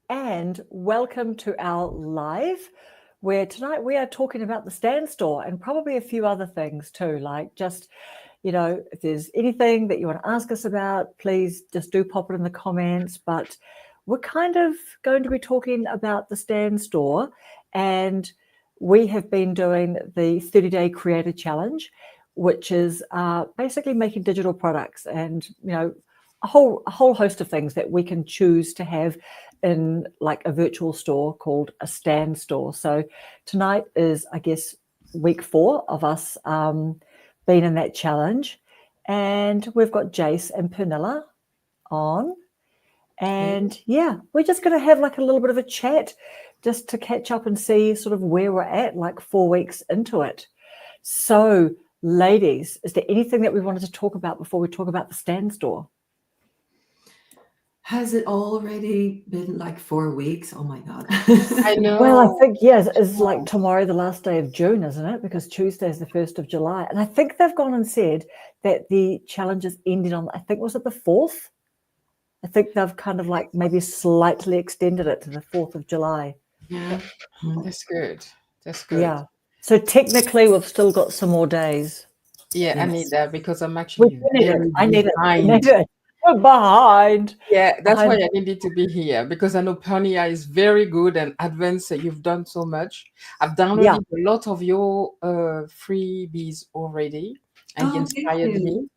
and welcome to our live, where tonight we are talking about the Stan Store and probably a few other things too, like just, if there's anything that you want to ask us about, please just do pop it in the comments. But we're kind of going to be talking about the Stan Store, and we have been doing the 30-day creator challenge, which is basically making digital products and, a whole host of things that we can choose to have in like a virtual store called a Stan Store. So tonight is, I guess, week 4 of us being in that challenge, and we've got Jace and Pernilla on, and we're just going to have like a little bit of a chat just to catch up and see sort of where we're at like 4 weeks into it. So ladies, is there anything that we wanted to talk about before we talk about the Stan Store? Has it already been like 4 weeks? Oh my God. I know. Well, I think, it's like tomorrow, the last day of June, isn't it? Because Tuesday is the 1st of July. And I think they've gone and said that the challenge is ending on, I think, was it the 4th? I think they've kind of like maybe slightly extended it to the 4th of July. Yeah. That's good. That's good. Yeah. So technically, we've still got some more days. Yeah, Yes. I need that because I'm actually I need behind. it. We're behind. Yeah, that's why I needed to be here, because I know Pania is very good and advanced. You've done so much. I've downloaded a lot of your freebies already, and you inspired me.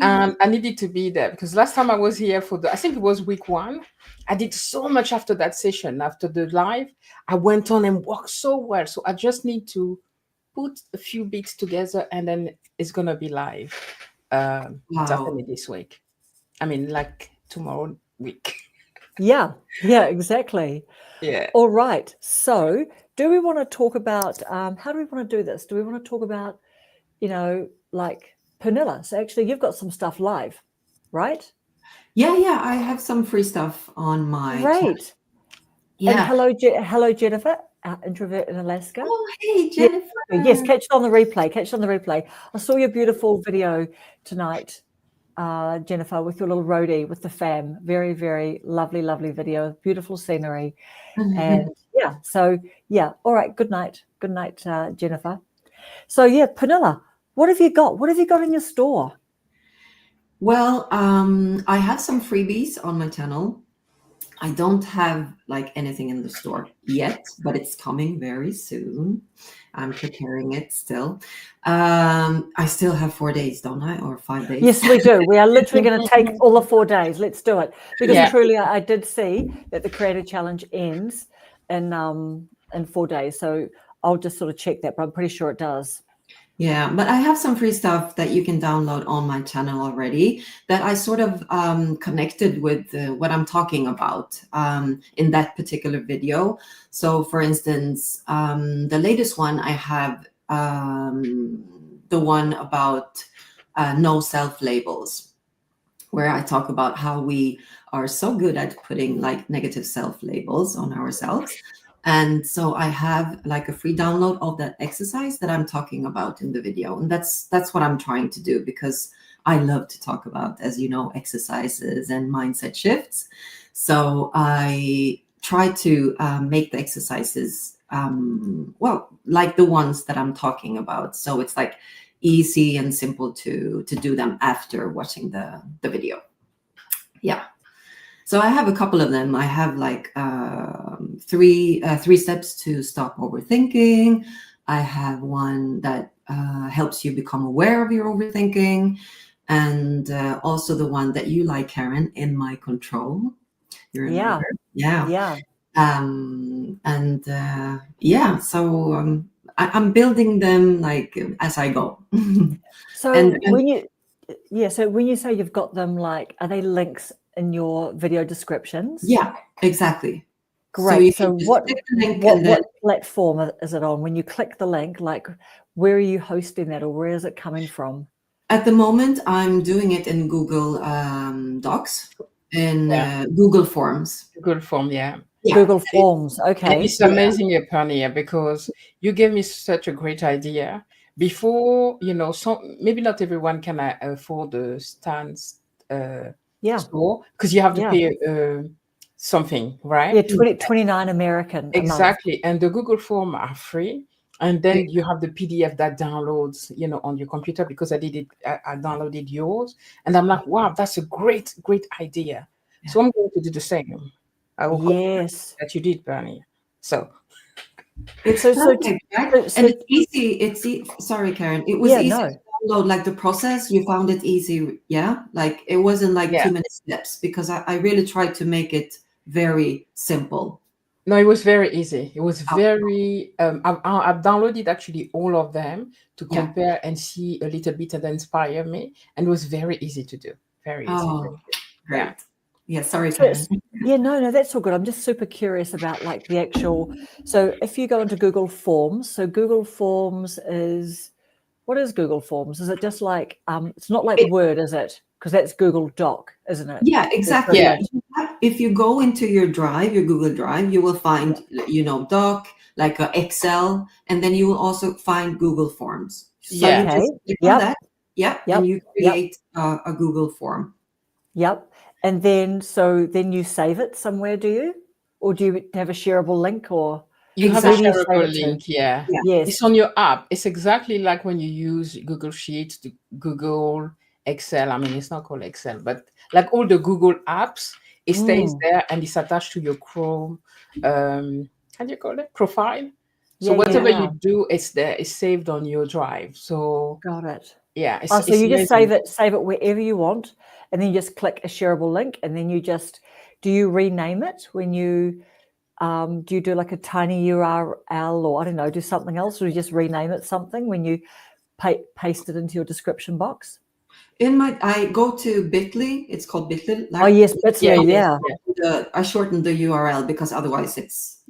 And I needed to be there because last time I was here I think it was week 1. I did so much after that session, after the live. I went on and worked so well. So I just need to put a few bits together, and then it's gonna be live. Definitely this week. I mean, like tomorrow week. Yeah, exactly. Yeah. All right. So do we want to talk about, how do we want to do this? Do we want to talk about, like Pernilla? So actually you've got some stuff live, right? Yeah. I have some free stuff on my Great. chat. Yeah. And hello, Jennifer, introvert in Alaska. Oh, hey, Jennifer. Yes, catch it on the replay. I saw your beautiful video tonight, Jennifer, with your little roadie with the fam. Very, very lovely video, beautiful scenery. And all right, good night, Jennifer. So Pernilla, what have you got? What have you got in your store? Well, I have some freebies on my channel. I don't have like anything in the store yet, but it's coming very soon. I'm preparing it still. I still have 4 days, don't I? Or 5 days? Yes, we do. We are literally going to take all the 4 days. Let's do it. Because truly, I did see that the Creator Challenge ends in 4 days. So I'll just sort of check that, but I'm pretty sure it does. Yeah, but I have some free stuff that you can download on my channel already that I sort of connected with what I'm talking about in that particular video. So for instance, the latest one I have, the one about no self labels, where I talk about how we are so good at putting like negative self labels on ourselves. And so I have like a free download of that exercise that I'm talking about in the video. And that's what I'm trying to do, because I love to talk about, as you know, exercises and mindset shifts. So I try to make the exercises, like the ones that I'm talking about. So it's like easy and simple to do them after watching the video. Yeah. So I have a couple of them. I have like three steps to stop overthinking. I have one that helps you become aware of your overthinking, and also the one that you like, Karen, in my control. You remember? Yeah. So I'm building them like as I go. So when you say you've got them, like, are they links in your video descriptions? Yeah, exactly. Great. So what platform is it on? When you click the link, like, where are you hosting that, or where is it coming from? At the moment, I'm doing it in Google Docs, in Google Forms. Google Form, yeah. Google Forms, okay. And it's amazing, Pania, because you gave me such a great idea. Before, maybe not everyone can afford the Stan store, because you have to pay something, right? Yeah, 29 American a month. Exactly. And the Google Form are free. And then you have the PDF that downloads, on your computer, because I did it, I downloaded yours. And I'm like, wow, that's a great, great idea. So I'm going to do the same. I will copy Yes. that you did, Bernie. So It's So- perfect, right? so- And it's easy. Sorry, Karen. It was Yeah, easy no. to download, like the process. You found it easy, yeah? Like it wasn't like Yeah. too many steps, because I really tried to make it very simple. no, it was very easy. It was very, I've downloaded actually all of them to Yeah. compare and see a little bit and inspire me. And it was very easy to do. Very easy. Oh, great. Yeah. Yeah, sorry, So Karen. yeah, no, that's all good. I'm just super curious about like the actual. So if you go into Google Forms, so Google Forms is, what is Google Forms? Is it just like it's not like Word, is it? Because that's Google Doc, isn't it? Yeah, exactly. Yeah. If you go into your Drive, your Google Drive, you will find, Doc, like Excel, and then you will also find Google Forms. So Yeah. you just click on Yep. that, Yep. and you create a Google form. Yep. And then then you save it somewhere, do you? Or do you have a shareable link, or You have a where do you save shareable it to? link, yeah. Yes. It's on your app. It's exactly like when you use Google Sheets, to Google Excel. I mean, it's not called Excel, but like all the Google apps, it stays there and it's attached to your Chrome, how do you call it? Profile. So Yeah, whatever yeah. you do, it's there. It's saved on your Drive. So Got it. yeah, So it's you just amazing. save it wherever you want, and then you just click a shareable link, and then do you rename it when you do you do like a tiny URL, or I don't know, do something else, or you just rename it something when you paste it into your description box? I go to Bitly. It's called Bitly. Oh yes, Bitly, yeah. I shortened the URL because otherwise it's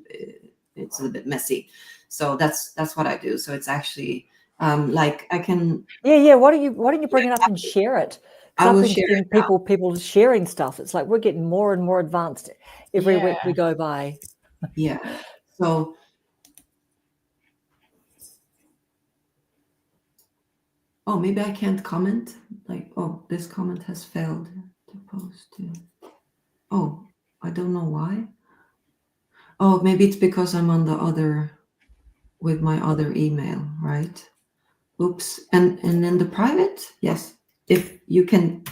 a little bit messy. So that's what I do. So it's actually like I can. Yeah. Why don't you bring it up and share it? I will I've been share seeing it now. people sharing stuff. It's like we're getting more and more advanced every week we go by. Yeah. So maybe I can't comment. Like, this comment has failed to post to. Oh, I don't know why. Oh, maybe it's because I'm on with my other email, right? Oops. And in the private, yes. If you can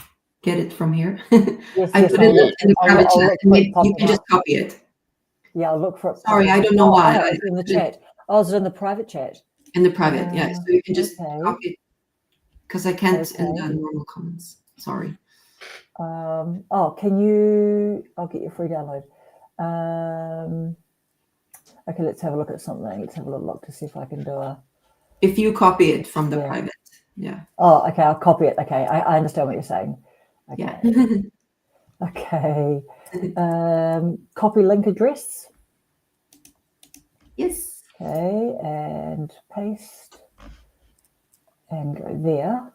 get it from here. Yes, I put it in the private I'll chat, look and for it you popping can just up. copy it. Yeah, I'll look for it. Sorry, I don't know why. Oh, it's in the chat. Oh, is it in the private chat? In the private, yeah. So you can just okay. copy it, because I can't in the normal comments. Sorry. Can you? I'll get your free download. Okay, let's have a look at something. Let's have a little look to see if I can do If you copy it from the private, yeah. Oh, okay, I'll copy it. Okay, I understand what you're saying. Okay. Yeah. Okay. Copy link address. Yes. Okay, and paste, and go there.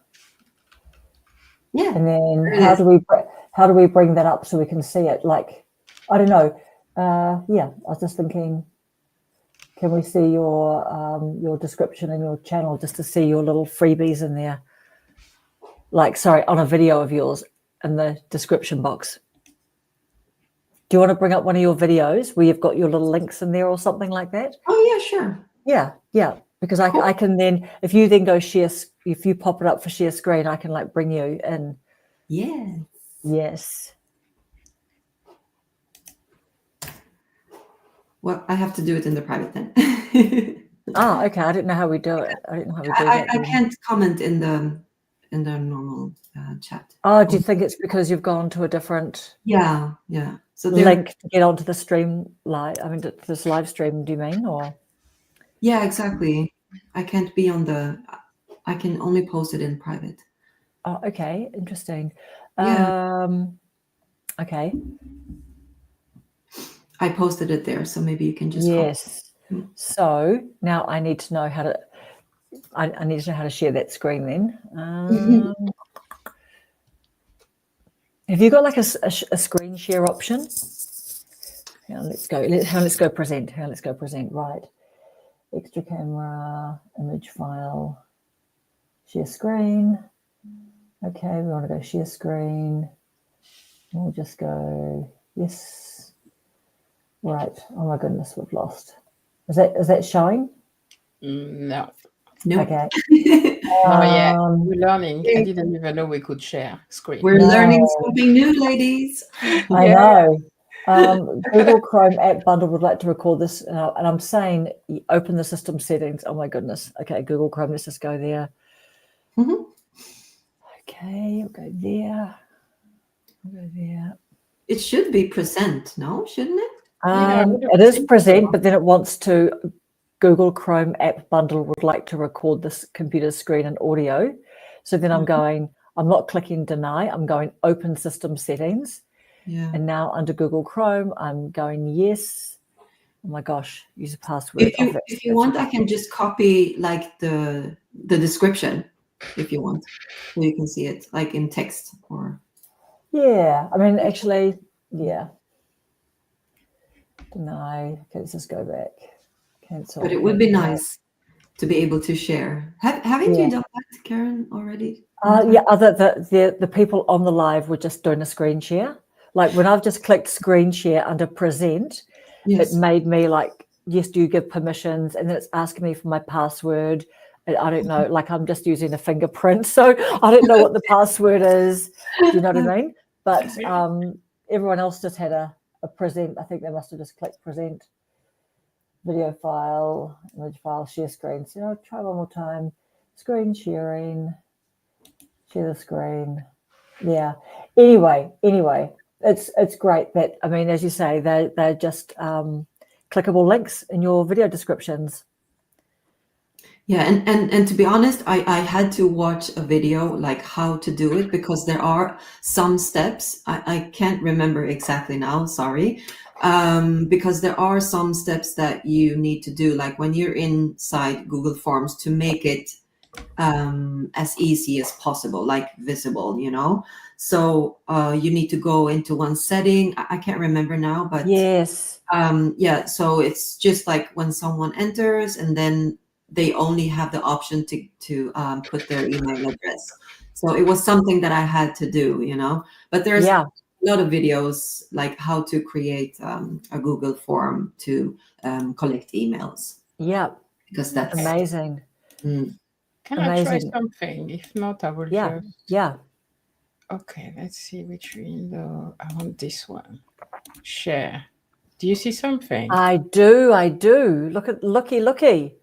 Yeah. And then how do we bring that up so we can see it? Like, I don't know. Yeah, I was just thinking, can we see your description and your channel just to see your little freebies in there? Like, sorry, on a video of yours in the description box. Do you want to bring up one of your videos where you've got your little links in there or something like that? Oh yeah, sure. Yeah. Because I can then, if you then go share, if you pop it up for share screen, I can like bring you in. Yeah. Yes. Well, I have to do it in the private then. Okay. I didn't know how we do it. I didn't know how we do that. I can't comment in the normal chat. Oh, do you think it's because you've gone to a different Yeah. So link to get onto the stream live? I mean, to this live stream, do you mean, or? Yeah, exactly. I can't be on I can only post it in private. Oh, okay. Interesting. Yeah. Okay. I posted it there, so maybe you can just Yes. So now I need to know how to. I need to know how to share that screen then. Have you got like a screen share option? Now let's go. Let's go present. Let's go present. Right. Extra camera, image file, share screen. Okay, we want to go share screen. We'll just go yes. Right. Oh my goodness, we've lost. Is that showing? No. Nope. Okay. Oh yeah, Um, we're learning. I didn't even know we could share screen. We're No. learning something new, ladies. I Yeah. know. Google Chrome app bundle would like to record this, and I'm saying open the system settings. Oh my goodness. Okay, Google Chrome. Let's just go there. Mhm. Okay, we'll go there. We'll go there. It should be present, no? Shouldn't it? Yeah, I would It is think present, so. but then it wants to. Google Chrome app bundle would like to record this computer screen and audio. So then I'm going. I'm not clicking deny. I'm going open system settings. Yeah. And now under Google Chrome, I'm going yes. Oh my gosh, use a password. If you want, I can just copy like the description if you want, so you can see it like in text or. Yeah, I mean, actually, yeah. Deny. Okay, let's just go back. Cancel. But it would be cancel. nice to be able to share. Haven't Yeah. you done that, Karen, already? Yeah, the people on the live were just doing a screen share. Like when I've just clicked screen share under present, Yes. it made me like, yes, do you give permissions? And then it's asking me for my password. And I don't know, like I'm just using a fingerprint. So I don't know what the password is. Do you know what I mean? But everyone else just had a present. I think they must have just clicked present. Video file, image file, share screen. So I'll try one more time. Screen sharing. Share the screen. Yeah. Anyway, it's great that, I mean, as you say, they're just clickable links in your video descriptions. Yeah, and to be honest, I had to watch a video like how to do it because there are some steps. I can't remember exactly now, sorry. Because there are some steps that you need to do, like when you're inside Google Forms, to make it as easy as possible, like visible, you know. So you need to go into one setting. I can't remember now, but Yes. yeah. So it's just like when someone enters, and then they only have the option to put their email address. So it was something that I had to do, you know. But there's Yeah. a lot of videos like how to create a Google form to collect emails, Yeah. because that's Amazing. Can I try Amazing. something? If not, I will Yeah. just. Yeah. Okay, let's see which window. I want this one. Share. Do you see something? I do. Look at looky.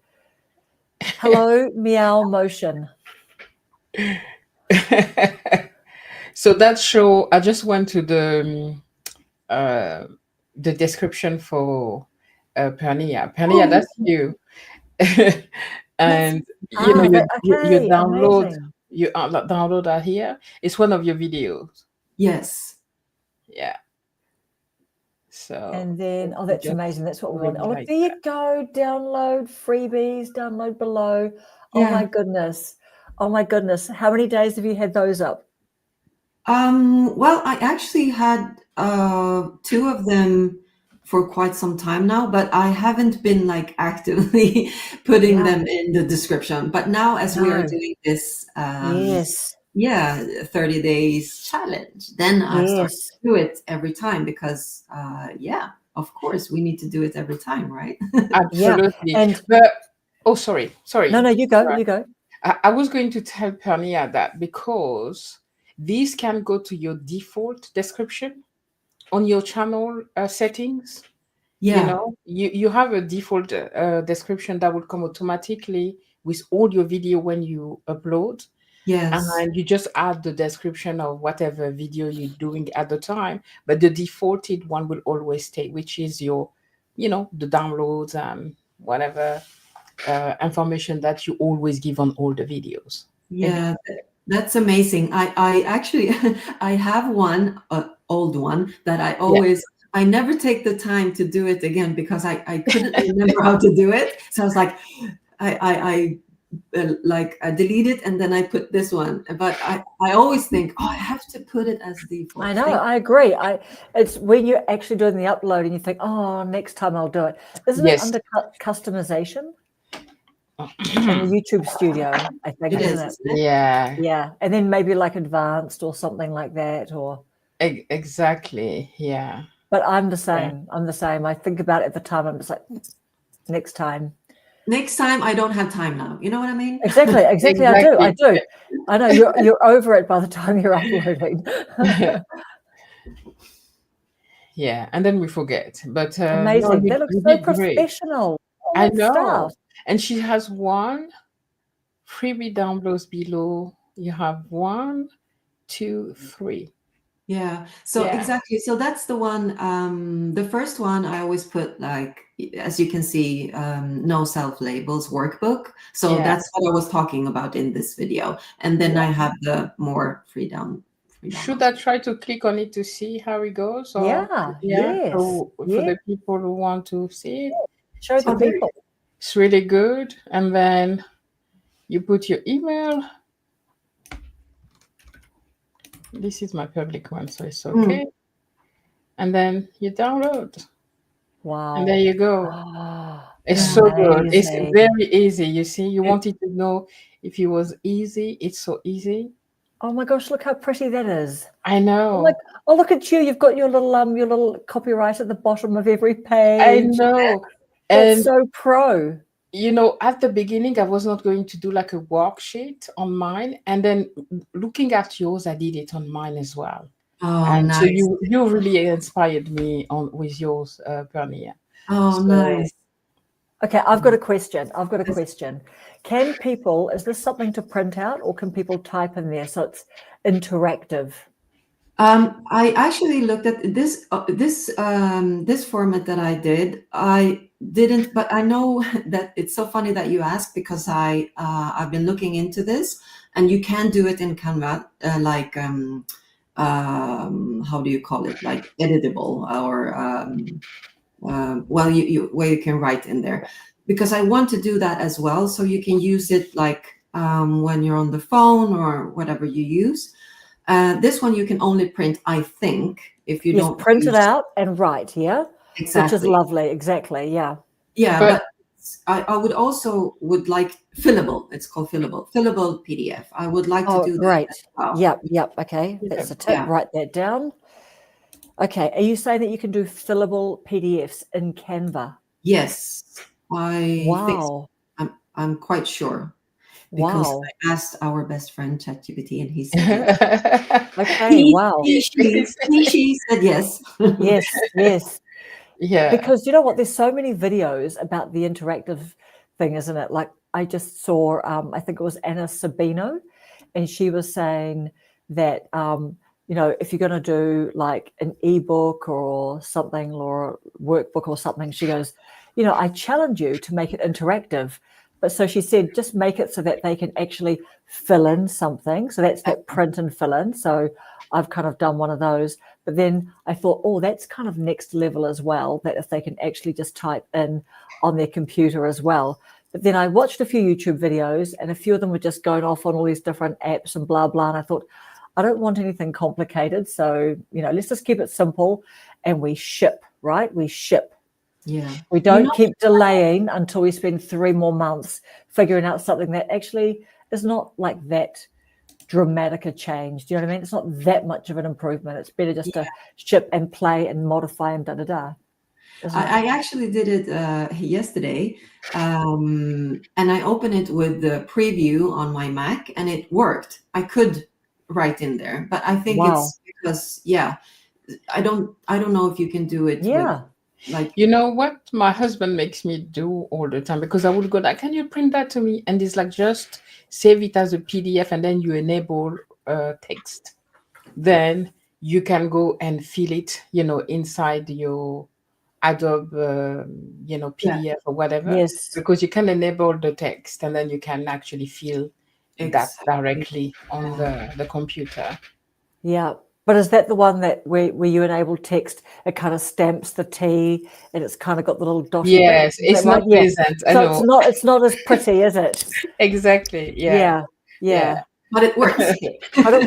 Hello, Meow Motion. So that show, I just went to the description for Pernia. Pernia, Oh. that's you. And you know, you Okay, download amazing. you download that here. It's one of your videos. Yes. Yeah. So And then, oh, that's just amazing. That's what we want. really Oh, like there you go. Download freebies, download below. Oh Yeah. my goodness. Oh my goodness. How many days have you had those up? Well, I actually had two of them for quite some time now, but I haven't been like actively putting Yeah. them in the description. But now, as we are No. doing this, Yes. 30 days challenge, then I start Yes. to do it every time because, yeah, of course, we need to do it every time, right? absolutely. And But sorry. no, you go. Right. You go. I was going to tell Pernia that because these can go to your default description on your channel settings. Yeah. You know, you have a default description that will come automatically with all your video when you upload. Yes. And you just add the description of whatever video you're doing at the time, but the defaulted one will always stay, which is your, you know, the downloads and whatever information that you always give on all the videos. Yeah, that's amazing. I actually I have one old one that I always I never take the time to do it again because I couldn't remember how to do it. So I was like I delete it and then I put this one. But I always think, oh, I have to put it as default. I know. I agree. It's when you're actually doing the upload and you think, oh, next time I'll do it. Isn't it under customization? In the YouTube studio, I think, isn't it? Yeah. Yeah. And then maybe like advanced or something like that, or Exactly. Yeah. But I'm the same. I'm the same. I think about it at the time. I'm just like, next time. Next time, I don't have time now. You know what I mean? Exactly. Exactly. I do. I do. I know you're over it by the time you're uploading. Yeah, and then we forget. But no, Amazing. That looks you so did great. professional. All I that know. stuff. And she has one freebie downloads below. You have 1, 2, 3. Yeah. So Yeah. exactly. So that's the one. The first one I always put like, as you can see, no self labels workbook. So Yeah. that's what I was talking about in this video. And then I have the more freedom. Should I try to click on it to see how it goes? Or, Yeah. Yes. So for the people who want to see it, show the people. It's really good. And then you put your email. This is my public one, so it's okay. And then you download. Wow. And there you go. It's so good. It's very easy. You see, you wanted to know if it was easy. It's so easy. Oh my gosh, look how pretty that is. I know. Oh, look at you. You've got your little copyright at the bottom of every page. I know. That's so pro. You know, at the beginning, I was not going to do like a worksheet on mine. And then looking at yours, I did it on mine as well. Oh, and nice. So you really inspired me with yours, Pernia. Oh, nice. Okay, I've got a question. Can people, is this something to print out or can people type in there so it's interactive? I actually looked at this format that I did. I didn't, but I know that it's so funny that you asked because I've been looking into this, and you can do it in Canva, like how do you call it, like editable or well, where you can write in there, because I want to do that as well, so you can use it like when you're on the phone or whatever you use. This one you can only print, I think, if you don't print it out and write, exactly, which is lovely, exactly, yeah. But I would like fillable. It's called fillable PDF. I would like to do that. Great. As well. Yep. Okay, that's a tip. Write that down. Okay, are you saying that you can do fillable PDFs in Canva? Yes, I think so. I'm quite sure. Because I asked our best friend ChatGPT and he said yes. Okay, She said yes. Yes. Yeah. Because you know what? There's so many videos about the interactive thing, isn't it? Like I just saw, I think it was Anna Sabino, and she was saying that, you know, if you're going to do like an ebook or something or a workbook or something, she goes, you know, I challenge you to make it interactive. But so she said, just make it so that they can actually fill in something. So that's that print and fill in. So I've kind of done one of those. But then I thought, oh, that's kind of next level as well, that if they can actually just type in on their computer as well. But then I watched a few YouTube videos and a few of them were just going off on all these different apps and blah, blah. And I thought, I don't want anything complicated. So, you know, let's just keep it simple and we ship, right? We ship. Yeah. We don't keep delaying until we spend 3 more months figuring out something that actually is not like that dramatic a change. Do you know what I mean? It's not that much of an improvement. It's better just to ship and play and modify and da-da-da. I actually did it yesterday, and I opened it with the preview on my Mac and it worked. I could write in there, but I think it's because, I don't know if you can do it. Like, you know what my husband makes me do all the time, because I would go like, can you print that to me? And it's like, just save it as a PDF and then you enable text. Then you can go and fill it, you know, inside your Adobe, you know, PDF or whatever. Yes. Because you can enable the text and then you can actually fill that directly on the computer. Yeah. But is that the one that where you enable text, it kind of stamps the T and it's kind of got the little dotted? Yes, it's not pleasant. So it's not as pretty, is it? Exactly. Yeah. But it works. It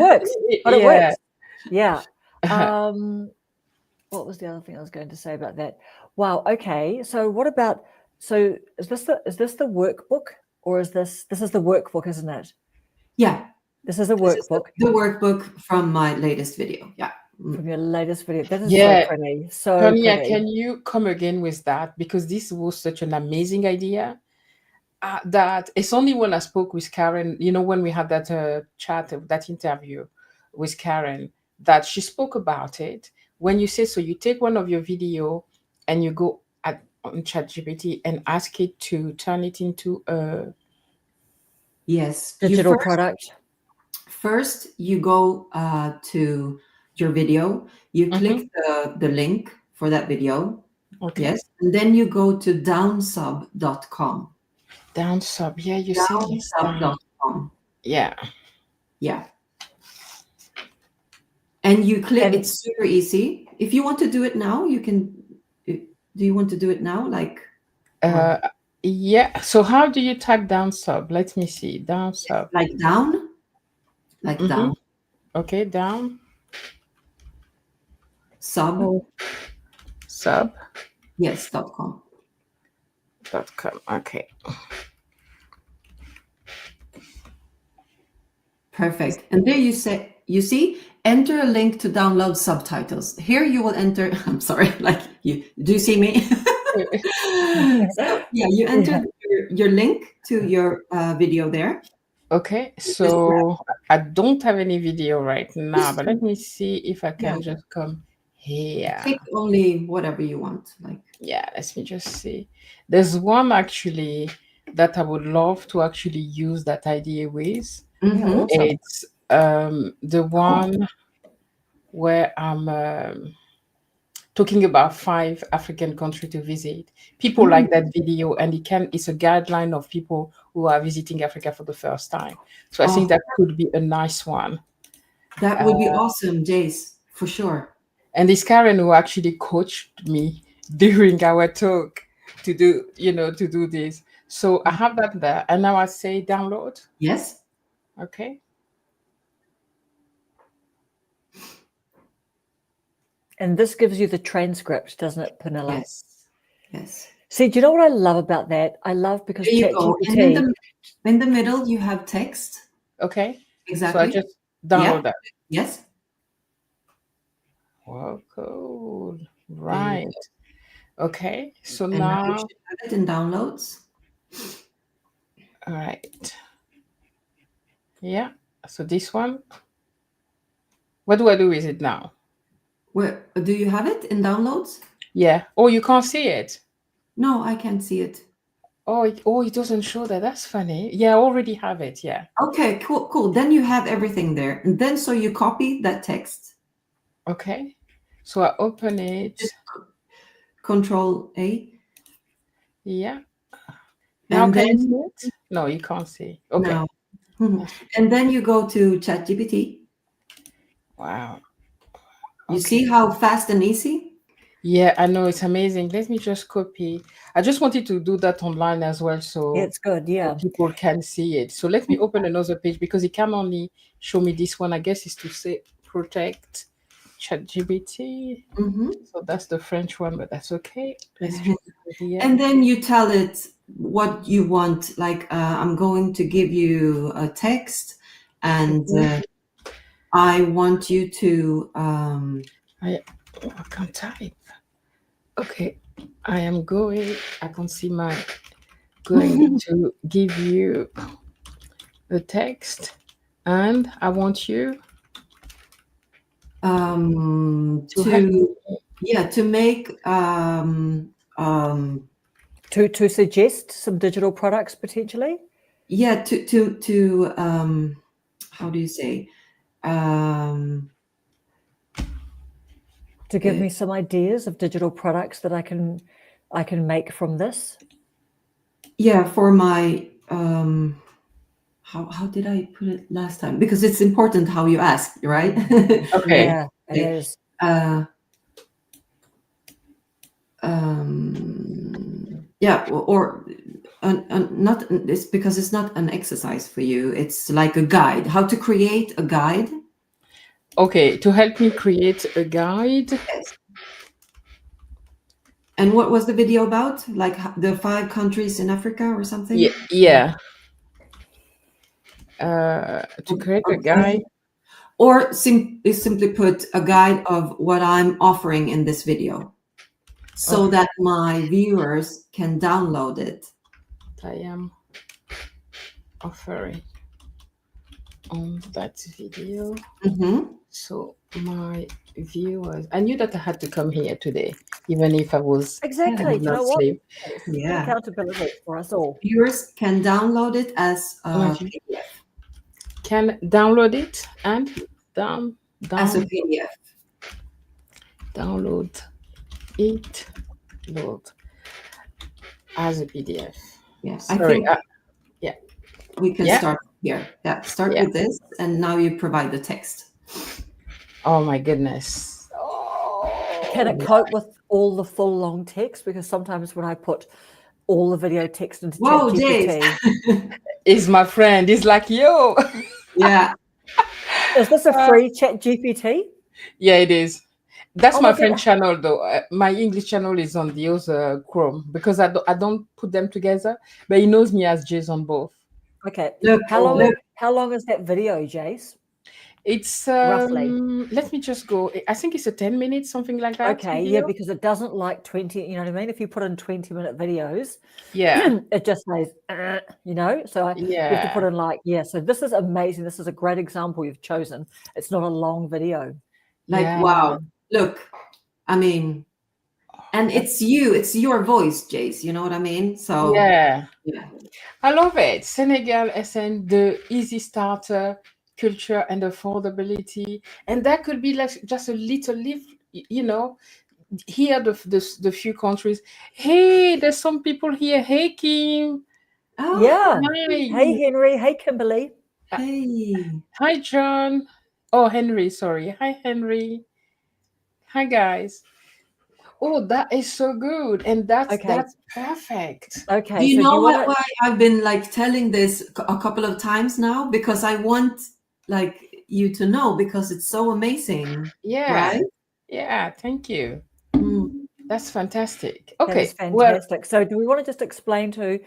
works. Yeah. What was the other thing I was going to say about that? Wow. Okay. So what about? So is this the workbook, or is this is the workbook, isn't it? Yeah. This is a workbook. The workbook from my latest video. Yeah. from your latest video. That is Yeah. so pretty. So Tonya, pretty. can you come again with that? Because this was such an amazing idea. That it's only when I spoke with Karen, when we had that chat, that interview with Karen, that she spoke about it. When you say, so you take one of your video and you go on ChatGPT and ask it to turn it into a Yes. Digital product. First, you go to your video. You click the link for that video. Okay. Yes. And then you go to downsub.com. Downsub. Yeah, you said yes. Downsub.com. Yeah. Yeah. And you click, And- it's super easy. If you want to do it now, you can. Do you want to do it now? Like, yeah. So how do you type downsub? Let me see. Downsub. like down? Like down. Okay, down. Sub. Sub. Yes, .com. .com. Okay. Perfect. And there you see, enter a link to download subtitles. Here you will enter, I'm sorry, like do you see me? So, yeah, you enter your link to your video there. Okay, so I don't have any video right now, but let me see if I can just come here. Pick only whatever you want. Like, yeah, let me just see. There's one actually that I would love to actually use that idea with. Mhm. It's the one where I'm talking about 5 African countries to visit. People like that video, and it's a guideline of people who are visiting Africa for the first time. So I think that could be a nice one. That would be awesome, Jace, for sure. And it's Karen who actually coached me during our talk to do this. So I have that there, and now I say download. Yes. Okay. And this gives you the transcript, doesn't it, Pernilla? Yes. Yes. See, do you know what I love about that? I love because there you go. ChatGPT. And in the middle, you have text. Okay. Exactly. So I just download that. Yes. Wow, cool. Right. Okay. So And now you should have it in downloads. all right. Yeah. So this one. What do I do with it now? Where do you have it in downloads? Yeah. Oh, you can't see it. No, I can't see it. Oh, it doesn't show that. That's funny. Yeah, I already have it. Yeah. Okay, cool. Then you have everything there. And then so you copy that text. Okay. So I open it. Just Control A. Yeah. Now And can you then see it? No, you can't see. Okay. no. And then you go to ChatGPT. Wow. You see how fast and easy? Yeah, I know, it's amazing. Let me just copy. I just wanted to do that online as well, so It's good, yeah. people can see it. So let me open another page because it can only show me this one. I guess is to say protect ChatGPT. So that's the French one, but that's okay. Let's just here. And then you tell it what you want. Like, I'm going to give you a text, and I want you to. I can't type. Okay, I am going. I can see my going to give you the text, and I want you to make to suggest some digital products potentially. Yeah, to how do you say? To give me some ideas of digital products that I can make from this. Yeah, for my how did I put it last time? Because it's important how you ask, right? Okay. Yeah, it is. Yeah, or not. It's because it's not an exercise for you. It's like a guide. How to create a guide. Okay, to help me create a guide. Yes. And what was the video about? Like the 5 countries in Africa or something? Yeah. To create a guide. or simply put, a guide of what I'm offering in this video, so Okay. that my viewers can download it. I am offering on that video. Mhm. So my viewers, I knew that I had to come here today, even if I was Exactly. I Do did you not know what? sleep. It's Yeah. accountability for us all. Viewers can download it as a My PDF. can download it and down As a down PDF. download it load as a PDF. Yeah. I Sorry. think Yeah. we can Yeah. start here. Yeah. Start Yeah. with this, and now you provide the text. Oh my goodness. Can Oh, it cope with all the full long text? Because sometimes when I put all the video text into Whoa, Jace. ChatGPT, is my friend. He's like, yo. Yeah. is this a free ChatGPT? Yeah, it is. That's Oh my my friend God. channel though. My English channel is on the other Chrome because I don't put them together, but he knows me as Jason both. Okay. Look, How long is that video, Jace? It's Roughly. let me just go. I think it's a 10 minutes, something like that. Okay, yeah, because it doesn't like 20, you know what I mean? If you put in 20-minute videos, Yeah. it just says, you know, so you have to put Yeah. in like, yeah, so this is amazing. This is a great example you've chosen. It's not a long video. like, Yeah. wow. Look, I mean, and it's your voice, Jace. You know what I mean? So Yeah. yeah. I love it. Senegal SN, the easy starter, culture and affordability. And that could be like just a little live, you know, here the few countries. Hey, there's some people here. Hey, Kim. Oh, Yeah. Hi. Hey, Henry. Hey, Kimberly. hey. Hi, John. Oh, Henry, sorry. Hi, Henry. Hi, guys. Oh, that is so good. And that's Okay. perfect. Okay. Do you so know do you want why I've been like telling this a couple of times now? Because I want like you to know, because it's so amazing. Yeah. Right? Yeah, thank you. Mm. That's fantastic. That Okay. is fantastic. So do we want to just explain for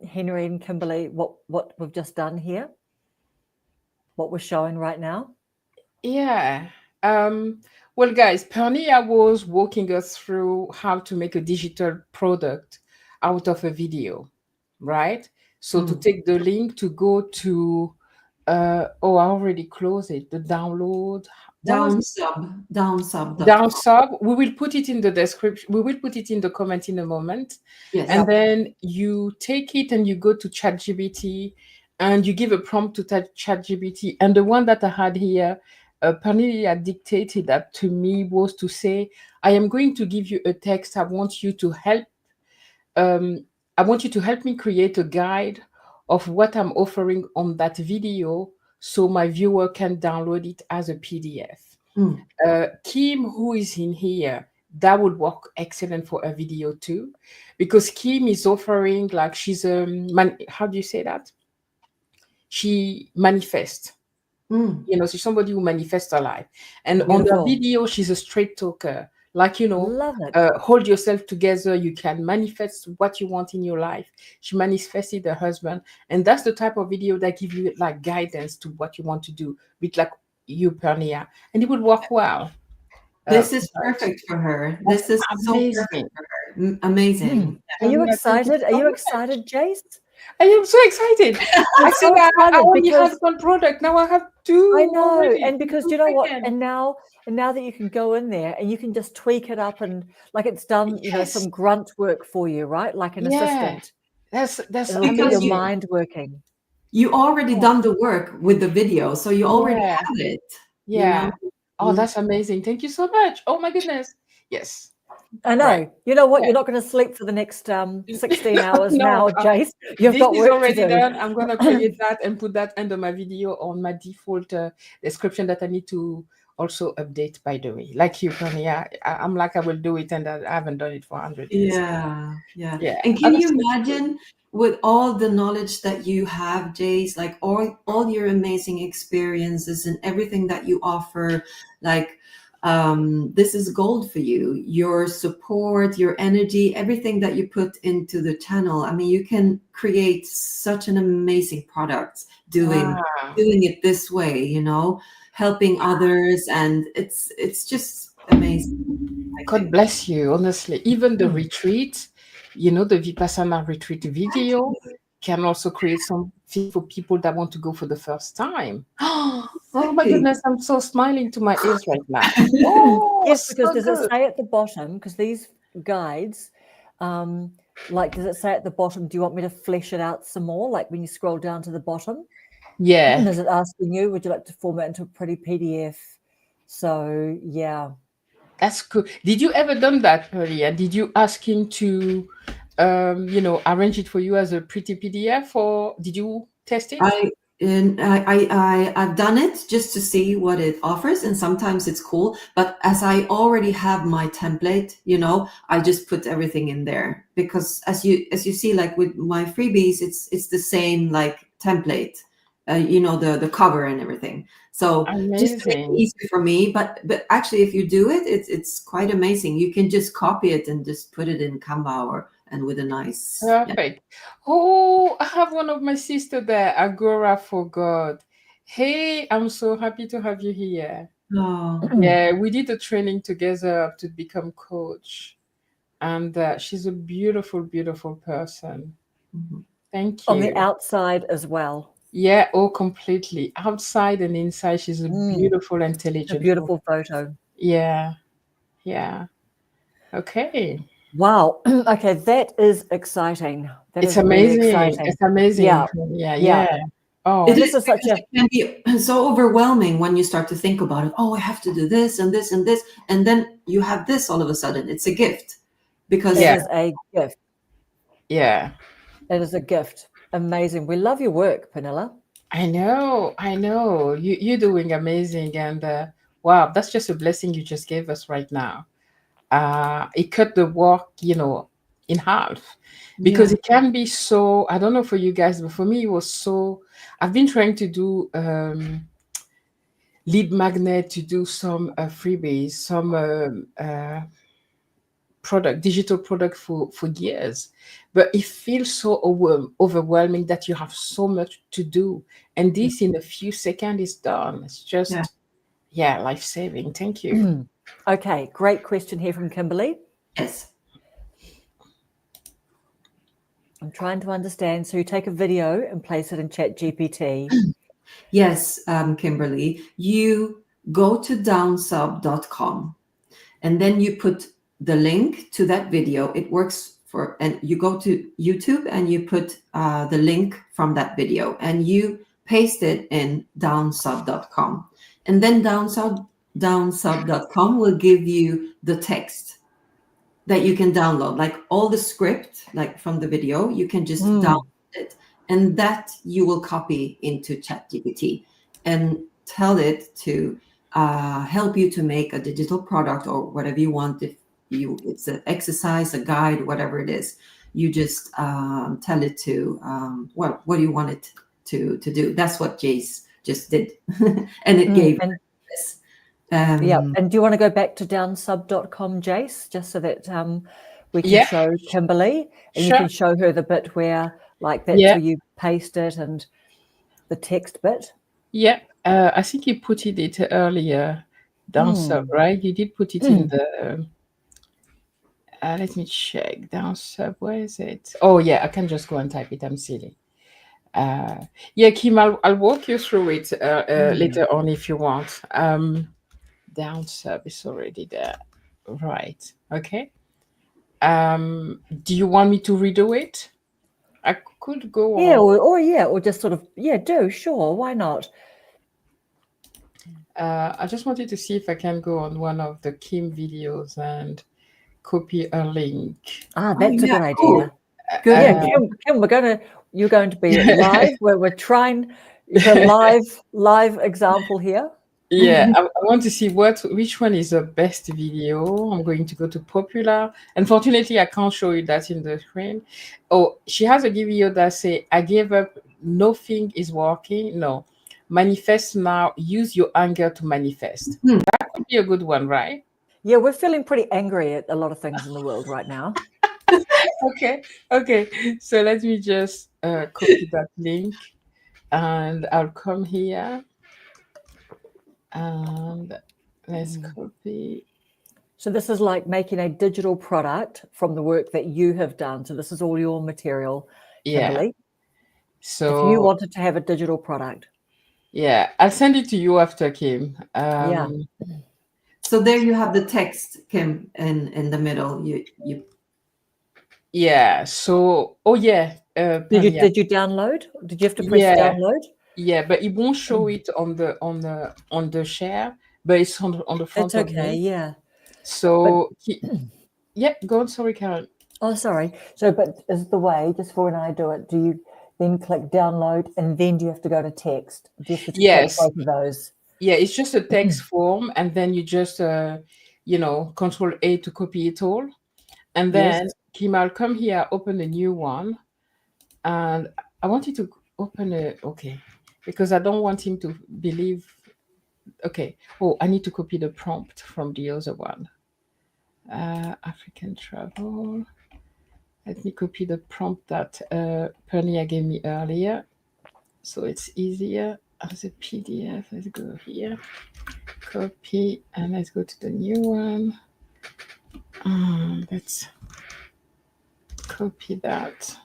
Henry and Kimberly what we've just done here? What we're showing right now? Yeah. Well, guys, Pernia was walking us through how to make a digital product out of a video, right? So to take the link to go to, I already closed it, the download. Down Down sub. We will put it in the description. We will put it in the comment in a moment. Yes. And then you take it and you go to ChatGPT and you give a prompt to ChatGPT. And the one that I had here, Pernia dictated that to me was to say, I am going to give you a text. I want you to help me create a guide of what I'm offering on that video so my viewer can download it as a PDF. Kim, who is in here, that would work excellent for a video too, because Kim is offering, like, she's how do you say that? She manifests. You know, she's somebody who manifests her life. And on the video, she's a straight talker. Like, you know, love it. Hold yourself together. You can manifest what you want in your life. She manifested her husband. And that's the type of video that give you like guidance to what you want to do with like you, Pernia. And it would work well. This is perfect for her. This is amazing. So perfect for her. Amazing. Are you excited? Are you excited, Jace? I am so excited. I said I only had one product. Now I have two. I know. Already. And because you know what? And now that you can go in there and you can just tweak it up and like it's done, you know, some grunt work for you, right? Like an assistant. That's It'll get your mind working. You already done the work with the video, so you already have it. Yeah. You know? Oh, that's amazing. Thank you so much. Oh my goodness. Yes. I know. Right. You know what? You're not going to sleep for the next 16 hours now, Jace. You've got work already to do. Done. I'm going to create that and put that under my video on my default description that I need to also update, by the way. Like you, Pernia, I'm like, I will do it, and I haven't done it for 100 years. Yeah. And can you imagine, with all the knowledge that you have, Jace, like all your amazing experiences and everything that you offer, like this is gold for you. Your support, your energy, everything that you put into the channel. I mean, you can create such an amazing product doing it this way, you know, helping others, and it's just amazing. God bless you, honestly. Even the retreat, you know, the Vipassana retreat video can also create something for people that want to go for the first time. Oh my goodness, I'm so smiling to my ears right now. Oh, yes, because so does good. it say at the bottom, because these guides, like, does it say at the bottom, do you want me to flesh it out some more? Like when you scroll down to the bottom? Yeah. Is it asking you, would you like to format into a pretty PDF? So, yeah. That's cool. Did you ever done that earlier? Did you ask him to, you know, arrange it for you as a pretty PDF, or did you test it? I've done it just to see what it offers, and sometimes it's cool. But as I already have my template, you know, I just put everything in there, because as you see, like with my freebies, it's the same like template, you know, the cover and everything. So just to make it Amazing. easy for me. But actually, if you do it, it's quite amazing. You can just copy it and just put it in Canva and with a nice. Perfect. Oh, I have one of my sister there, Agora for God. Hey, I'm so happy to have you here. Oh. Yeah, we did a training together to become coach, and she's a beautiful, beautiful person. Thank you. On the outside as well. Yeah, oh, completely. Outside and inside, she's a beautiful, intelligent. A beautiful photo. Yeah, yeah. Okay. Wow. Okay, that is exciting. It's amazing. Really exciting. It's amazing. Yeah. Yeah. Oh, it is such it can be so overwhelming when you start to think about it. Oh, I have to do this and this and this, and then you have this all of a sudden. It's a gift, because it is a gift. Yeah, it is a gift. Amazing. We love your work, Pernilla. I know. You're doing amazing, and wow, that's just a blessing you just gave us right now. It cut the work, you know, in half, because it can be so, I don't know for you guys, but for me it was so. I've been trying to do lead magnet, to do some freebies, some digital product for years, but it feels so overwhelming that you have so much to do, and this in a few seconds is done. It's just life-saving. Thank you. Okay, great question here from Kimberly. Yes. I'm trying to understand. So you take a video and place it in ChatGPT. Yes, Kimberly, you go to downsub.com, and then you put the link to that video. It works for, and you go to YouTube and you put the link from that video and you paste it in downsub.com, and then downsub.com will give you the text that you can download, like all the script, like from the video, you can just download it, and that you will copy into ChatGPT and tell it to help you to make a digital product or whatever you want. If it's an exercise, a guide, whatever it is, you just tell it to what do you want it to do. That's what Jace just did, and it gave this. Yeah, and do you want to go back to downsub.com, Jace, just so that we can show Kimberly, and you can show her the bit where, like, that's where you paste it and the text bit. Yeah, I think you put it earlier, downsub, right? You did put it in the. Let me check. Downsub, where is it? Oh yeah, I can just go and type it. I'm silly. Yeah, Kim, I'll walk you through it later on if you want. Downsub is already there, right? Okay. Do you want me to redo it? I could go on. Or just sort of sure, why not? I just wanted to see if I can go on one of the Kim videos and copy a link. That's a good idea. Good. Kim, you're going to be live. We're trying the live example here. Yeah, I want to see which one is the best video. I'm going to go to popular. Unfortunately, I can't show you that in the screen. Oh, she has a video that say, I gave up, nothing is working. No, manifest now, use your anger to manifest. That could be a good one, right? Yeah, we're feeling pretty angry at a lot of things in the world right now. Okay. So let me just copy that link, and I'll come here and let's copy. So this is like making a digital product from the work that you have done. So this is all your material, Kimberly. Yeah. So if you wanted to have a digital product. Yeah, I'll send it to you after, Kim. Yeah. So there you have the text, Kim, in the middle. You. Yeah. So, oh yeah. Did you download? Did you have to press download? Yeah, but it won't show it on the share, but it's on the front It's okay. of me. Yeah. So, yeah, go on. Sorry, Karen. Oh, sorry. So, but is the way, just for when I do it, do you then click download and then do you have to go to text? Do you have to Yes. both of those? Yeah, it's just a text form, and then you just Control A to copy it all, and then Kim, I'll come here, open a new one, and I want you to open because I don't want him to believe. Okay. Oh, I need to copy the prompt from the other one. African travel. Let me copy the prompt that Pernia gave me earlier, so it's easier as a PDF. Let's go here, copy, and let's go to the new one. Let's copy that.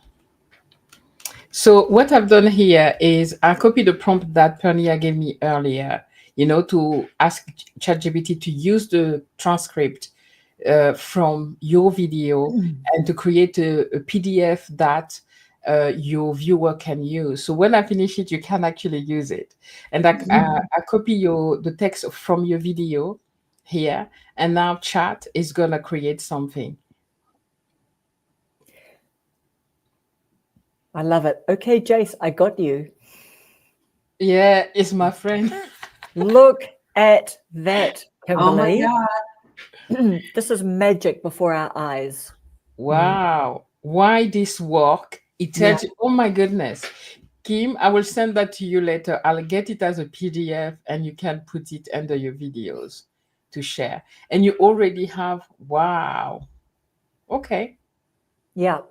So what I've done here is I copied the prompt that Pernia gave me earlier, to ask ChatGPT to use the transcript from your video and to create a PDF that your viewer can use. So when I finish it, you can actually use it. And I copy the text from your video here, and now chat is going to create something. I love it. Okay, Jace, I got you. Yeah, it's my friend. Look at that, Kimberly. Oh my God. This is magic before our eyes. Wow. Why this work? It tells you, oh my goodness. Kim, I will send that to you later. I'll get it as a PDF and you can put it under your videos to share. And you already have, wow. Okay. Yeah.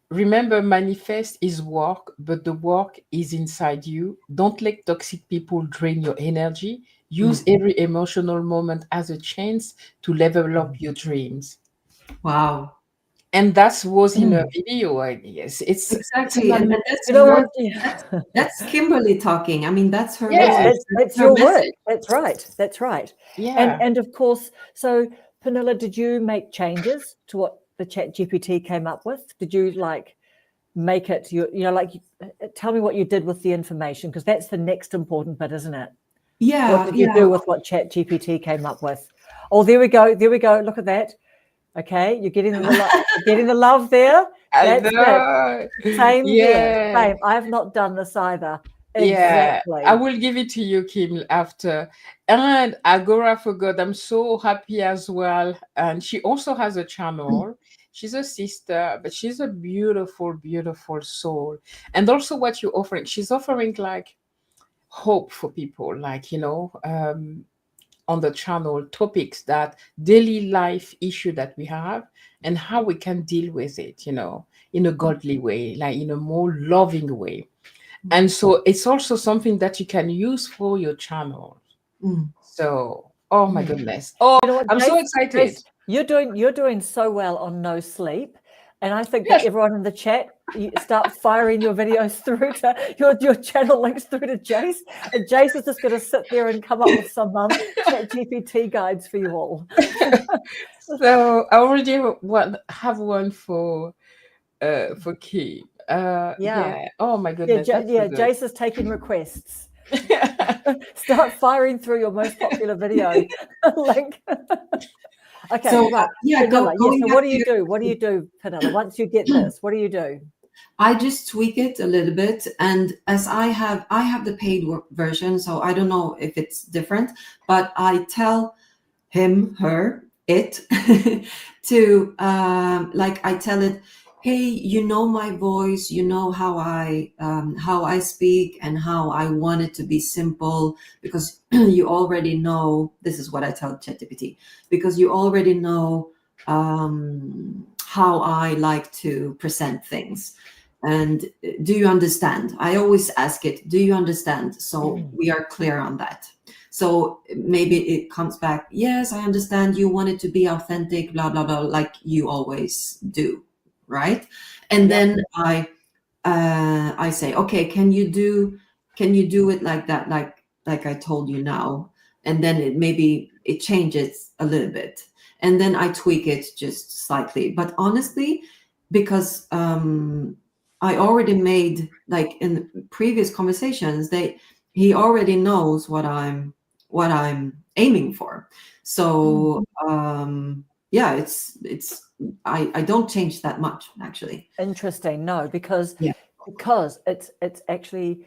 Remember, manifest is work, but the work is inside you. Don't let toxic people drain your energy. Use every emotional moment as a chance to level up your dreams. Wow. And that was in a video, I guess. It's exactly. And that's Kimberly talking. I mean, that's her message. That's your work. That's right. That's right. Yeah. And of course, so Pernilla, did you make changes to what the ChatGPT came up with? Did you make it tell me what you did with the information, because that's the next important bit, isn't it? Yeah. What did you do with what ChatGPT came up with? Oh, there we go. There we go. Look at that. Okay, you're getting the love there. That's it. Same here. Same. I have not done this either. Exactly. Yeah, I will give it to you, Kim, after. And Agora for God, I'm so happy as well. And she also has a channel. She's a sister, but she's a beautiful, beautiful soul. And also what you're offering, she's offering hope for people, on the channel, topics that daily life issue that we have and how we can deal with it, in a godly way, in a more loving way. And so it's also something that you can use for your channel. So, oh my goodness. Oh, I'm so excited. You're doing so well on no sleep. And I think that everyone in the chat, you start firing your videos through to your channel links through to Jace. And Jace is just going to sit there and come up with some ChatGPT guides for you all. So I already have one for Kim. Oh my goodness. Jace is taking requests. Start firing through your most popular video link. Okay. So right. So what do you do? What do you do, Pernilla? Once you get this, what do you do? I just tweak it a little bit, and as I have the paid version, so I don't know if it's different, but I tell him, her, it to I tell it, hey, you know my voice, you know how I speak and how I want it to be simple, because you already know. This is what I tell ChatGPT, because you already know how I like to present things. And do you understand? I always ask it, do you understand? So we are clear on that. So maybe it comes back, yes, I understand you want it to be authentic, blah, blah, blah, like you always do, right? And Yep. then I say, okay, can you do it like that, like I told you now? And then maybe it changes a little bit, and then I tweak it just slightly. But honestly, because I already made, like in previous conversations, he already knows what I'm aiming for. So yeah, it's I don't change that much, actually. Interesting. No, because Yeah. it's actually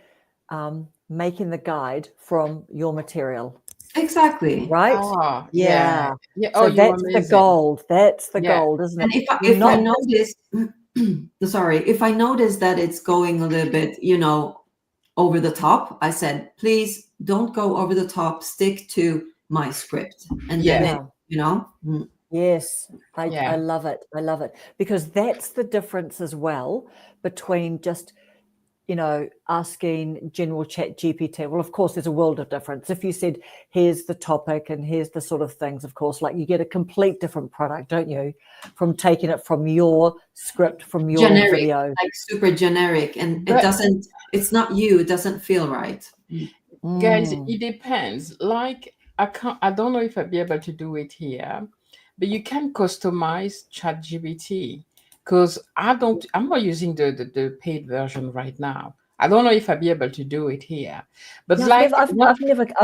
making the guide from your material, Exactly. right? Ah, Yeah. yeah. So Oh, you're that's the amazing. gold. That's the Yeah. gold, isn't And it? You're if I not notice, sorry, if I notice that it's going a little bit, over the top, I said, please don't go over the top. Stick to my script, and then Yeah. it, you know. Mm. Yes, I Yeah. love it. I love it, because that's the difference as well between just, asking general chat GPT. Well, of course, there's a world of difference. If you said, here's the topic and here's the sort of things, of course, like you get a complete different product, don't you? From taking it from your script, from your Generic, video. like super generic, and But it's not you. It doesn't feel right. guys, Mm. it depends. Like I don't know if I'll be able to do it here, but you can customize ChatGPT, because I'm not using the paid version right now. I don't know if I'll be able to do it here. But Yeah, like I've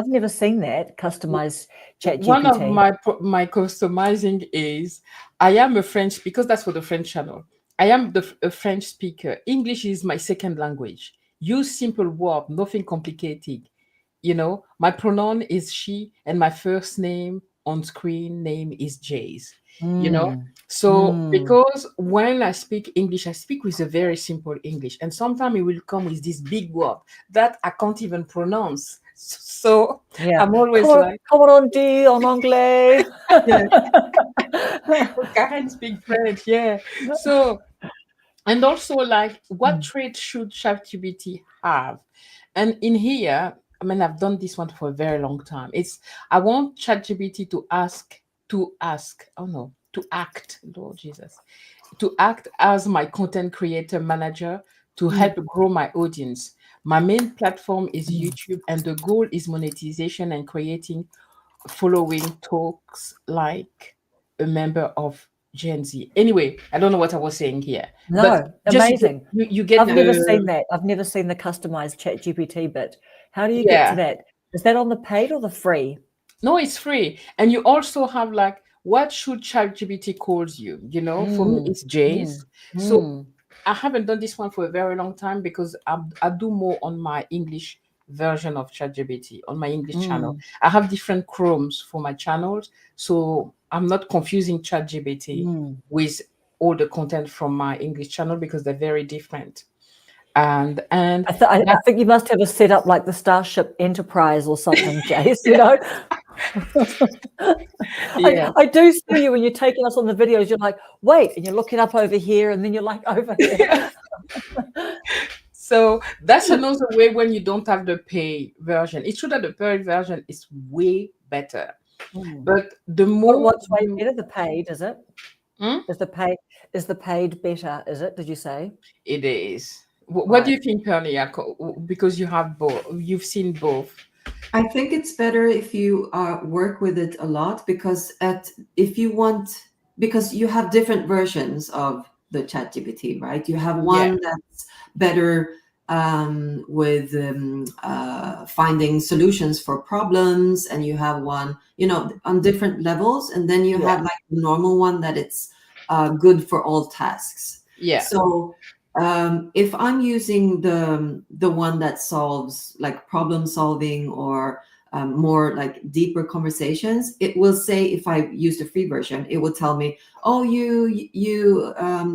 never seen that customized chat one of GPT. my customizing is, I am a French, because that's for the French channel. I am a French speaker. English is my second language. Use simple word, nothing complicated. My pronoun is she, and my first name on screen name is Jays. So because when I speak English, I speak with a very simple English, and sometimes it will come with this big word that I can't even pronounce. So Yeah. I'm always like, Comment on dit en anglais. Karen speak French, yeah. So, and also, like, what trait should ChatGPT have? And in here, I mean, I've done this one for a very long time. I want ChatGPT to act, Lord Jesus, to act as my content creator manager to help grow my audience. My main platform is YouTube, and the goal is monetization and creating following talks like a member of Gen Z. Anyway, I don't know what I was saying here. But No, just amazing. you get I've never the seen that. I've never seen the customized chat GPT bit. How do you get to yeah. that? Is that on the paid or the free? No, it's free. And you also have, like, what should ChatGPT calls you? For me, it's Jace. So I haven't done this one for a very long time, because I do more on my English version of ChatGPT on my English channel. I have different Chromes for my channels, so I'm not confusing ChatGPT with all the content from my English channel, because they're very different. And I think you must have a setup like the Starship Enterprise or something, Jace, yeah. I do see you when you're taking us on the videos, you're like, wait, and you're looking up over here, and then you're like over here. So that's another way when you don't have the pay version. It's true that the paid version is way better, but the more What's way better? The paid, is it? Hmm? Is the paid better? Is it? Did you say? It is. What do Right. you think, Pernia? Because you have both, you've seen both. I think it's better if you work with it a lot, because because you have different versions of the ChatGPT, right? You have one that's better with finding solutions for problems, and you have one, on different levels, and then you have like the normal one that it's good for all tasks. Yeah. So if I'm using the one that solves, like, problem solving or more like deeper conversations, it will say, if I use the free version, it will tell me, oh, you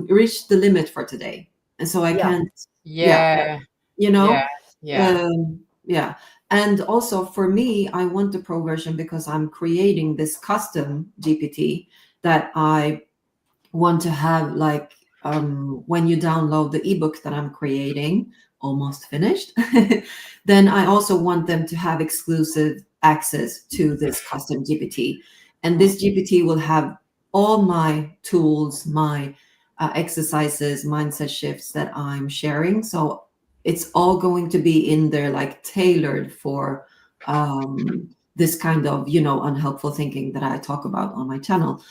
reached the limit for today, and so I can't. Yeah. You know. Yeah. Yeah. And also for me, I want the pro version because I'm creating this custom GPT that I want to have, like, when you download the ebook that I'm creating, almost finished, then I also want them to have exclusive access to this custom GPT. And this GPT will have all my tools, my exercises, mindset shifts that I'm sharing. So it's all going to be in there, like tailored for this kind of, unhelpful thinking that I talk about on my channel.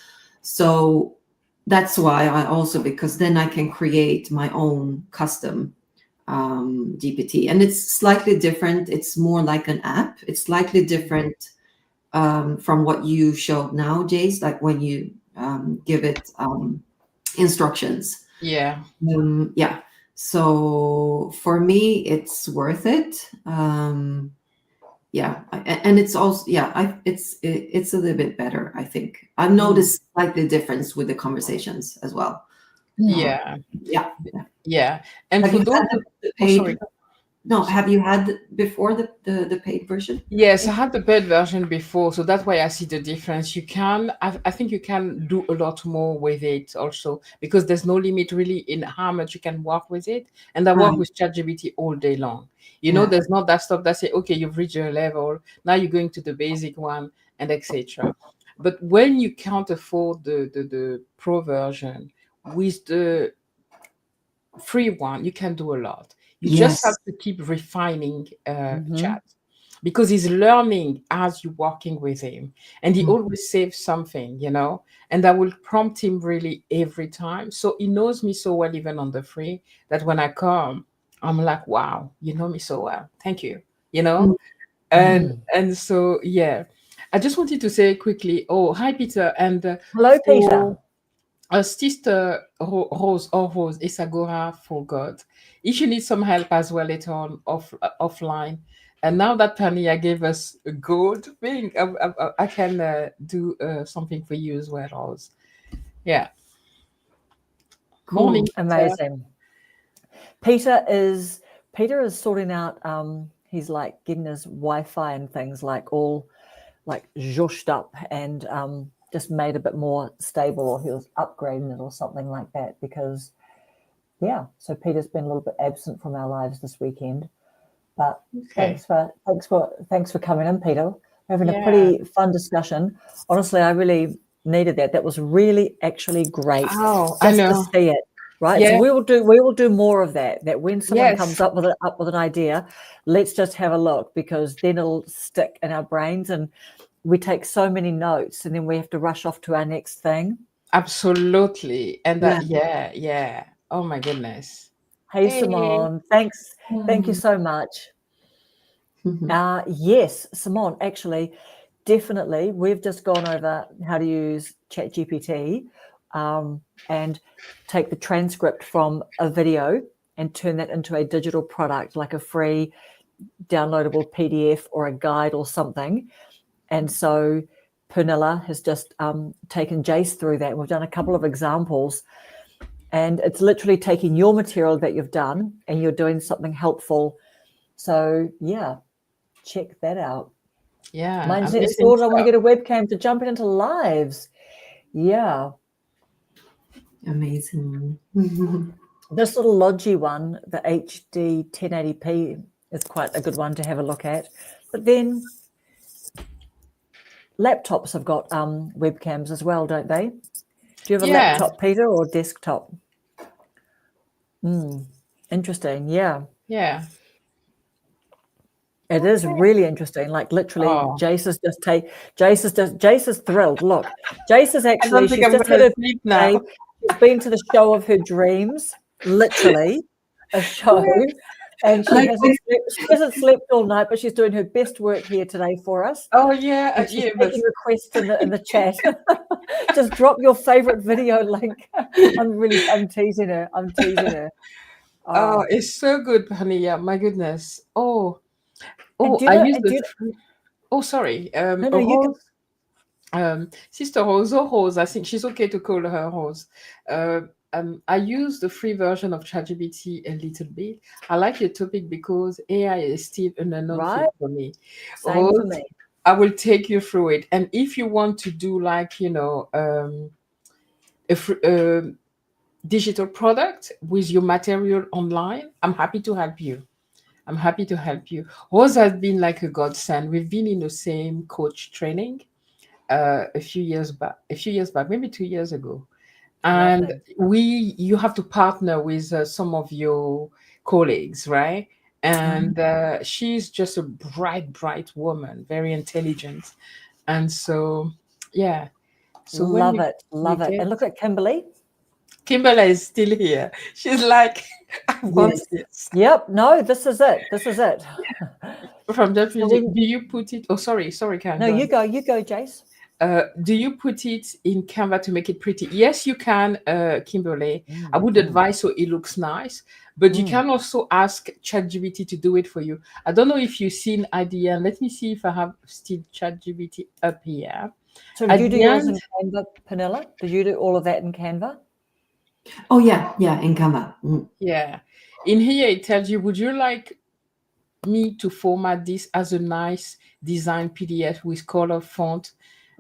So that's why I also, because then I can create my own custom GPT, and it's slightly different. It's more like an app. It's slightly different from what you showed now, Jace, like when you give it instructions. Yeah. Yeah. So for me, it's worth it. Yeah, and it's also, it's a little bit better, I think. I've noticed slightly difference with the conversations as well. Yeah. Yeah. And Have for you those, had the paid? sorry. No, have you had before the paid version? Yes, I had the paid version before, so that's why I see the difference. I think you can do a lot more with it also, because there's no limit really in how much you can work with it. And I work Right. with ChatGPT all day long. Yeah. There's not that stuff that say, okay, you've reached your level, now you're going to the basic one, and etc. But when you can't afford the pro version, with the free one, you can do a lot. You just have Yes. to keep refining chat, because he's learning as you're working with him, and he always saves something, and I will prompt him really every time. So he knows me so well, even on the free, that when I come, I'm like, wow, you know me so well. Thank you. And so, yeah, I just wanted to say quickly, oh, hi, Peter. And Hello, Peter. for Sister Rose Isagora forgot. If you need some help as well later on offline, and now that Tania gave us a good thing, I can do something for you as well, Rose. Yeah. Cool. Morning, Peter. Amazing. Peter is sorting out. He's like getting his Wi-Fi and things like all like zhushed up and just made a bit more stable, or he was upgrading it or something like that, because so Peter's been a little bit absent from our lives this weekend. But thanks for coming in, Peter. We're having a pretty fun discussion. Honestly, I really needed that. That was really actually great. Oh, just I know. to see it. Right. Yeah. So we will do more of that. That when someone comes up with an idea, let's just have a look, because then it'll stick in our brains, and we take so many notes, and then we have to rush off to our next thing. Absolutely. And that, oh my goodness. Hey, Simone, thanks. Thank you so much. Yes, Simone, actually, definitely. We've just gone over how to use ChatGPT and take the transcript from a video and turn that into a digital product, like a free downloadable PDF or a guide or something. And so Pernilla has just taken Jace through that. We've done a couple of examples, and it's literally taking your material that you've done and you're doing something helpful. So check that out. Yeah. Mindset Sword, I want to get a webcam to jump into lives. Yeah. Amazing. This little Logi one, the HD 1080p, is quite a good one to have a look at. But then laptops have got webcams as well, don't they? Do you have a laptop, Peter, or desktop? Interesting. Yeah. Yeah. It is really interesting. Like literally, Jace is thrilled. Look, Jace is actually, she's just had a sleep now. She's been to the show of her dreams, literally a show, and she hasn't slept all night, but she's doing her best work here today for us. Oh yeah, and she's making requests in the chat. Just drop your favorite video link. I'm teasing her. Oh, it's so good, Pernilla. My goodness. I use the Oh, sorry. No, you can. Sister Rose or Rose, I think she's okay to call her Rose. I use the free version of ChatGPT a little bit. I like your topic because AI is still an unknown Right. field for me. Same for Rose, me. I will take you through it. And if you want to do like, a digital product with your material online, I'm happy to help you. I'm happy to help you. Rose has been like a godsend. We've been in the same coach training a few years back, maybe 2 years ago. And Lovely. you have to partner with some of your colleagues, right? And she's just a bright woman, very intelligent. And so, yeah. So when Love we it. get And look at Kimberly. Kimberly is still here. She's like, I want Yes. this. Yep. No, this is it. From that So video, do you put it? Oh, sorry, Karen. no, Go you on. go, Jace. Do you put it in Canva to make it pretty? Yes, you can, Kimberly. I would Mm. advise so it looks nice, but you Mm. can also ask ChatGPT to do it for you. I don't know if you've seen idea. Let me see if I have still ChatGPT up here. So At did you do the yours end, in Canva, Penilla? Did you do all of that in Canva? Oh yeah, in Canva. yeah. In here, it tells you, would you like me to format this as a nice design PDF with color font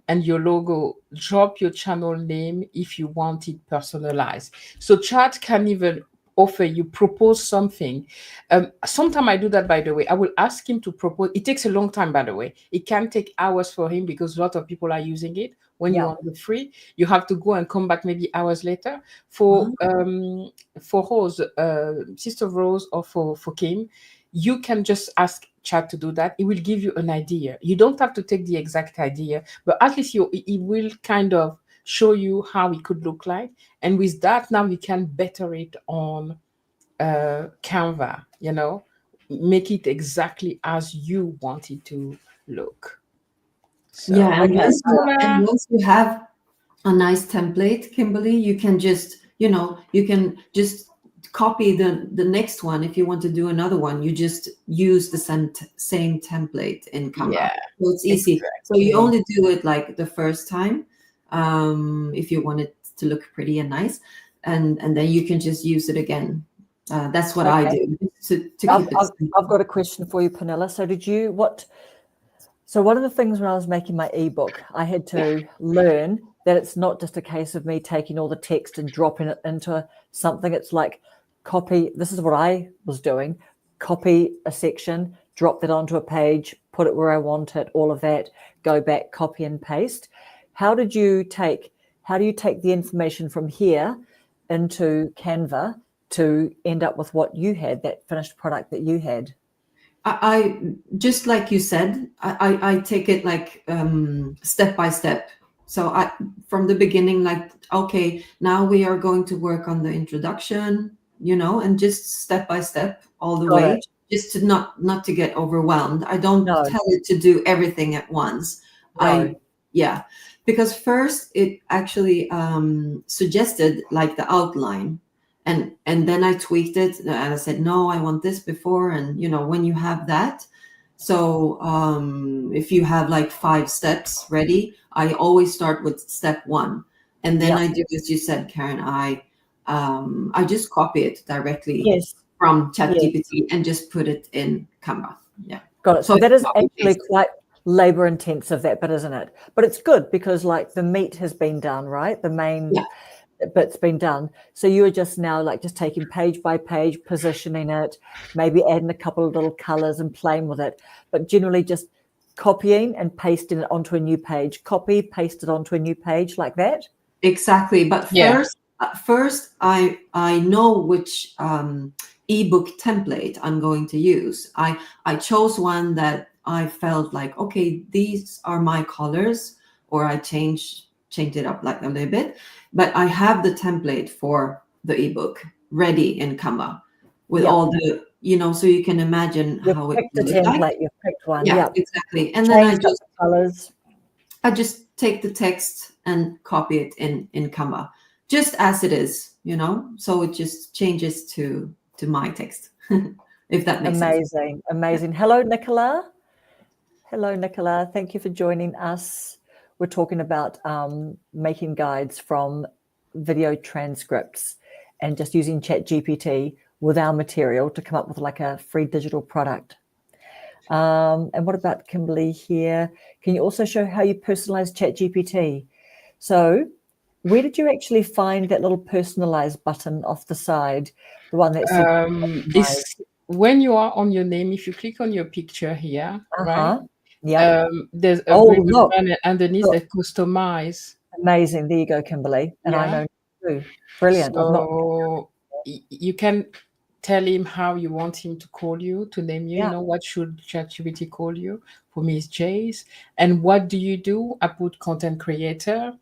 and your logo? Drop your channel name if you want it personalized. So chat can even offer you propose something. Sometimes I do that, by the way. I will ask him to propose. It takes a long time, by the way. It can take hours for him because a lot of people are using it. When you're on the free, you have to go and come back maybe hours later. For Rose, Sister Rose, or for Kim, you can just ask chat to do that. It will give you an idea. You don't have to take the exact idea, but at least it will kind of show you how it could look like. And with that, now you can better it on Canva, make it exactly as you want it to look. So, Yeah, and Okay. once you have a nice template, Kimberly, you can just, copy the next one. If you want to do another one, you just use the same template in Canva. yeah, So it's easy. exactly. So you only do it like the first time, if you want it to look pretty and nice, and then you can just use it again. That's what I do to keep it simple. I've got a question for you, Penilla. So one of the things when I was making my ebook, I had to learn that it's not just a case of me taking all the text and dropping it into something. It's like copy. This is what I was doing. Copy a section, drop that onto a page, put it where I want it, all of that, go back, copy and paste. How do you take the information from here into Canva to end up with what you had, that finished product that you had? I just like you said, I take it like step by step. So from the beginning, like, okay, now we are going to work on the introduction, and just step by step all the way, just to not to get overwhelmed. I don't tell it to do everything at once. Because first it actually suggested like the outline. And then I tweaked it and I said, no, I want this before. And, when you have that, so if you have like 5 steps ready, I always start with step 1. And then I do, as you said, Karen, I just copy it directly from ChatGPT and just put it in Canva. Yeah. Got it. So that is actually quite labor intensive, that bit, isn't it? But it's good because like the meat has been done, right? The main bit's been done. So you are just now like just taking page by page, positioning it, maybe adding a couple of little colors and playing with it, but generally just copying and pasting it onto a new page. Copy, paste it onto a new page like that. Exactly. But first I know which ebook template I'm going to use. I chose one that I felt like, okay, these are my colors, or I changed it up like a little bit. But I have the template for the ebook ready in Canva with all the, so you can imagine how it looks like. You've picked one. Yeah, exactly. And then I just take the text and copy it in Canva, just as it is, so it just changes to my text, if that makes sense. Amazing. Hello, Nicola. Hello, Nicola. Thank you for joining us. We're talking about making guides from video transcripts and just using ChatGPT with our material to come up with like a free digital product. And what about Kimberly here? Can you also show how you personalize ChatGPT? So where did you actually find that little personalized button off the side? The one that said It's when you are on your name, if you click on your picture here, right? Yeah. There's a green look. button underneath Look. that customize. Amazing. There you go, Kimberly. And I know too. Brilliant. So you can tell him how you want him to call you, to name you. Yeah. You know, what should ChatGPT call you? For me, it's Jace. And what do you do? I put content creator.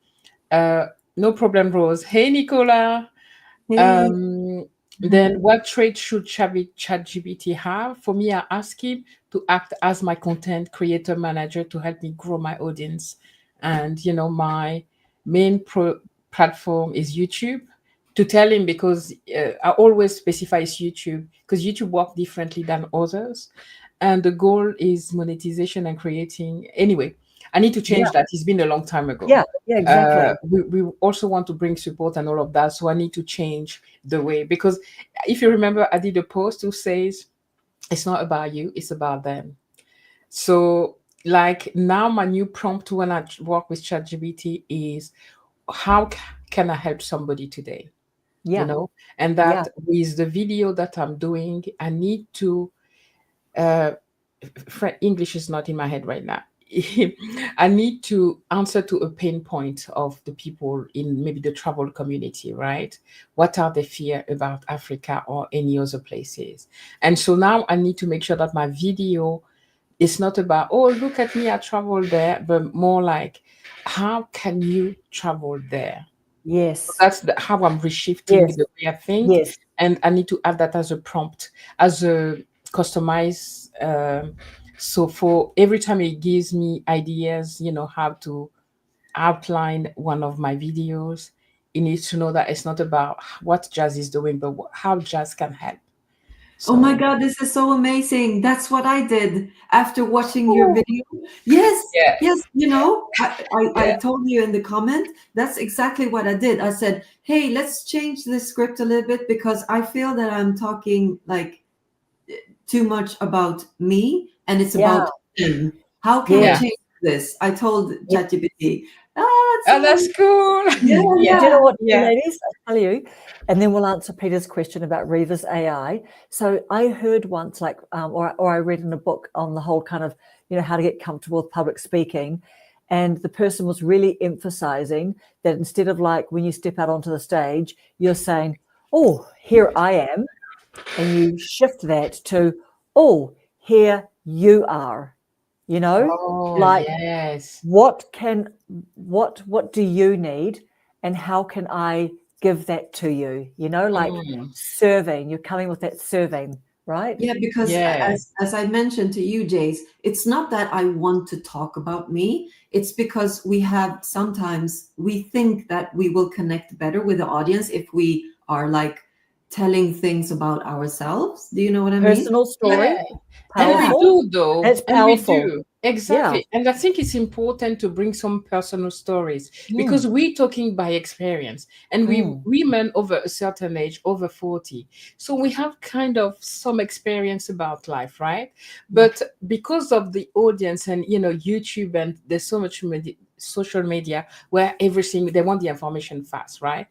No problem, Rose. Hey, Nicola. Hey. Then what traits should ChatGPT have? For me, I ask him to act as my content creator manager to help me grow my audience. And, you know, my main platform is YouTube. To tell him, because I always specify it's YouTube, because YouTube works differently than others. And the goal is monetization and creating. Anyway, I need to change that. It's been a long time ago. Yeah, exactly. We also want to bring support and all of that. So I need to change the way, because if you remember, I did a post who says, it's not about you, it's about them. So like now my new prompt when I work with ChatGPT is, how can I help somebody today? Yeah. You know, and that with the video that I'm doing, I need to, English is not in my head right now. I need to answer to a pain point of the people in maybe the travel community, right? What are the fear about Africa or any other places? And so now I need to make sure that my video is not about, oh, look at me, I traveled there, but more like, how can you travel there? Yes. So that's how I'm reshifting the way I think. Yes. And I need to add that as a prompt, as a customized. So for every time it gives me ideas, you know, how to outline one of my videos, it needs to know that it's not about what Jazz is doing, but how Jazz can help. Oh my God, this is so amazing. That's what I did after watching your video. Yes, you know, I told you in the comment, that's exactly what I did. I said, hey, let's change the script a little bit because I feel that I'm talking like too much about me and it's about him. How can we change this? I told ChatGPT. That's cool. Yeah. Do you know what, ladies? I'll tell you, and then we'll answer Peter's question about Revis AI. So I heard once, like, or I read in a book on the whole kind of, you know, how to get comfortable with public speaking, and the person was really emphasizing that instead of like when you step out onto the stage, you're saying, "Oh, here I am," and you shift that to, "Oh, here you are." You know, what do you need and how can I give that to you? You know, like serving, you're coming with that serving, right? Yeah, because as I mentioned to you, Jace, it's not that I want to talk about me. It's because sometimes we think that we will connect better with the audience if we are like telling things about ourselves. Do you know what I mean? Personal story. And we do, though. That's powerful. And we do. Exactly. And I think it's important to bring some personal stories because we're talking by experience and we women over a certain age, over 40. So we have kind of some experience about life, right? But because of the audience and, you know, YouTube and there's so much social media where everything, they want the information fast, right?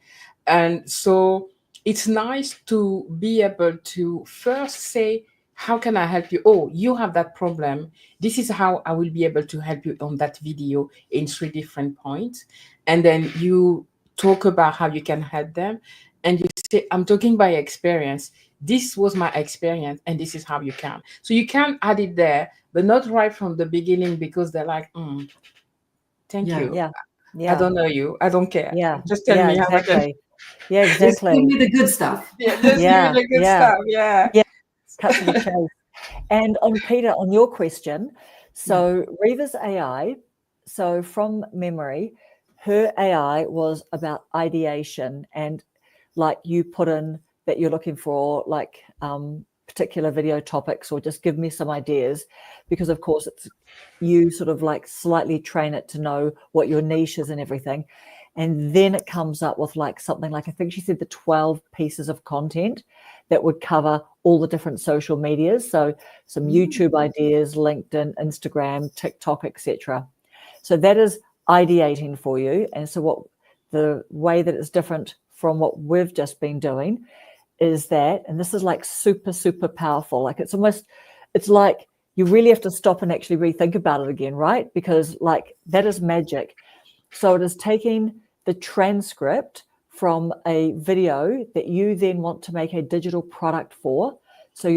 And so it's nice to be able to first say, how can I help you? Oh, you have that problem. This is how I will be able to help you on that video in 3 different points. And then you talk about how you can help them. And you say, I'm talking by experience. This was my experience and this is how you can. So you can add it there, but not right from the beginning because they're like, thank you. Yeah. I don't know you. I don't care. Yeah. Just tell me how I can. Yeah, exactly. Just give me the good stuff. Just give me the good stuff. Yeah. Cut to the chase. And on Peter, on your question, so Revis AI, so from memory, her AI was about ideation and like you put in that you're looking for like particular video topics, or just give me some ideas, because of course it's you sort of like slightly train it to know what your niche is and everything. And then it comes up with like something like, I think she said the 12 pieces of content that would cover all the different social medias. So some YouTube ideas, LinkedIn, Instagram, TikTok, etc. So that is ideating for you. And so what the way that it's different from what we've just been doing is that, and this is like super, super powerful. Like it's like you really have to stop and actually rethink about it again, right? Because like that is magic. So it is taking the transcript from a video that you then want to make a digital product for. So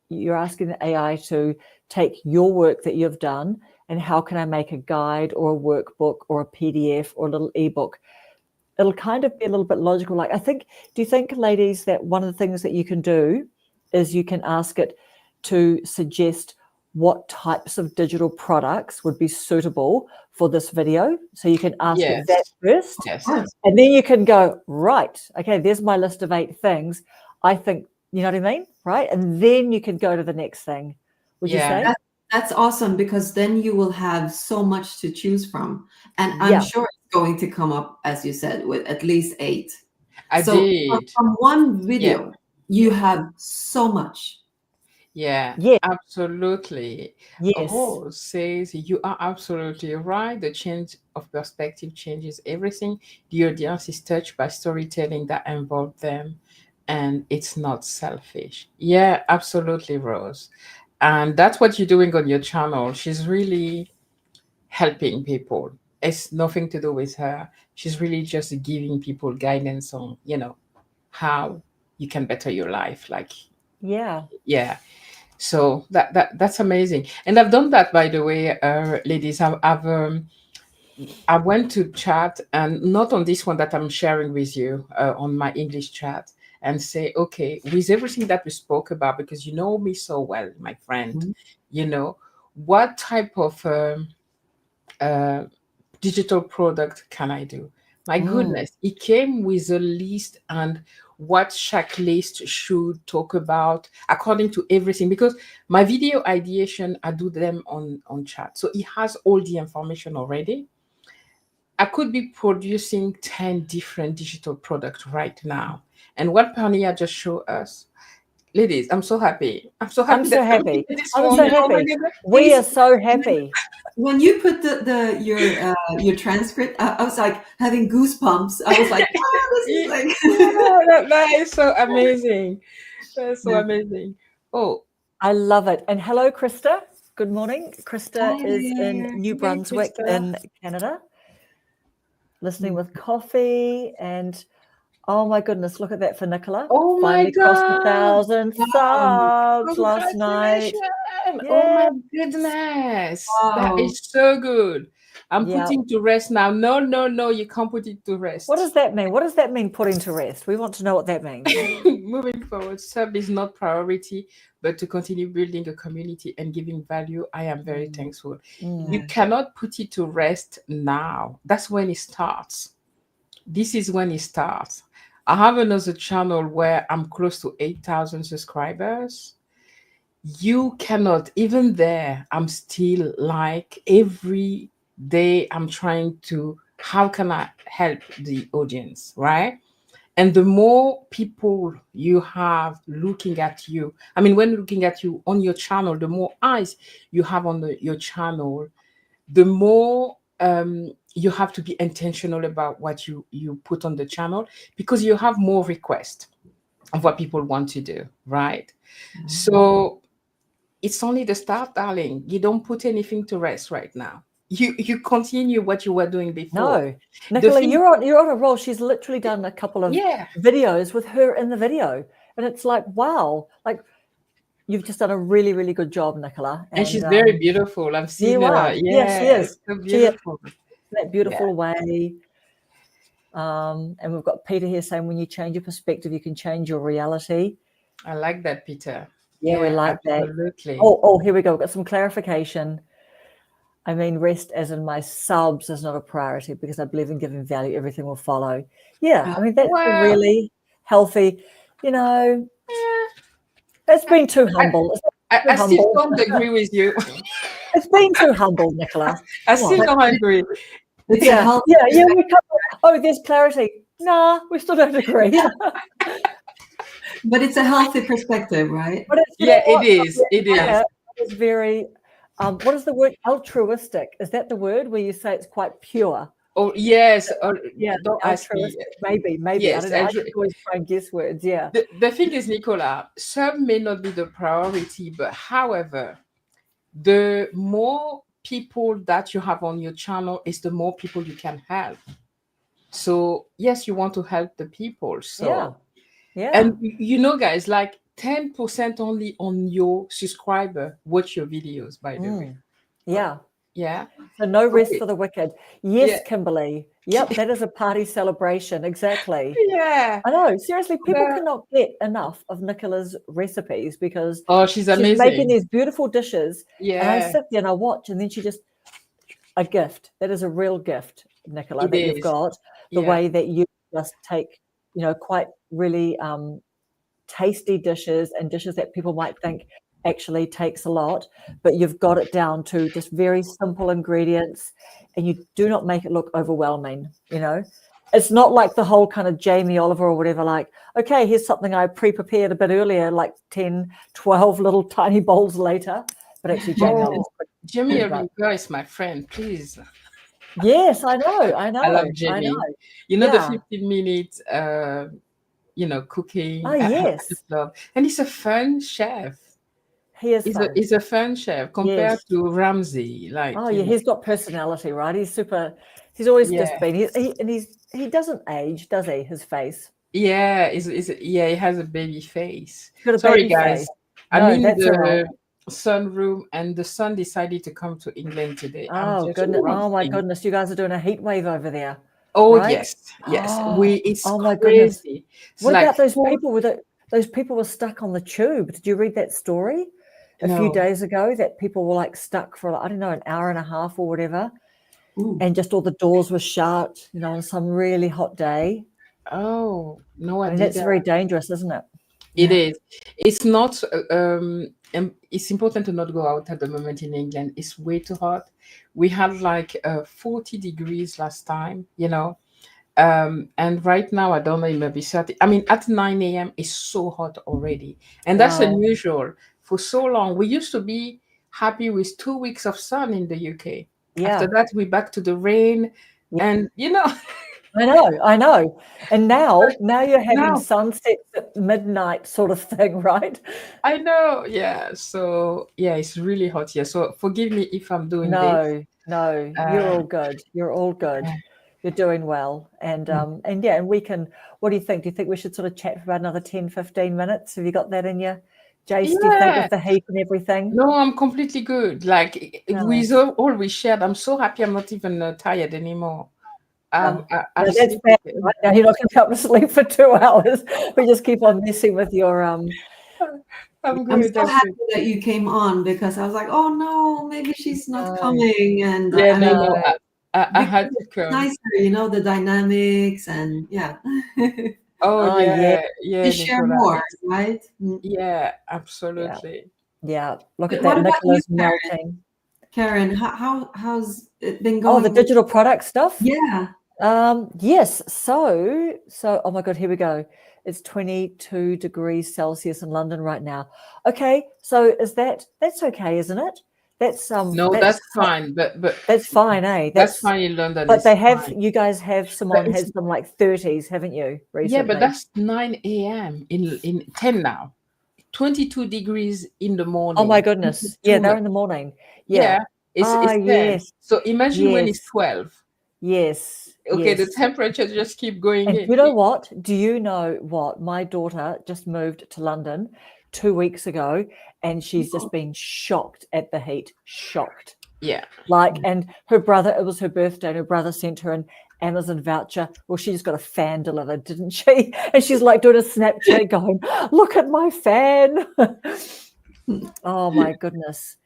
you're asking the AI to take your work that you've done and how can I make a guide or a workbook or a PDF or a little ebook. It'll kind of be a little bit logical. Like do you think, ladies, that one of the things that you can do is you can ask it to suggest what types of digital products would be suitable for this video? So you can ask it that first. Yes. And then you can go, right, okay, there's my list of 8 things. I think, you know what I mean? Right. And then you can go to the next thing. Would you say? That's awesome, because then you will have so much to choose from. And I'm sure it's going to come up, as you said, with at least 8. I did. From one video, you have so much. Yeah, absolutely. Yes. Rose says you are absolutely right. The change of perspective changes everything. The audience is touched by storytelling that involves them, and it's not selfish. Yeah, absolutely, Rose. And that's what you're doing on your channel. She's really helping people. It's nothing to do with her. She's really just giving people guidance on, how you can better your life. Like, yeah. So that's amazing. And I've done that, by the way, ladies. I went to chat, and not on this one that I'm sharing with you, on my English chat, and say, okay, with everything that we spoke about, because you know me so well, my friend, what type of digital product can I do? My goodness, it came with a list and what checklist should talk about according to everything, because my video ideation, I do them on chat. So it has all the information already. I could be producing 10 different digital products right now. And what Pernia just showed us, ladies, I'm so happy. I'm so happy. We are so happy. When you put your transcript, I was like having goosebumps. I was like, oh, this is like that is so amazing. That's so amazing. Oh, I love it. And hello, Krista. Good morning. Krista is in New Brunswick in Canada, listening with coffee. And oh my goodness, look at that for Nicola. Oh my God. Crossed 1,000 subs last night. Oh my goodness. That is so good. I'm putting to rest now. No, you can't put it to rest. What does that mean? What does that mean, putting to rest? We want to know what that means. Moving forward, sub is not priority, but to continue building a community and giving value, I am very thankful. You cannot put it to rest now. That's when it starts. This is when it starts. I have another channel where I'm close to 8,000 subscribers. You cannot, even there, I'm still like every day I'm trying to, how can I help the audience, right? And the more people you have looking at you, I mean, when looking at you on your channel, the more eyes you have on your channel, the more you have to be intentional about what you put on the channel, because you have more requests of what people want to do, right? So it's only the start, darling. You don't put anything to rest right now. You continue what you were doing before. No, Nicola, you're on a roll. She's literally done a couple of videos with her in the video, and it's like, wow, like you've just done a really, really good job, Nicola. And she's very beautiful. I've seen her. Yes, she is. So beautiful. That beautiful way. And we've got Peter here saying, when you change your perspective, you can change your reality. I like that, Peter. Yeah, we like absolutely. That. Oh, here we go. We've got some clarification. I mean, rest as in my subs is not a priority, because I believe in giving value. Everything will follow. Yeah, I mean, that's a really healthy, It's been too humble. I still don't agree with you. It's been too humble, Nicola. I still don't agree. It's a Yeah, healthy yeah. We come, oh, there's clarity. Nah, we still don't agree. but it's a healthy perspective, right? But it's, Yeah, it is. It is. It's very. What is the word? Altruistic. Is that the word where you say it's quite pure? Oh yes. Yeah, Don't ask me. altruistic. Maybe. Yes, I don't know. I just always try and guess words. Yeah. The thing is, Nicola, some may not be the priority, but however, the more people that you have on your channel is the more people you can help. So yes, you want to help the people. So Yeah. and you know, guys, like 10% only on your subscriber watch your videos, by the way. Yeah. Yeah. So no rest for the wicked. Yes, Yeah. Kimberly. Yep, that is a party celebration. Exactly. Yeah. I know. Seriously, people Yeah. cannot get enough of Nicola's recipes because She's amazing. she's making these beautiful dishes. Yeah. And I sit there and I watch, and then she just a gift. That is a real gift, Nicola, It that is. you've got. The way that you just take, quite really tasty dishes and dishes that people might think actually takes a lot, but you've got it down to just very simple ingredients, and you do not make it look overwhelming. It's not like the whole kind of Jamie Oliver or whatever, like, okay, here's something I pre-prepared a bit earlier, like 10, 12 little tiny bowls later. But actually, Jamie Oliver is my friend, please. Yes, I know. I love Jamie. The 15-minute cooking. Oh, yes. I just love. And he's a fun chef. He is. He's a fun chef compared to Ramsay. He's got personality, right? He's super. He's always just been. He doesn't age, does he? His face. Yeah, he has a baby face. Sorry, guys. Face. I'm in the sunroom, and the sun decided to come to England today. Oh goodness! Oh my goodness! You guys are doing a heat wave over there. Oh right? Yes. It's my crazy. Goodness. What about those people with it? Those people were stuck on the tube. Did you read that story a few days ago? That people were like stuck for I don't know an hour and a half or whatever, and just all the doors were shut. On some really hot day. Oh no! I mean, that's very dangerous, isn't it? It is. It's not. It's important to not go out at the moment in England. It's way too hot. We had like 40 degrees last time, and right now I don't know, it may be 30. I mean, at 9 a.m. it's so hot already, and that's unusual. For so long, we used to be happy with 2 weeks of sun in the UK. Yeah. After that, we're back to the rain, and I know. And now you're having sunsets at midnight sort of thing, right? I know. Yeah. So it's really hot here. So forgive me if I'm doing this. No, you're all good. You're all good. You're doing well. And we can, what do you think? Do you think we should sort of chat for about another 10, 15 minutes? Have you got that in you? Jace, do you think with the heat and everything? No, I'm completely good. Like with all we shared, I'm so happy I'm not even tired anymore. That's bad. Right now you're not going to be able to sleep for 2 hours. We just keep on messing with your I'm so happy that you came on, because I was like, oh no, maybe she's not coming. And I had to come. Nicer, the dynamics and to share more, right? Yeah, absolutely. Yeah. Look at that, Nicola's melting. Karen, how's it been going? Oh, the digital product stuff? Yeah. Yes. So oh my God, here we go. It's 22 degrees Celsius in London right now. Okay. So that's okay, isn't it? That's that's fine, but that's fine, eh? That's fine in London. But you guys have some like 30s, haven't you? Recently? Yeah, but that's 9 a.m. in 10 now. 22 degrees in the morning. Oh my goodness. Yeah, they're in the morning. Yeah. It's 10. Yes. So imagine when it's 12. Yes. Okay, the temperatures just keep going. And you know what? Do you know what? My daughter just moved to London 2 weeks ago, and she's just been shocked at the heat. Shocked. Yeah. And her brother, it was her birthday, and her brother sent her an Amazon voucher. Well, she just got a fan delivered, didn't she? And she's like doing a Snapchat going, look at my fan. Oh my goodness.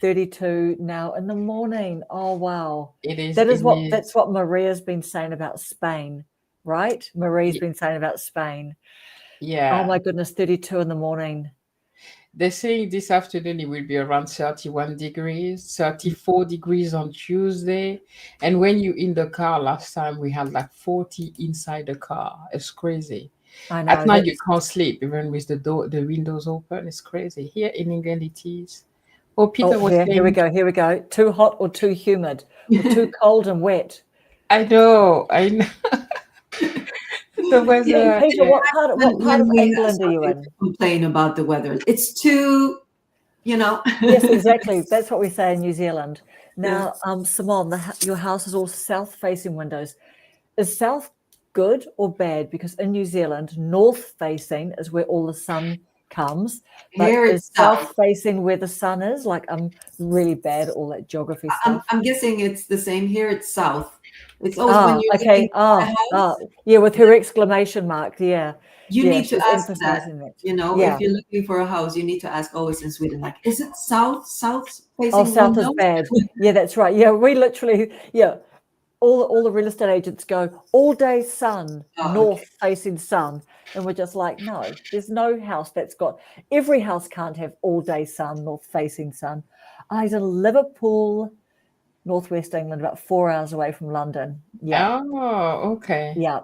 32 now in the morning. Oh wow. It is. That's what Maria's been saying about Spain, right? Marie's been saying about Spain. Yeah. Oh my goodness, 32 in the morning. They're saying this afternoon it will be around 31 degrees, 34 degrees on Tuesday. And when you in the car, last time we had like 40 inside the car. It's crazy. I At know night you that's can't sleep even with the windows open. It's crazy. Here in England it is. Oh, Peter oh was here we saying, go, here we go. Too hot or too humid or too cold and wet. I know, I know. The Yeah, weather, Peter, yeah. when, what part when of we England are you started in? to complain about the weather, it's too, you know. Yes, exactly. That's what we say in New Zealand. Yeah. Now, Simone, your house is all south-facing windows. Is south good or bad? Because in New Zealand, north-facing is where all the sun comes, but Here is it's south. south-facing where the sun is? Like, I'm really bad at all that geography stuff. I'm guessing it's the same here. It's south. It's always when you're looking Okay. for a house, Yeah, with her exclamation mark. Yeah. you Yeah, need to she's ask that. emphasizing that. You know, Yeah. if you're looking for a house, you need to ask always in Sweden, like, is it south Oh, facing south is windows? bad. Yeah, that's right. Yeah, we literally, yeah. All the real estate agents go all day sun, Oh, okay. north facing sun. And we're just like, no, there's no house that's got, every house can't have all day sun, north facing sun. I was in Liverpool, northwest England, about 4 hours away from London. Yeah. Oh, okay. Yeah.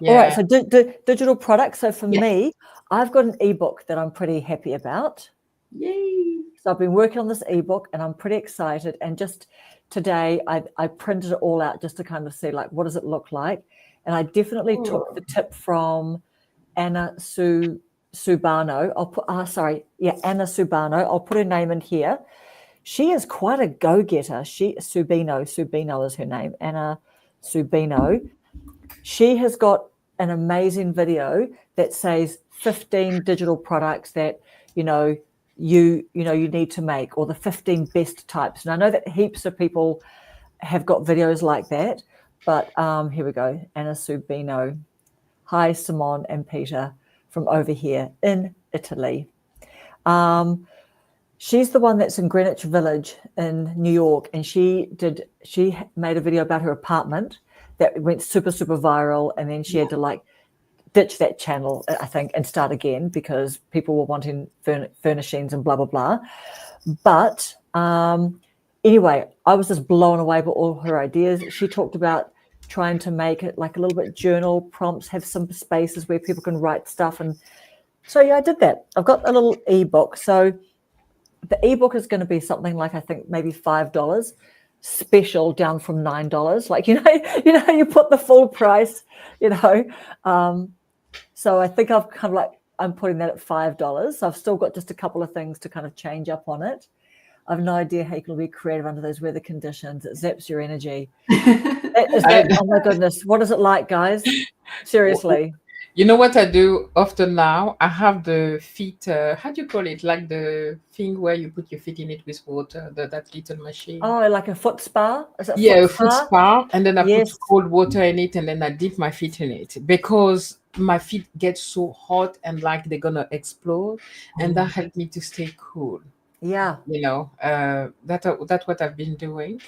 All right. Yeah. So digital products. So for Yes. me, I've got an ebook that I'm pretty happy about. Yay. So I've been working on this ebook and I'm pretty excited. And just today I printed it all out just to kind of see like, what does it look like? And I definitely took the tip from Anna Subano. Anna Subano. I'll put her name in here. She is quite a go-getter. Subino is her name. Anna Subino. She has got an amazing video that says 15 digital products that, you need to make, or the 15 best types. And I know that heaps of people have got videos like that, but here we go. Anna Subino. Hi, Simone and Peter from over here in Italy. She's the one that's in Greenwich Village in New York, and she made a video about her apartment that went super, super viral, and then she had to like ditch that channel, I think, and start again because people were wanting furnishings and blah, blah, blah. But anyway, I was just blown away by all her ideas. She talked about trying to make it like a little bit journal prompts, have some spaces where people can write stuff. And so, yeah, I did that. I've got a little ebook. So the ebook is going to be something like, I think, maybe $5, special down from $9. Like, you put the full price, so I think I've kind of like, I'm putting that at $5. So I've still got just a couple of things to kind of change up on it. I've no idea how you can be creative under those weather conditions. It zaps your energy. Oh my goodness. What is it like, guys? Seriously. You know what I do often now? I have the feet, how do you call it? Like the thing where you put your feet in it with water, that little machine. Oh, like a foot spa? Is it Yeah, a foot spa. And then I Yes. put cold water in it and then I dip my feet in it because my feet get so hot and like they're going to explode. And that helped me to stay cool. Yeah. That's what I've been doing.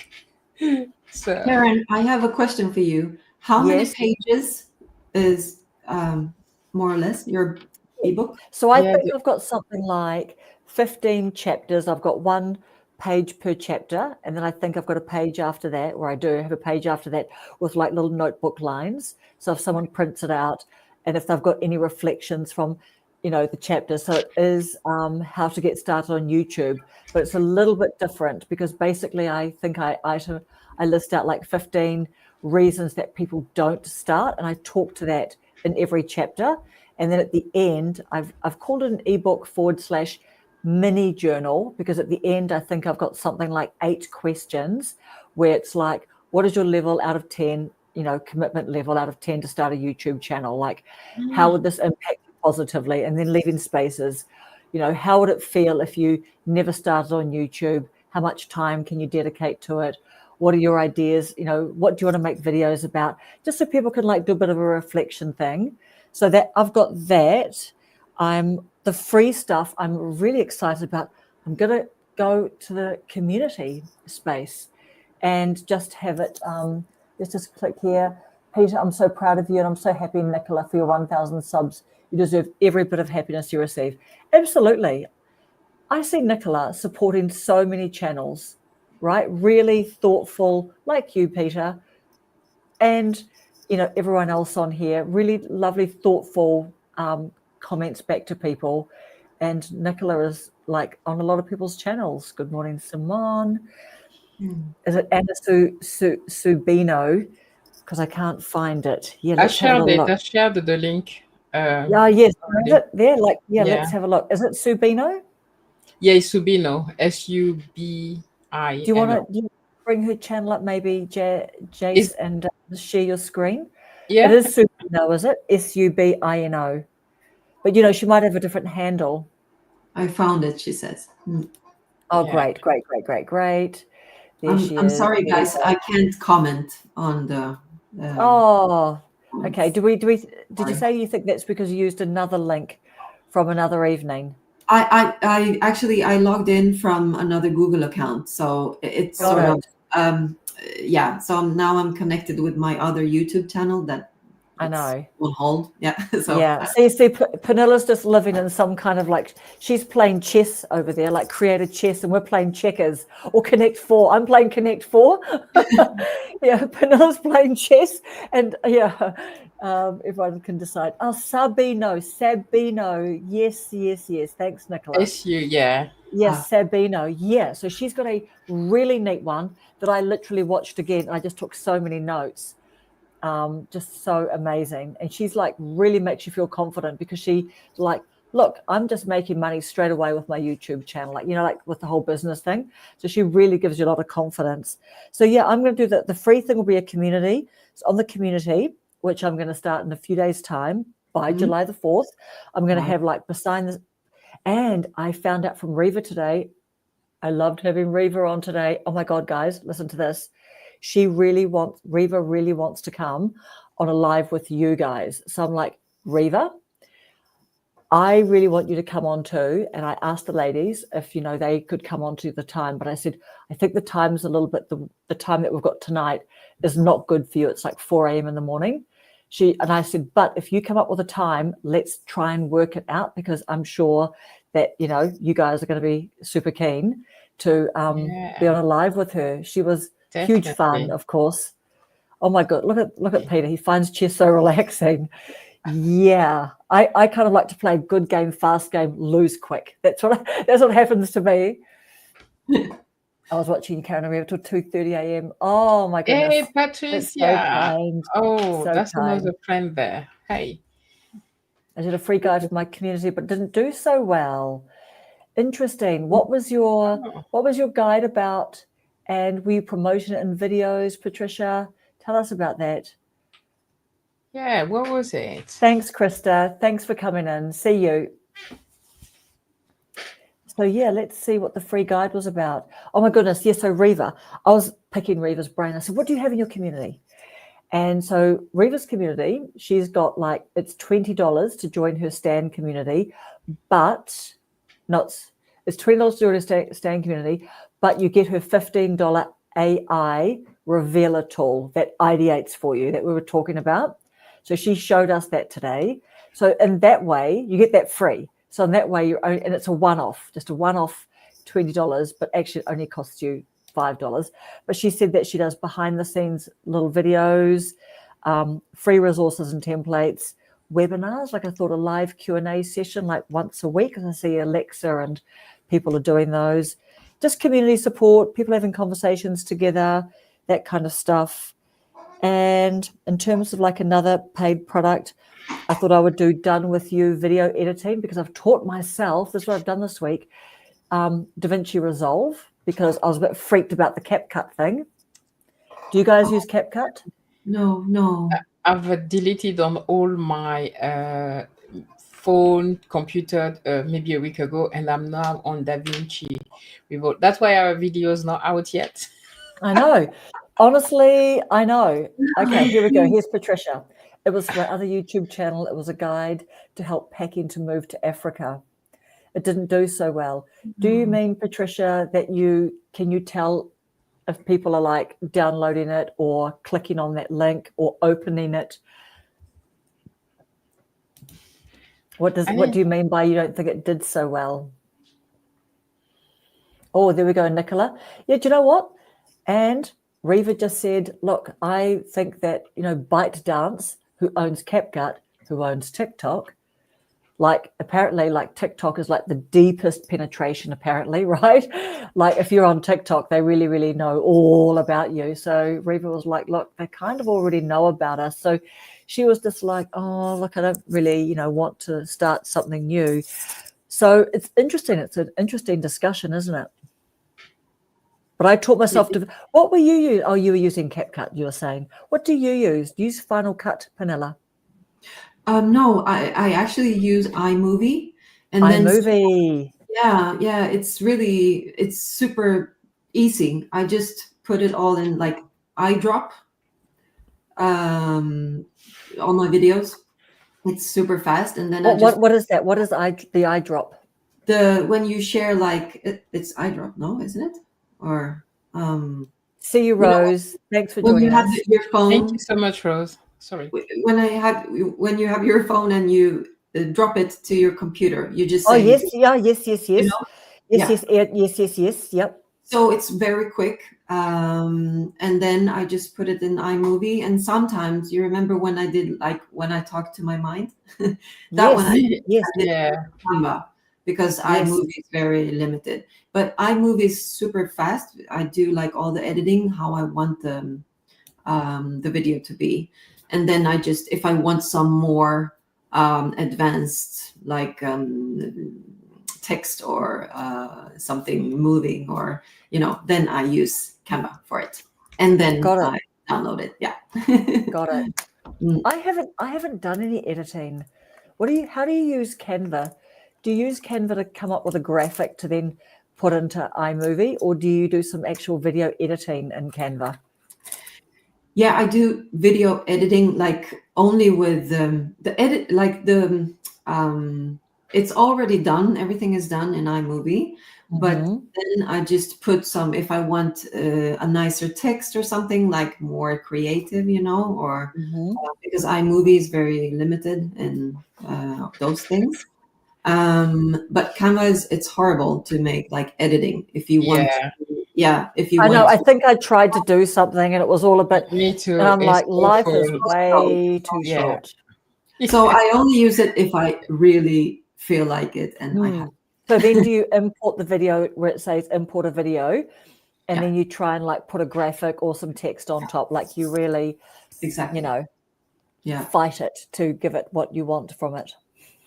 So Karen, I have a question for you. How many Yes. pages is more or less your ebook? So I Yeah, think I've got something like 15 chapters. I've got 1 page per chapter. And then I think I've got a page after that, or I do have a page after that with like little notebook lines. So if someone prints it out and if they've got any reflections from, the chapter. So it is how to get started on YouTube, but it's a little bit different because basically I think I list out like 15 reasons that people don't start. And I talk to that in every chapter. And then at the end, I've called it an ebook /mini journal because at the end, I think I've got something like 8 questions where it's like, what is your level out of 10, commitment level out of 10 to start a YouTube channel? Like, how would this impact you positively? And then leaving spaces, how would it feel if you never started on YouTube? How much time can you dedicate to it? What are your ideas? What do you want to make videos about? Just so people can like do a bit of a reflection thing. So that I've got that. The free stuff I'm really excited about. I'm going to go to the community space and just have it. Let's just click here. Peter, I'm so proud of you and I'm so happy, Nicola, for your 1,000 subs. You deserve every bit of happiness you receive. Absolutely. I see Nicola supporting so many channels, right? Really thoughtful, like you, Peter, and everyone else on here. Really lovely, thoughtful comments back to people. And Nicola is like on a lot of people's channels. Good morning, Simone. Is it Anna Subino? Because I can't find it. Yeah, let's have a look. I shared the link. Yes, is it there? Like, yeah, Yeah. let's have a look. Is it Subino? Yeah, it's Subino. S-U-B-I-N-O. Do you want to bring her channel up, maybe, Jace, and share your screen? Yeah. It is Subino, is it? S-U-B-I-N-O. But, she might have a different handle. I found it, she says. Oh, yeah. Great. There she is. I'm sorry, guys. I can't comment on the... oh, okay. Did you say you think that's because you used another link from another evening? I actually logged in from another Google account, so it's sort of yeah. So now I'm connected with my other YouTube channel that I know on hold. Yeah. So yeah. See, Penilla's just living in some kind of like she's playing chess over there, like created chess, and we're playing checkers or Connect Four. I'm playing Connect Four. Yeah, Penilla's playing chess, and yeah. Everyone can decide. Oh, Sabino. Yes. Thanks, Nicola. Yeah. Yes, Sabino. Yeah. So she's got a really neat one that I literally watched again. I just took so many notes. Just so amazing. And she's like really makes you feel confident because she like, look, I'm just making money straight away with my YouTube channel, like with the whole business thing. So she really gives you a lot of confidence. So yeah, I'm going to do the free thing will be a community. So on the community, which I'm going to start in a few days' time by July the 4th, I'm going to have like behind this. And I found out from Reva today, I loved having Reva on today. Oh my God, guys, listen to this. Reva really wants to come on a live with you guys. So I'm like, Reva, I really want you to come on too. And I asked the ladies if, they could come on to the time, but I said, I think the time's a little bit, the time that we've got tonight is not good for you. It's like 4 a.m. in the morning. And I said, but if you come up with a time, let's try and work it out because I'm sure that, you guys are going to be super keen to be on a live with her. She was huge fun, of course. Oh my God, look at Peter. He finds chess so relaxing. Yeah, I kind of like to play good game, fast game, lose quick. That's what happens to me. I was watching Karen Areva till 2:30 a.m. Oh my goodness. Hey, Patricia. That's another friend there. Hey. I did a free guide of my community, but didn't do so well. Interesting. What was your guide about? And were you promoting it in videos, Patricia? Tell us about that. Yeah, what was it? Thanks, Krista. Thanks for coming in. See you. So yeah, let's see what the free guide was about. Oh my goodness, yes. So Reva, I was picking Reva's brain. I said, what do you have in your community? And so Reva's community, she's got it's $20 to join her Stan community, but it's $20 to join her Stan community, but you get her $15 AI revealer tool that ideates for you that we were talking about. So she showed us that today. So in that way, you get that free. So in that way, and it's just a one-off $20, but actually it only costs you $5. But she said that she does behind the scenes little videos, free resources and templates, webinars. Like I thought a live Q&A session once a week, because I see Alexa and people are doing those. Just community support, people having conversations together, that kind of stuff. And in terms of another paid product, I thought I would do done with you video editing because I've taught myself, this is what I've done this week, DaVinci Resolve, because I was a bit freaked about the CapCut thing. Do you guys use CapCut? No. I've deleted on all my phone, computer, maybe a week ago, and I'm now on DaVinci Resolve. That's why our video is not out yet. I know. Honestly, I know. Okay, here we go. Here's Patricia. It was my other YouTube channel. It was a guide to help packing to move to Africa. It didn't do so well. Do you mean, Patricia, that can you tell if people are downloading it or clicking on that link or opening it? What do you mean by you don't think it did so well? Oh, there we go, Nicola. Yeah, do you know what? And Reva just said, look, I think that, ByteDance, who owns CapCut, who owns TikTok, like apparently like TikTok is like the deepest penetration apparently, right? Like if you're on TikTok, they really, really know all about you. So Reva was like, look, they kind of already know about us. So she was just like, oh, look, I don't really, want to start something new. So it's interesting. It's an interesting discussion, isn't it? But I taught myself to, what were you using? Oh, you were using CapCut, you were saying. What do you use? Use Final Cut, Penilla? No, I actually use iMovie. And then iMovie. it's super easy. I just put it all in like iDrop on my videos. It's super fast. And then what is that? What is the iDrop? When you share like it's iDrop, no, isn't it? Or see you, Rose. Thanks for joining us. Your phone. Thank you so much, Rose. Sorry. When you have your phone and you drop it to your computer, you just say, yes, yes. You know? Yes, yep. So it's very quick. And then I just put it in iMovie. And sometimes you remember when I did like when I talked to my mind, Canva, because iMovie is very limited. But iMovie is super fast. I do like all the editing, how I want the video to be. And then I just, if I want some more advanced, like text or something moving, or then I use Canva for it, and then I download it. Yeah. Got it. I haven't done any editing. How do you use Canva? Do you use Canva to come up with a graphic to then put into iMovie, or do you do some actual video editing in Canva? Yeah, I do video editing, like only with the edit, like it's already done. Everything is done in iMovie, but then I just put some, if I want a nicer text or something like more creative, or because iMovie is very limited in those things. But Canva it's horrible to make like editing if you want. If you. I know. I think I tried to do something and it was all a bit. Me too. And I'm like, life is way too short. So I only use it if I really feel like it, and I have. So then, do you import the video where it says import a video, and then you try and like put a graphic or some text on top, like you really, fight it to give it what you want from it.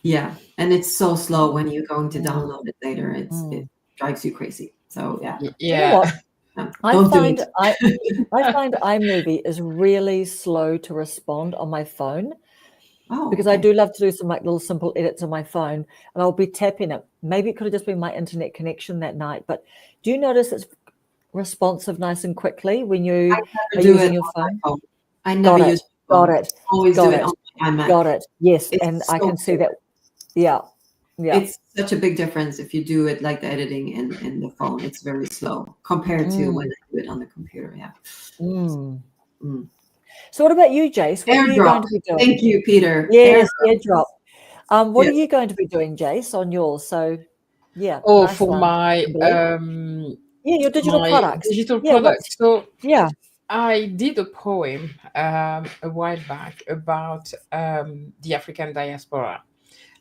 Yeah, and it's so slow when you're going to download it later. It drives you crazy. So yeah. You know what? I find iMovie is really slow to respond on my phone. Because I do love to do some like little simple edits on my phone, and I'll be tapping it. Maybe it could have just been my internet connection that night. But do you notice it's responsive nice and quickly when you are using your phone? I never use it. Got it. Always do it on my iMac. Got it. Yes, and I can see that. Yeah. It's such a big difference if you do it like the editing in the phone. It's very slow compared to when I do it on the computer. Yeah. So what about you, Jace? What are you going to be doing? Thank you, Peter. Yes, AirDrop. What are you going to be doing, Jace, on yours? So, yeah. Oh, nice for my your digital products. Digital products. I did a poem a while back about the African diaspora,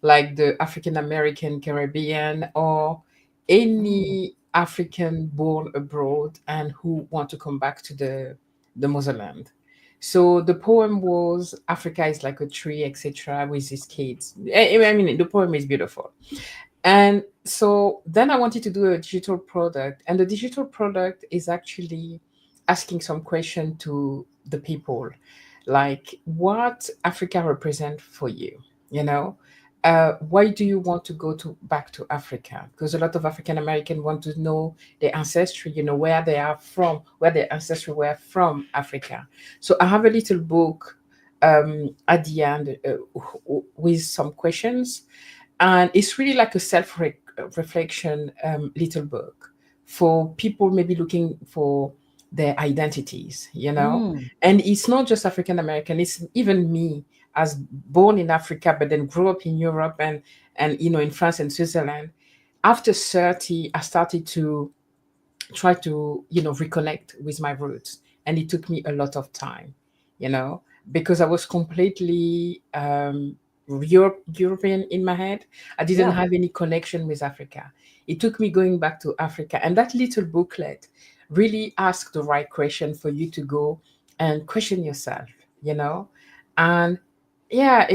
like the African American, Caribbean, or any African born abroad and who want to come back to the motherland. So the poem was Africa is like a tree, etc., with his kids. I mean, the poem is beautiful. And so then I wanted to do a digital product, and the digital product is actually asking some question to the people, like what Africa represents for you, why do you want to go back to Africa? Because a lot of African Americans want to know their ancestry, where they are from, where their ancestry were from Africa. So I have a little book at the end with some questions, and it's really like a self-reflection little book for people maybe looking for their identities, and it's not just African American, it's even me, as born in Africa, but then grew up in Europe and in France and Switzerland. After 30, I started to try to, reconnect with my roots. And it took me a lot of time, because I was completely European in my head. I didn't Yeah. have any connection with Africa. It took me going back to Africa. And that little booklet really asked the right question for you to go and question yourself, And yeah,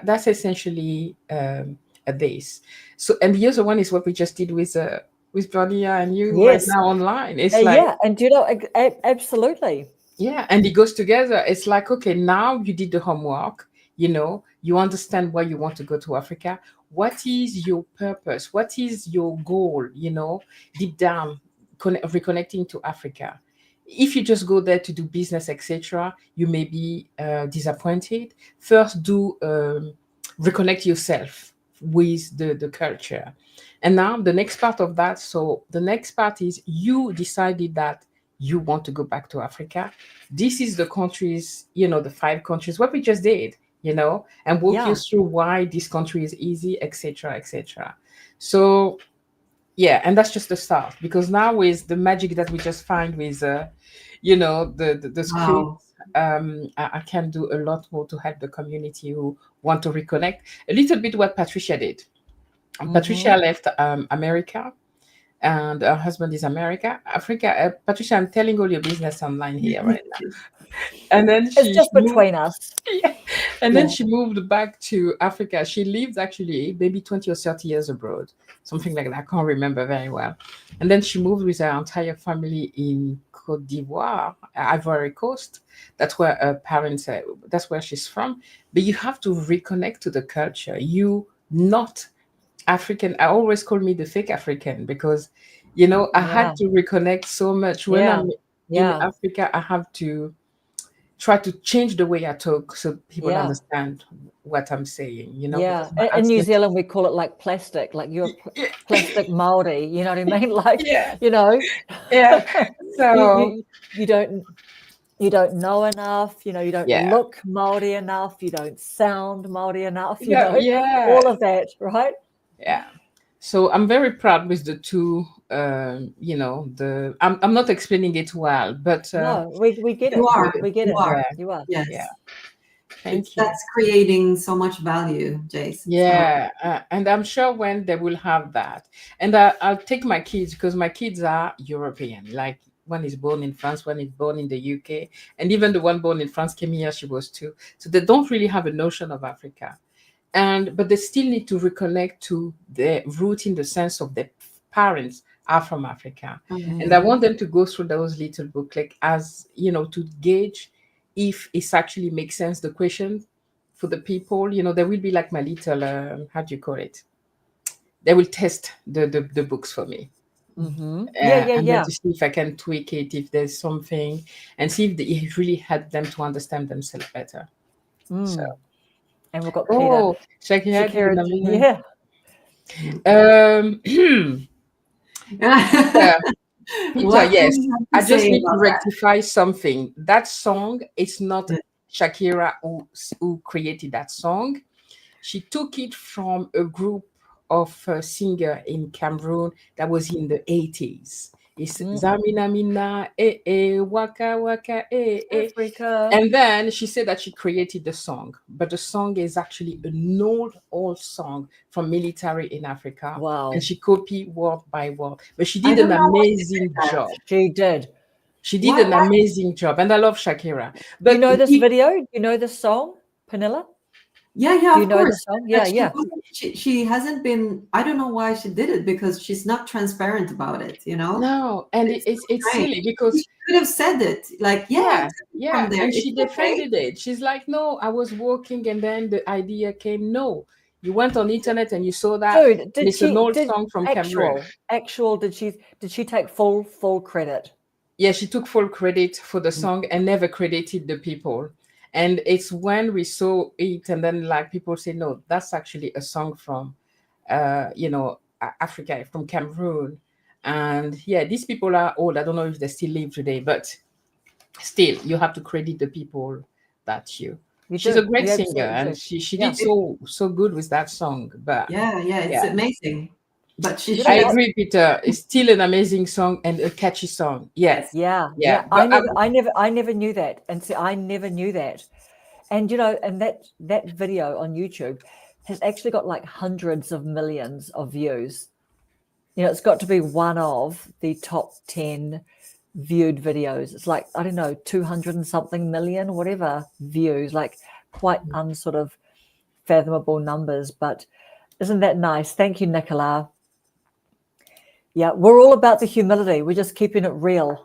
that's essentially a base. So, and the other one is what we just did with Claudia and you right Yes. now online. It's Yeah, and absolutely. yeah, and it goes together. It's like, okay, now you did the homework, you understand why you want to go to Africa. What is your purpose? What is your goal, deep down, reconnecting to Africa? If you just go there to do business, etc., you may be disappointed. First, do reconnect yourself with the culture. And now the next part of that, so the next part is you decided that you want to go back to Africa. This is the countries, the 5 countries, what we just did, and walk you through why this country is easy, etc., etc. So, yeah, and that's just the start, because now with the magic that we just find with, the script, I can do a lot more to help the community who want to reconnect. A little bit what Patricia did. Patricia left America, and her husband is Africa. Patricia, I'm telling all your business online here right now. And then it's just between us. Yeah. And then she moved back to Africa. She lived actually maybe 20 or 30 years abroad, something like that. I can't remember very well. And then she moved with her entire family in Côte d'Ivoire, Ivory Coast. That's where her parents, that's where she's from. But you have to reconnect to the culture. You not African. I always call me the fake African because, I had to reconnect so much. When I'm in Africa, I have to try to change the way I talk so people understand what I'm saying, Yeah. In New Zealand, we call it like plastic, like you're plastic Maori, you know what I mean? Like, Yeah. So you don't know enough, you don't look Maori enough, you don't sound Maori enough, all of that, right? Yeah. So I'm very proud with the two, I'm not explaining it well, but no, we get it. We get it. You are. Yes. Yeah. Thank you. That's creating so much value, Jace. Yeah. And I'm sure when they will have that. And I'll take my kids, because my kids are European. Like, one is born in France, one is born in the UK. And even the one born in France came here, she was 2. So they don't really have a notion of Africa. But they still need to reconnect to their root, in the sense of their parents are from Africa. And I want them to go through those little books, like, as to gauge if it actually makes sense, the question for the people. There will be like my little how do you call it, they will test the books for me. And then to see if I can tweak it, if there's something, and see if it really helped them to understand themselves better. So, and we've got Peter. Shakira, Peter, yes. I just need to rectify something. That song, it's not Shakira who created that song. She took it from a group of singer in Cameroon that was in the 80s. It's Zamina Mina, Waka Waka, Africa. And then she said that she created the song, but the song is actually an old song from military in Africa. Wow. And she copied word by word. But she did an amazing job. She did. She did an amazing job. And I love Shakira. But you know this video? You know this song, Penilla? Yeah, Do you know the song? Yeah. She hasn't been, I don't know why she did it, because she's not transparent about it, No, and it's silly, because she could have said it, like, yeah, and she defended it. She's like, no, I was working, and then the idea came. No, you went on the internet and you saw that. Dude, it's an old song from Cameroon. Did she take full credit? Yeah, she took full credit for the song and never credited the people. And it's when we saw it, and then like people say, no, that's actually a song from, Africa, from Cameroon. And yeah, these people are old. I don't know if they still live today, but still, you have to credit the people that she's a great singer, and she did so good with that song. But yeah, it's amazing. but she You should. know I what? agree, Peter. It's still an amazing song and a catchy song. Yes. Yeah, Yeah. I But never knew that, and see, I never knew that, and and that video on YouTube has actually got like hundreds of millions of views. It's got to be one of the top 10 viewed videos. It's like, I don't know, 200 and something million, whatever views, like quite unsort of fathomable numbers. But isn't that nice? Thank you, Nicola. Yeah, we're all about the humility. We're just keeping it real.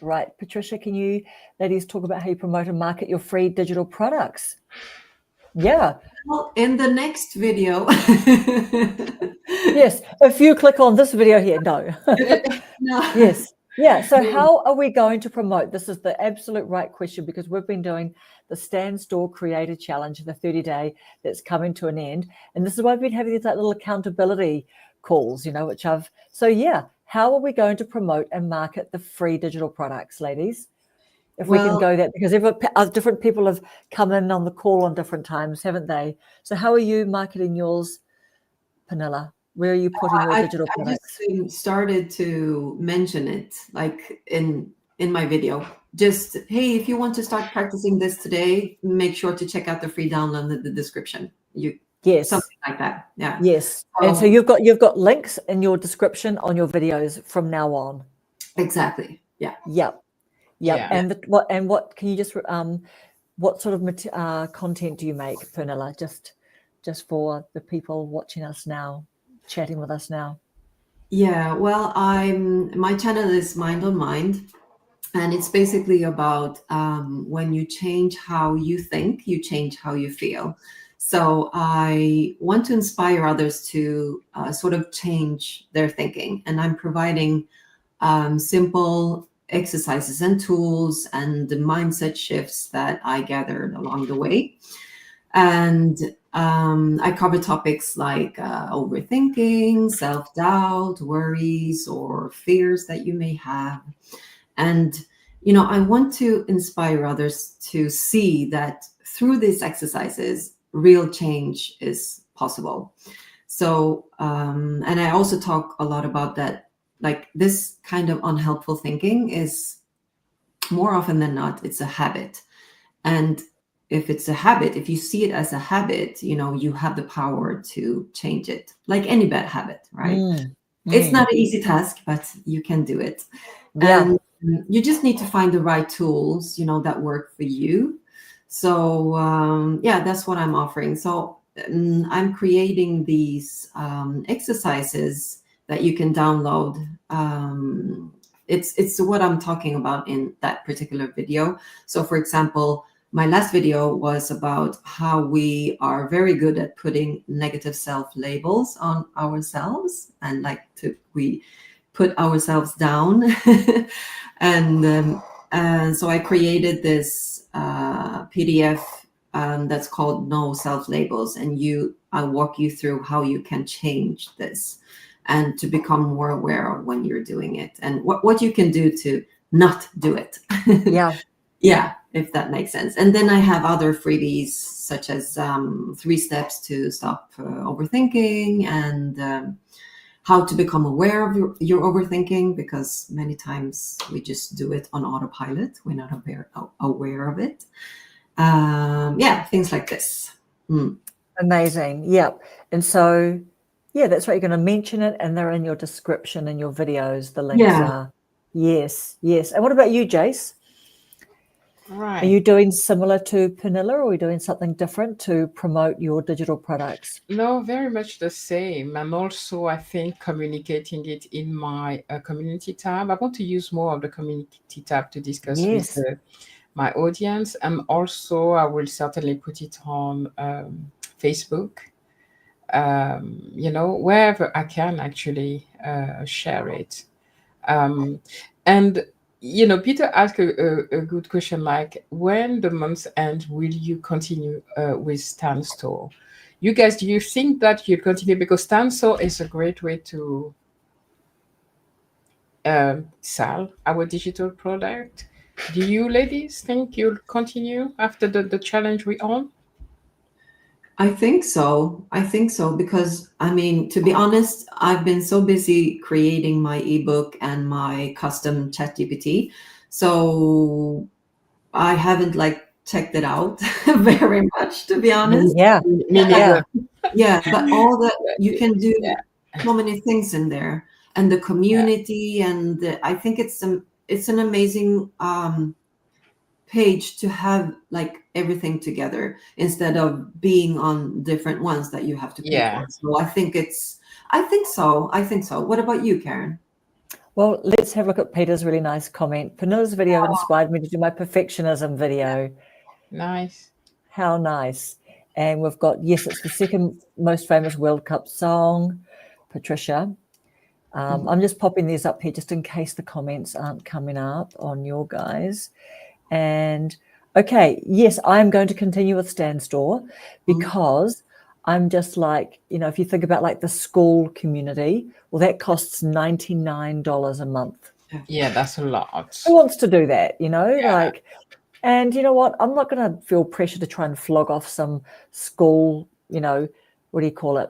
Right. Patricia, can you ladies talk about how you promote and market your free digital products? Yeah. Well, in the next video. Yes. If you click on this video here, no. No. Yes. Yeah. So how are we going to promote? This is the absolute right question, because we've been doing the Stan Store Creator Challenge, the 30-day that's coming to an end. And this is why I've been having these like little accountability calls, which so yeah, how are we going to promote and market the free digital products, ladies? If we can go that, because different people have come in on the call on different times, haven't they? So how are you marketing yours, Pernilla? Where are you putting your digital products? I just started to mention it, like in my video. Just, hey, if you want to start practicing this today, make sure to check out the free download in the description. Yes, something like that. Yeah. Yes, and so you've got links in your description on your videos from now on. Exactly. Yeah. Yep. Yeah. And what can you just what sort of content do you make, Pernilla? Just for the people watching us now, chatting with us now. Yeah, well, my channel is Mind on Mind, and it's basically about when you change how you think, you change how you feel. So I want to inspire others to sort of change their thinking, and I'm providing simple exercises and tools and the mindset shifts that I gathered along the way. And I cover topics like overthinking, self-doubt, worries, or fears that you may have. And, I want to inspire others to see that through these exercises, real change is possible. So, and I also talk a lot about that, like this kind of unhelpful thinking is more often than not, it's a habit. And if it's a habit, if you see it as a habit, you have the power to change it, like any bad habit, right? It's not an easy task, but you can do it. Yeah. And you just need to find the right tools, that work for you. So yeah, that's what I'm offering. So I'm creating these exercises that you can download. It's what I'm talking about in that particular video. So for example, my last video was about how we are very good at putting negative self-labels on ourselves, and we put ourselves down. And so I created this PDF that's called No Self-Labels, and I walk you through how you can change this and to become more aware of when you're doing it and what you can do to not do it. Yeah. Yeah, if that makes sense. And then I have other freebies, such as 3 steps to stop overthinking, and how to become aware of your overthinking, because many times we just do it on autopilot. We're not aware of it. Yeah, things like this. Amazing. Yep. And so, yeah, that's right. You're going to mention it, and they're in your description and your videos. The links are. Yes. And what about you, Jace? Right. Are you doing similar to Pernilla, or are we doing something different to promote your digital products? No, very much the same. And also, I think communicating it in my community tab. I want to use more of the community tab to discuss with my audience. And also, I will certainly put it on Facebook, wherever I can actually share it. And Peter asked a good question, like, when the month ends, will you continue with Stan Store? You guys, do you think that you'll continue? Because Stan Store is a great way to sell our digital product. Do you ladies think you'll continue after the challenge we're on? I think so. I think so because I mean, to be honest, I've been so busy creating my ebook and my custom ChatGPT, so I haven't like checked it out very much, to be honest. Yeah, Me yeah, neither. Yeah, but all that you can do Yeah, so many things in there, and the yeah, community, and I think it's an amazing page to have like everything together instead of being on different ones that you have to pay yeah. for. So I think so. I think so. What about you, Karen? well, let's have a look at Peter's really nice comment. Pernille's video inspired me to do my perfectionism video. Nice. How nice. And we've got, yes, it's the second most famous World Cup song, Patricia. I'm just popping these up here just in case the comments aren't coming up on your guys. And okay, yes, I'm going to continue with Stan Store because I'm just like, you know, if you think about like the school community, well, that costs $99 a month. Yeah, that's a lot. Who wants to do that? You know, Yeah. like, and you know what? I'm not going to feel pressure to try and flog off some school, you know, what do you call it?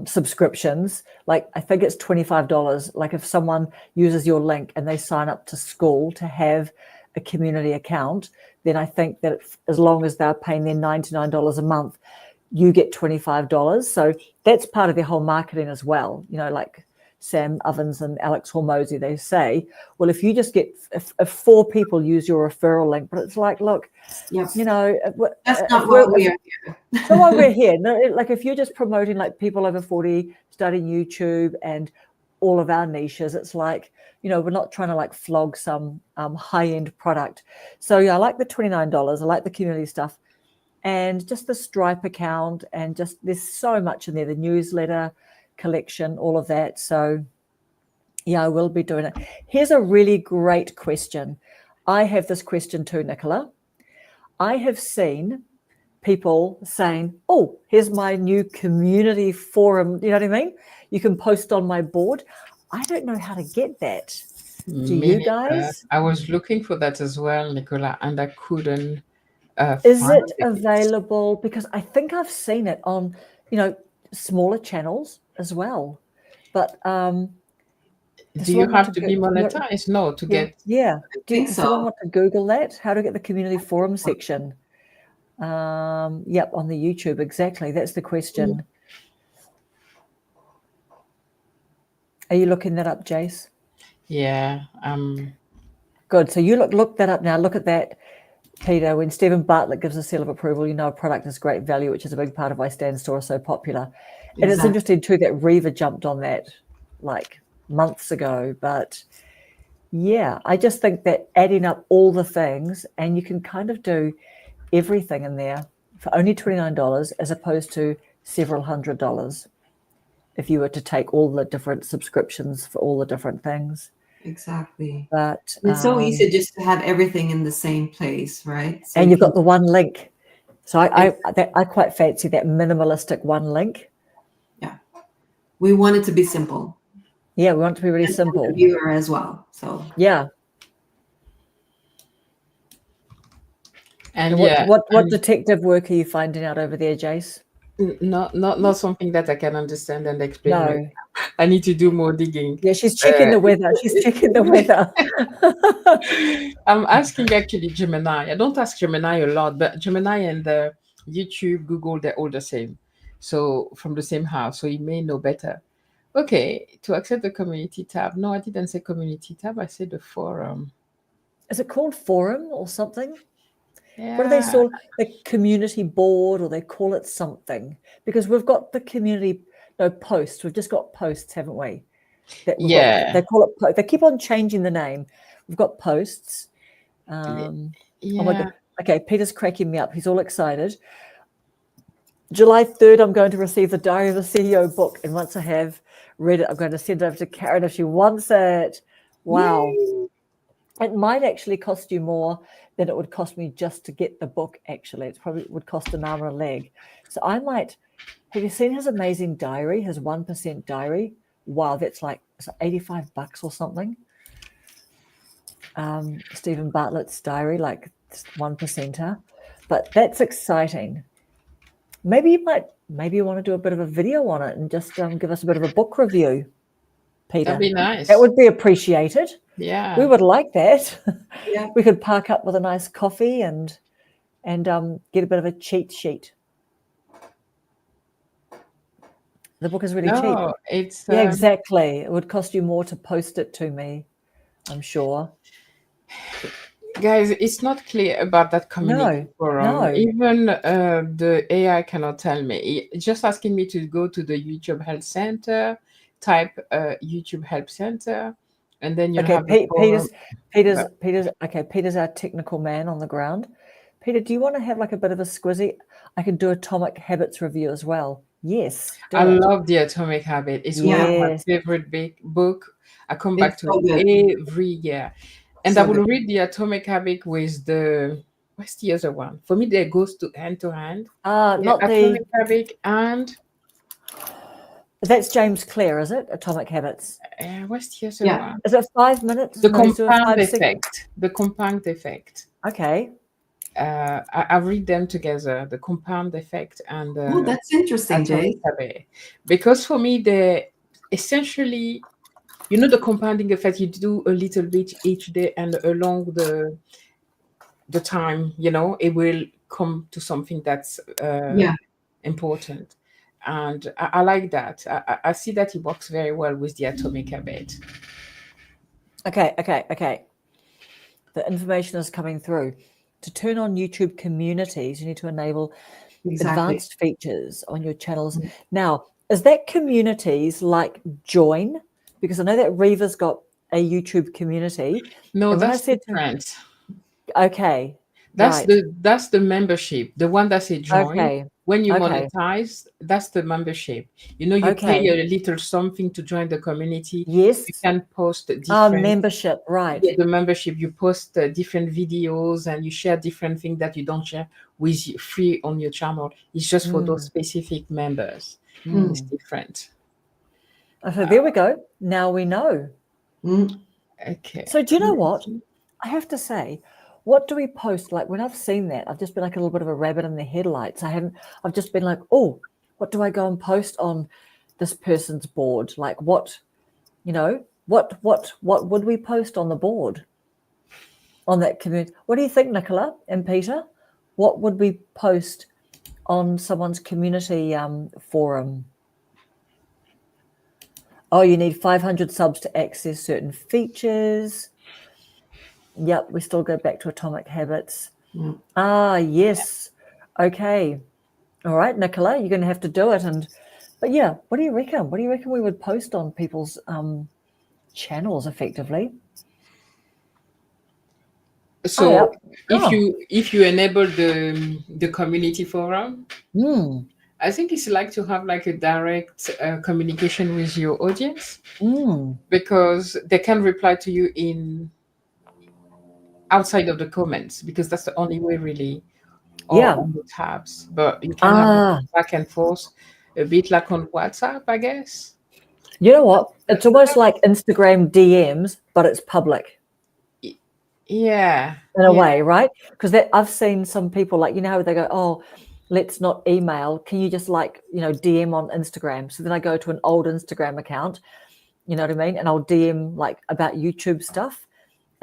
Subscriptions. Like, I think it's $25. Like, if someone uses your link and they sign up to school to have a community account, then I think that as long as they're paying their $99 a month, you get $25. So that's part of their whole marketing as well. You know, like Sam Ovens and Alex Hormozy, they say, well, if you just get if 4 people use your referral link, but it's like, look, Yep. you know, That's not what we are here. so why we're here. No, like if you're just promoting like people over 40 starting YouTube and all of our niches, it's like, you know, we're not trying to like flog some high-end product. So yeah, I like the $29. I like the community stuff and just the Stripe account, and just there's so much in there, the newsletter collection, all of that. So yeah, I will be doing it. Here's a really great question. I have this question too, Nicola. I have seen people saying, oh, here's my new community forum. You know what I mean? You can post on my board. I don't know how to get that. Do Me you neither. guys? I was looking for that as well, Nicola, and I couldn't Is find it it. available? Because I think I've seen it on, you know, smaller channels as well. But Do you have to be monetized? No, to get. Yeah. think Does so. someone want to Google that? How to get the community forum section? Yep, on the YouTube. Exactly. That's the question. Are you looking that up, Jace? Yeah. Good. So you look that up now. Look at that, Peter. When Stephen Bartlett gives a seal of approval, you know a product is great value, which is a big part of why Stan Store is so popular. And it's interesting too that Reva jumped on that like months ago. But yeah, I just think that adding up all the things, and you can kind of do everything in there for only $29 as opposed to several $100s if you were to take all the different subscriptions for all the different things. Exactly. But it's so easy just to have everything in the same place, right? So and you've got the one link. So I quite fancy that minimalistic one link. Yeah. We want it to be simple. Yeah, we want it to be really simple. The viewer as well. So yeah. And what detective work are you finding out over there, Jace? Not something that I can understand and explain. No. Right. I need to do more digging. Yeah, she's checking the weather. She's checking the weather. I'm asking actually Gemini. I don't ask Gemini a lot, but Gemini and YouTube, Google, they're all the same. So from the same house, so he may know better. Okay, to access the community tab. No, I didn't say community tab. I said the forum. Is it called forum or something? Yeah. What do they call the community board, or they call it something? Because we've got the community posts. We've just got posts, haven't we? They call it. They keep on changing the name. We've got posts. Oh my God. Okay, Peter's cracking me up. He's all excited. July 3rd, I'm going to receive the Diary of a CEO book, and once I have read it, I'm going to send it over to Karen if she wants it. Wow. Yay. It might actually cost you more than it would cost me just to get the book, actually. It probably would cost an arm and a leg. So I might, have you seen his amazing diary, his 1% diary? Wow, that's like $85 or something. Stephen Bartlett's diary, like 1%er. But that's exciting. maybe you want to do a bit of a video on it and just give us a bit of a book review, Peter. That'd be nice. That would be appreciated. Yeah. We would like that. Yeah. We could park up with a nice coffee and get a bit of a cheat sheet. The book is really cheap. No, it's Yeah, exactly. It would cost you more to post it to me, I'm sure. guys, it's not clear about that community forum. no. Even the AI cannot tell me. It's just asking me to go to the YouTube Help Center, type YouTube Help Center, and then you Okay, have the forum. Peter's our technical man on the ground. Peter, do you want to have like a bit of a squizzy? I can do Atomic Habits review as well. Yes. I love the Atomic Habit. It's one of my favorite big book. I come back to it every year. And I will read the Atomic Habit with what's the other one? For me, that goes to hand. Not Atomic Habit and that's James Clear, is it? Atomic Habits. What's the other one? Is it 5 minutes? The Compound Effect. The Compound Effect. Okay. I read them together, the Compound Effect and oh, that's interesting, Jay. Because for me, they essentially, the compounding effect, you do a little bit each day, and along the time, it will come to something that's important. And I like that. I see that it works very well with the Atomic Habit. Okay. The information is coming through. To turn on YouTube communities, you need to enable advanced features on your channels. Now, is that communities like Join? Because I know that Reva's got a YouTube community. No, that's different. Okay. That's the membership, the one that says Join. Okay. When you monetize, that's the membership. You pay a little something to join the community. Yes. You can post different membership, right. The membership, you post different videos and you share different things that you don't share with free on your channel. It's just for those specific members. It's different. So there we go. Now we know. Okay. So do you know what? I have to say, what do we post? Like when I've seen that, I've just been like a little bit of a rabbit in the headlights. I've just been like, oh, what do I go and post on this person's board? Like what would we post on the board? On that community? What do you think, Nicola and Peter? What would we post on someone's community forum? Oh, you need 500 subs to access certain features. Yep, we still go back to Atomic Habits. Yes. Okay. All right, Nicola, you're going to have to do it. But yeah, what do you reckon? What do you reckon we would post on people's channels effectively? So if you enable the community forum, I think it's like to have like a direct communication with your audience because they can reply to you outside of the comments, because that's the only way really on the tabs. But you can have back and forth a bit like on WhatsApp, I guess. You know what? It's almost like Instagram DMs, but it's public. Yeah. In a way, right? Because I've seen some people like, how they go, oh, let's not email. Can you just DM on Instagram? So then I go to an old Instagram account, you know what I mean? And I'll DM like about YouTube stuff.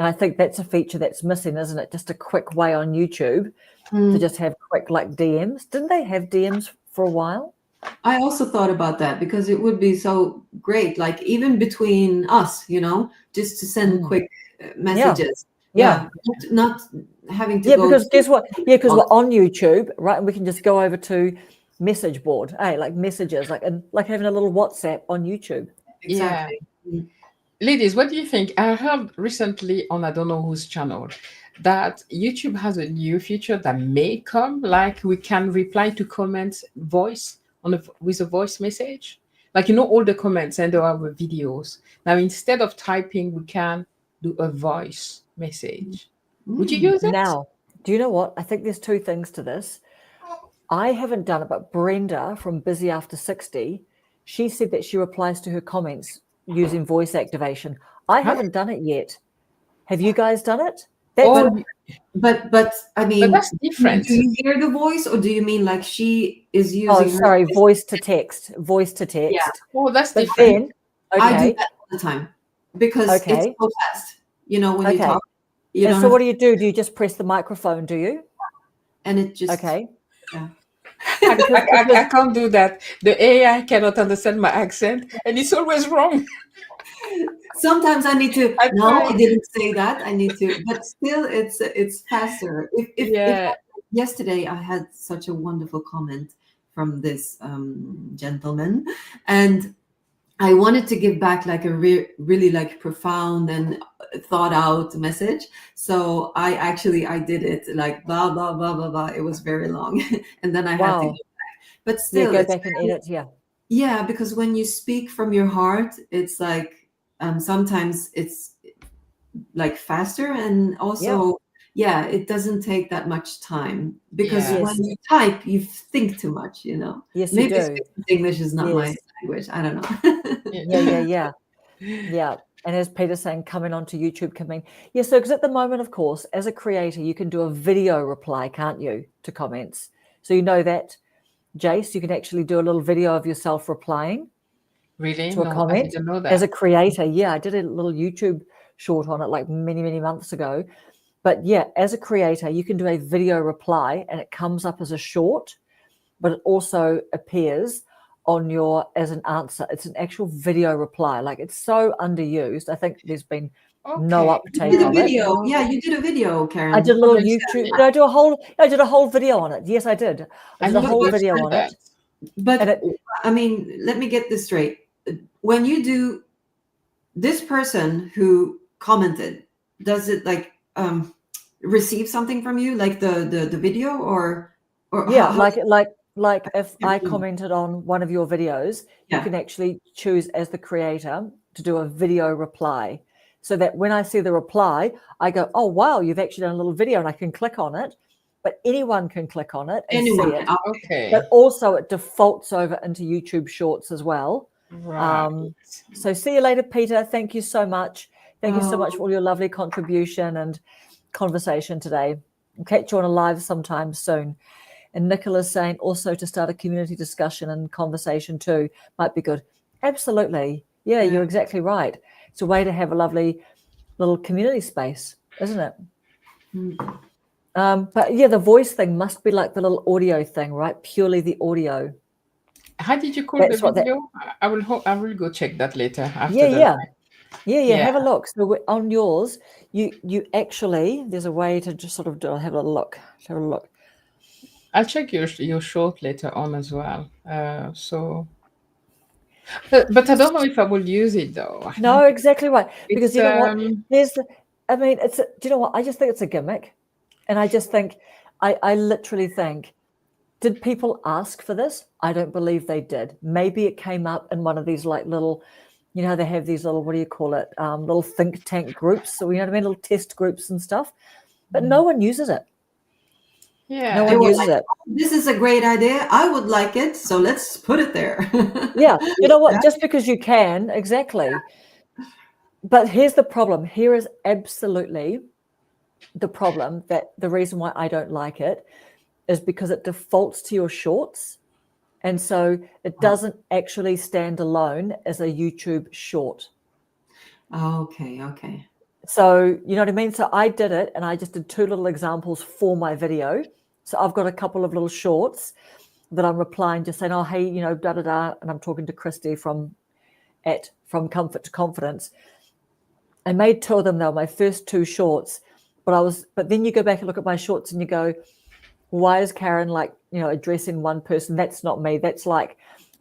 And I think that's a feature that's missing, isn't it? Just a quick way on YouTube to just have quick like DMs. Didn't they have DMs for a while? I also thought about that because it would be so great, like even between us, just to send quick messages. Yeah. Not having to go. Because guess what? Yeah, because we're on YouTube, right? And we can just go over to message board, like messages, like having a little WhatsApp on YouTube. Exactly. Yeah. Ladies, what do you think? I heard recently on I don't know whose channel that YouTube has a new feature that may come, like we can reply to comments voice with a voice message. Like, all the comments and our videos. Now, instead of typing, we can do a voice message. Would you use it? Now, do you know what? I think there's two things to this. I haven't done it, but Brenda from Busy After 60, she said that she replies to her comments using voice activation. I haven't done it yet. Have you guys done it? Oh, But I but mean, that's different. do you hear the voice, or do you mean like she is using Oh, her sorry, voice? voice to text. Oh, that's But different. then, I do okay, that all the time because it's okay, so fast. You know, when you okay. talk, you And don't so have what do you do? Do you just press the microphone, do you? and it just Okay. yeah. Because I can't do that. The AI cannot understand my accent, and it's always wrong. Sometimes I need to. I No, I try. didn't say that. I need to, but still, it's faster. If Yeah. yesterday I had such a wonderful comment from this gentleman, and I wanted to give back like a really like profound and thought out message. So I did it like blah blah blah blah blah. It was very long, and then I had to go wow. back. But Yeah, still, go it's back and edit. Yeah. yeah, because when you speak from your heart, it's like sometimes it's like faster, and Yeah. also yeah, it doesn't take that much time because Yeah. when Yes. you type, you think too much. You know, Yes, you maybe it's do. because English is not my Yes. language. I don't know. Yeah. Yeah. And as Peter's saying, coming onto YouTube, coming. Yeah, so because at the moment, of course, as a creator, you can do a video reply, can't you, to comments? So you know that, Jace, you can actually do a little video of yourself replying Really? to a No, I comment. didn't know As a that. creator, yeah, I did a little YouTube short on it like many, many months ago. But yeah, as a creator, you can do a video reply and it comes up as a short, but it also appears on your as an answer. It's an actual video reply. Like it's so underused. I think there's been no Okay. You uptake did a of it. video. No. Yeah, you did a video, I did Karen. a little Understand YouTube. that. Did I did a whole video on it. Yes, I did. I I did a need to whole go video through on that. it. But And it, I mean, let me get this straight. When you do this person who commented, does it like receive something from you, like the video, or yeah, how like if I Mm. commented on one of your videos, you Yeah. can actually choose as the creator to do a video reply. So that when I see the reply, I go, oh wow, you've actually done a little video, and I can click on it. But anyone can click on it and anyone see can? it. Okay. But also it defaults over into YouTube Shorts as well. Right. So see you later, Peter. Thank you so much. Thank you so much Oh, for all your lovely contribution and conversation today. I'll catch you on a live sometime soon. And Nicola's saying also to start a community discussion and conversation too might be good. Absolutely. Yeah, Yeah. you're exactly right. It's a way to have a lovely little community space, isn't it? Mm. But yeah, the voice thing must be like the little audio thing, right? Purely the audio. How did you call the That's what that. video? I will go check that later after Yeah, the yeah. live. Yeah. Yeah. Have a look. So on yours, you actually there's a way to just sort of have a little look. Have a look. I'll check your short later on as well. But I don't know if I will use it though. I No, don't- exactly right. Because It's you know what? I mean, do you know what? I just think it's a gimmick. And I just think, I literally think, did people ask for this? I don't believe they did. Maybe it came up in one of these like little, you know, they have these little, what do you call it? Little think tank groups. So, you know what I mean? Little test groups and stuff. But no one uses it. yeah. No They one were uses like, it. this is a great idea. I would like it, so let's put it there. Yeah. You know what? Yeah. Just because you can, exactly. But here's the problem. Here is absolutely the problem, that the reason why I don't like it is because it defaults to your shorts. And so it doesn't actually stand alone as a YouTube short. Okay. So, you know what I mean? So I did it and I just did two little examples for my video. So I've got a couple of little shorts that I'm replying, just saying, oh, hey, you know, da da da. And I'm talking to Christy from Comfort to Confidence. I made two of them, though, my first two shorts. But then you go back and look at my shorts and you go, why is Karen like, you know, addressing one person? That's not me. That's like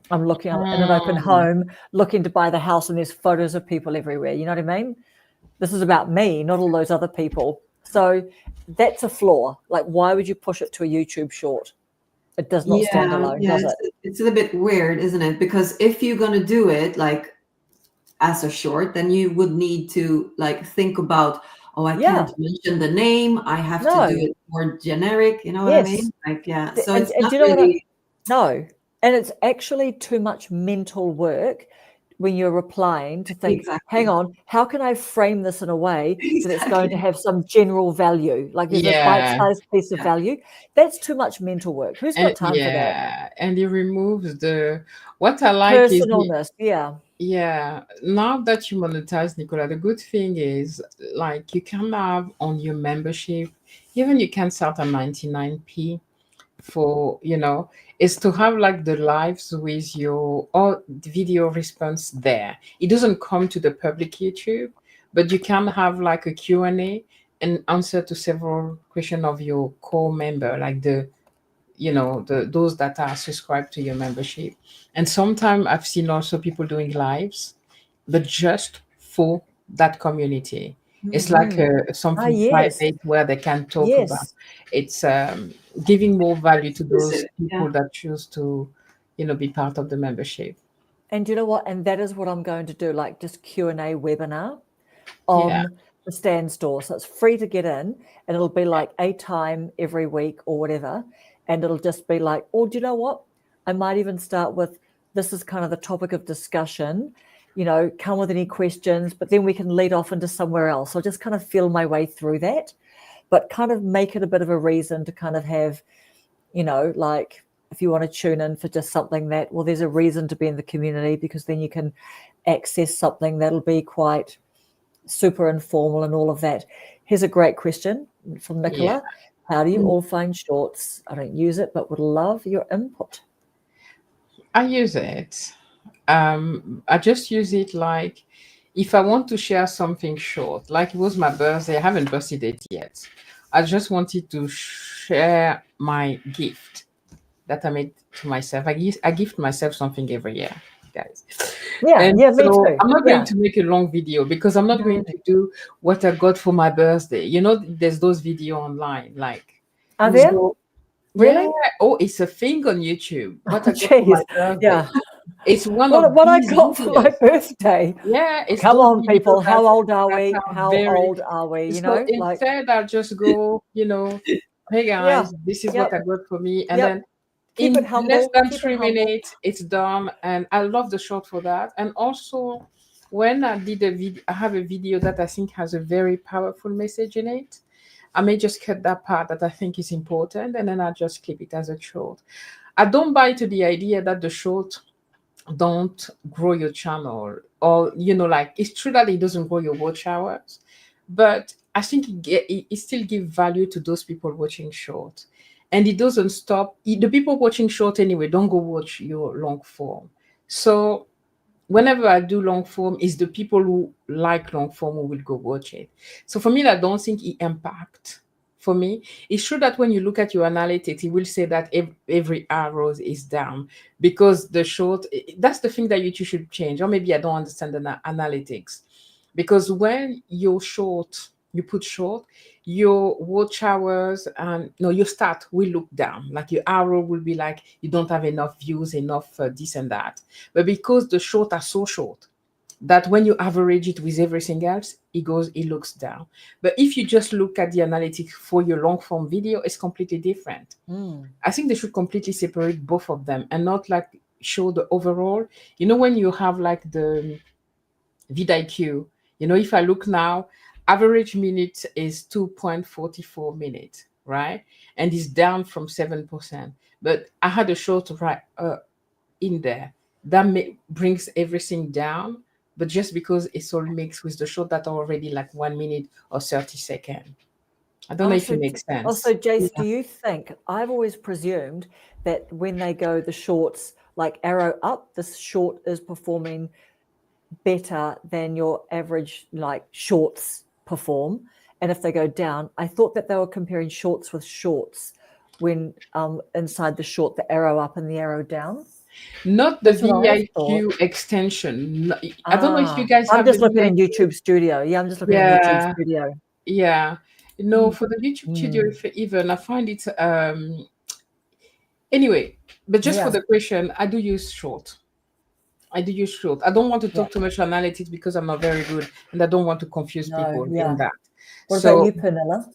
I'm looking in an open home, looking to buy the house, and there's photos of people everywhere. You know what I mean? This is about me, not all those other people. So that's a flaw. Like, why would you push it to a YouTube short? It does not stand alone, does it? It's a bit weird, isn't it? Because if you're gonna do it like as a short, then you would need to like think about, oh, I can't mention the name. I have to do it more generic. You know what I mean? Like, yeah. So it's not do you know really. no. And it's actually too much mental work when you're replying to think, Exactly. hang on, how can I frame this in a way that it's going to Exactly. have some general value? Like there's a Yeah. bite-sized piece of Yeah. value. That's too much mental work. Who's got And time for that? yeah, and it removes what I like is Personalness, yeah. yeah. Now that you monetize, Nicola, the good thing is like you can have on your membership, even you can start at 99p for, is to have like the lives with your or the video response there. It doesn't come to the public YouTube, but you can have like a Q&A and answer to several questions of your core member, like those that are subscribed to your membership. And sometimes I've seen also people doing lives, but just for that community. It's like something yes. private where they can talk Yes. about. It's giving more value to those Exclusive, people yeah. that choose to, be part of the membership. And you know what? And that is what I'm going to do, like just Q&A webinar on Yeah. the Stan Store. So it's free to get in, and it'll be like a time every week or whatever. And it'll just be like, oh, do you know what? I might even start with, this is kind of the topic of discussion, come with any questions, but then we can lead off into somewhere else. I'll just kind of feel my way through that, but kind of make it a bit of a reason to kind of have, like if you want to tune in for just something that, well, there's a reason to be in the community, because then you can access something that'll be quite super informal and all of that. Here's a great question from Nicola. Yeah. How do you all find shorts? I don't use it, but would love your input. I use it. I just use it like if I want to share something short, like it was my birthday, I haven't posted it yet. I just wanted to share my gift that I made to myself. I gift myself something every year, guys. Yeah, And me so too. I'm not going to make a long video because I'm not going No. to do what I got for my birthday. There's those video online, like Are there? Really? Yeah. Oh, it's a thing on YouTube. What I got for Jeez. my birthday. Yeah. It's one What, of what I these got for my videos. birthday. Yeah, it's Come those on, videos people. How that- old are that we? are How very- old are we? So Like, instead, I just go, hey guys, this is what I got for me, and Yep. then keep in it humble. less than keep it 3 humble. minutes, it's done. And I love the short for that. And also, when I did a video, I have a video that I think has a very powerful message in it. I may just cut that part that I think is important, and then I just keep it as a short. I don't buy to the idea that the short don't grow your channel, or like it's true that it doesn't grow your watch hours, but I think it still gives value to those people watching short, and it doesn't stop the people watching short anyway. Don't go watch your long form. So whenever I do long form, it's the people who like long form who will go watch it. So for me, I don't think it impact. For me, it's true that when you look at your analytics, it will say that every arrow is down because the short, that's the thing that YouTube should change. Or maybe I don't understand the analytics. Because when you're short, you put short, your watch hours and your start will look down. Like your arrow will be like you don't have enough views, enough this and that. But because the short are so short that when you average it with everything else, it looks down. But if you just look at the analytics for your long form video, it's completely different. I think they should completely separate both of them and not like show the overall. When you have like the vidIQ, if I look now, average minute is 2.44 minutes, right? And it's down from 7%. But I had a short right in there that brings everything down, but just because it's all mixed with the short that are already like 1 minute or 30 seconds. I don't know if it makes sense. Also, Jace, do you think, I've always presumed that when they go the shorts, like arrow up, this short is performing better than your average like shorts perform. And if they go down, I thought that they were comparing shorts with shorts when inside the short, the arrow up and the arrow down. Not the vidIQ extension. I don't know if you guys have. I'm just looking in YouTube Studio. Yeah, I'm just looking in YouTube Studio. Yeah. For the YouTube Studio, even I find it anyway, but just for the question, I do use short. I don't want to talk too much analytics because I'm not very good and I don't want to confuse people in that. What about you, Pernilla?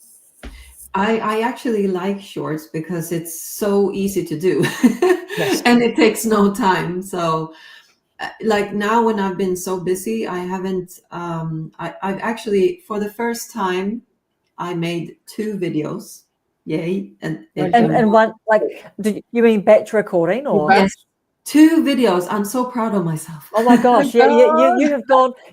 I actually like shorts because it's so easy to do and it takes no time. So like now when I've been so busy, I haven't. I've actually, for the first time, I made 2 videos. Yay! And Well and, done. and one, like, you mean batch recording or? But- yes, 2 videos. I'm so proud of myself. Oh my gosh! Yeah,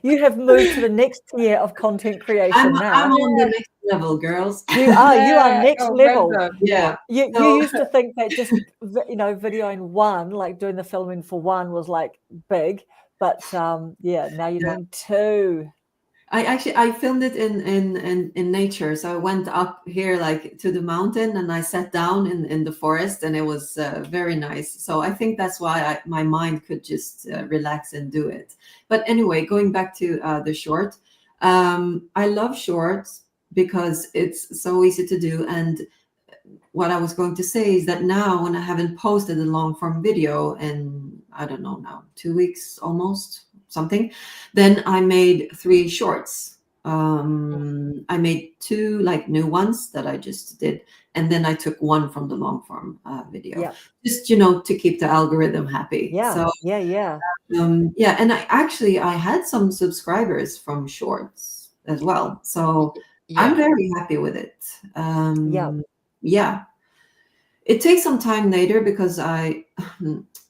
you have moved to the next tier of content creation I'm now. on the next level, girls. You are Yeah. next Oh, level. well done. Yeah. You So- used to think that just videoing one, like doing the filming for one, was like big, but yeah, now you're doing 2. I filmed it in nature. So I went up here like to the mountain and I sat down in the forest, and it was very nice. So I think that's why my mind could just relax and do it. But anyway, going back to the short, I love shorts because it's so easy to do. And what I was going to say is that now when I haven't posted a long form video in, I don't know now, 2 weeks almost, something, then I made 3 shorts. I made 2 like new ones that I just did, and then I took 1 from the long form video, Yeah. just to keep the algorithm happy. Yeah. So yeah. yeah, and I had some subscribers from shorts as well, so I'm Yeah. very happy with it. Yeah. Yeah, it takes some time later because I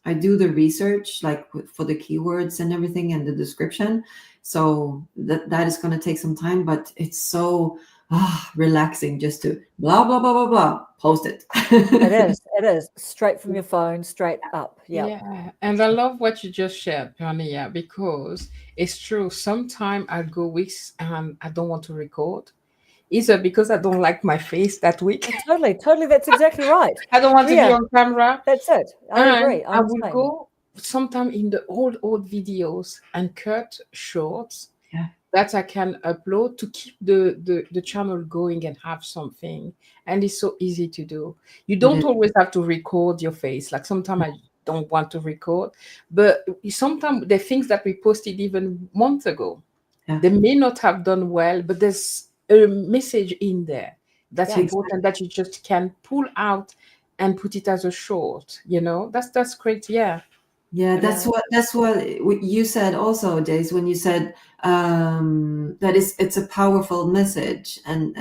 I do the research like for the keywords and everything and the description, so that is going to take some time, but it's so relaxing just to blah blah blah blah blah post it. It is straight from your phone, straight up. Yeah. Yeah, and I love what you just shared, Pernia, because it's true. Sometimes I go weeks and I don't want to record, either because I don't like my face that week. Totally. That's exactly right. I don't want to be Yeah. on camera. That's it. I And agree. I will go sometime in the old videos and cut shorts Yeah. that I can upload to keep the channel going and have something. And it's so easy to do. You don't always have to record your face. Like sometimes I don't want to record, but sometimes the things that we posted even months ago, they may not have done well, but there's a message in there that's important that you just can pull out and put it as a short. That's great. Yeah. That's what you said also, Days, when you said that it's a powerful message, and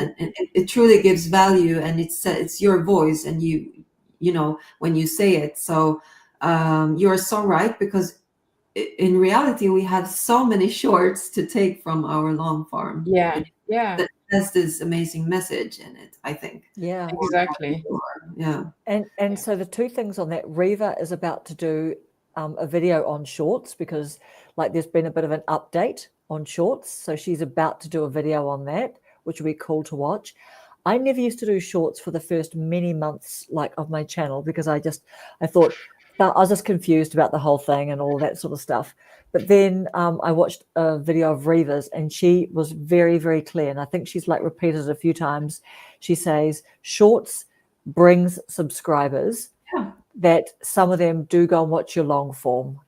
it truly gives value, and it's your voice, and when you say it. So you're so right, because in reality we have so many shorts to take from our long form. Yeah. That has this amazing message in it, I think. Yeah. Exactly. Yeah. And so the 2 things on that, Reva is about to do a video on shorts, because like there's been a bit of an update on shorts. So she's about to do a video on that, which will be cool to watch. I never used to do shorts for the first many months of my channel, because I thought I was just confused about the whole thing and all that sort of stuff. But then I watched a video of Reva's, and she was very, very clear. And I think she's repeated it a few times. She says shorts brings subscribers. Yeah. That some of them do go and watch your long form,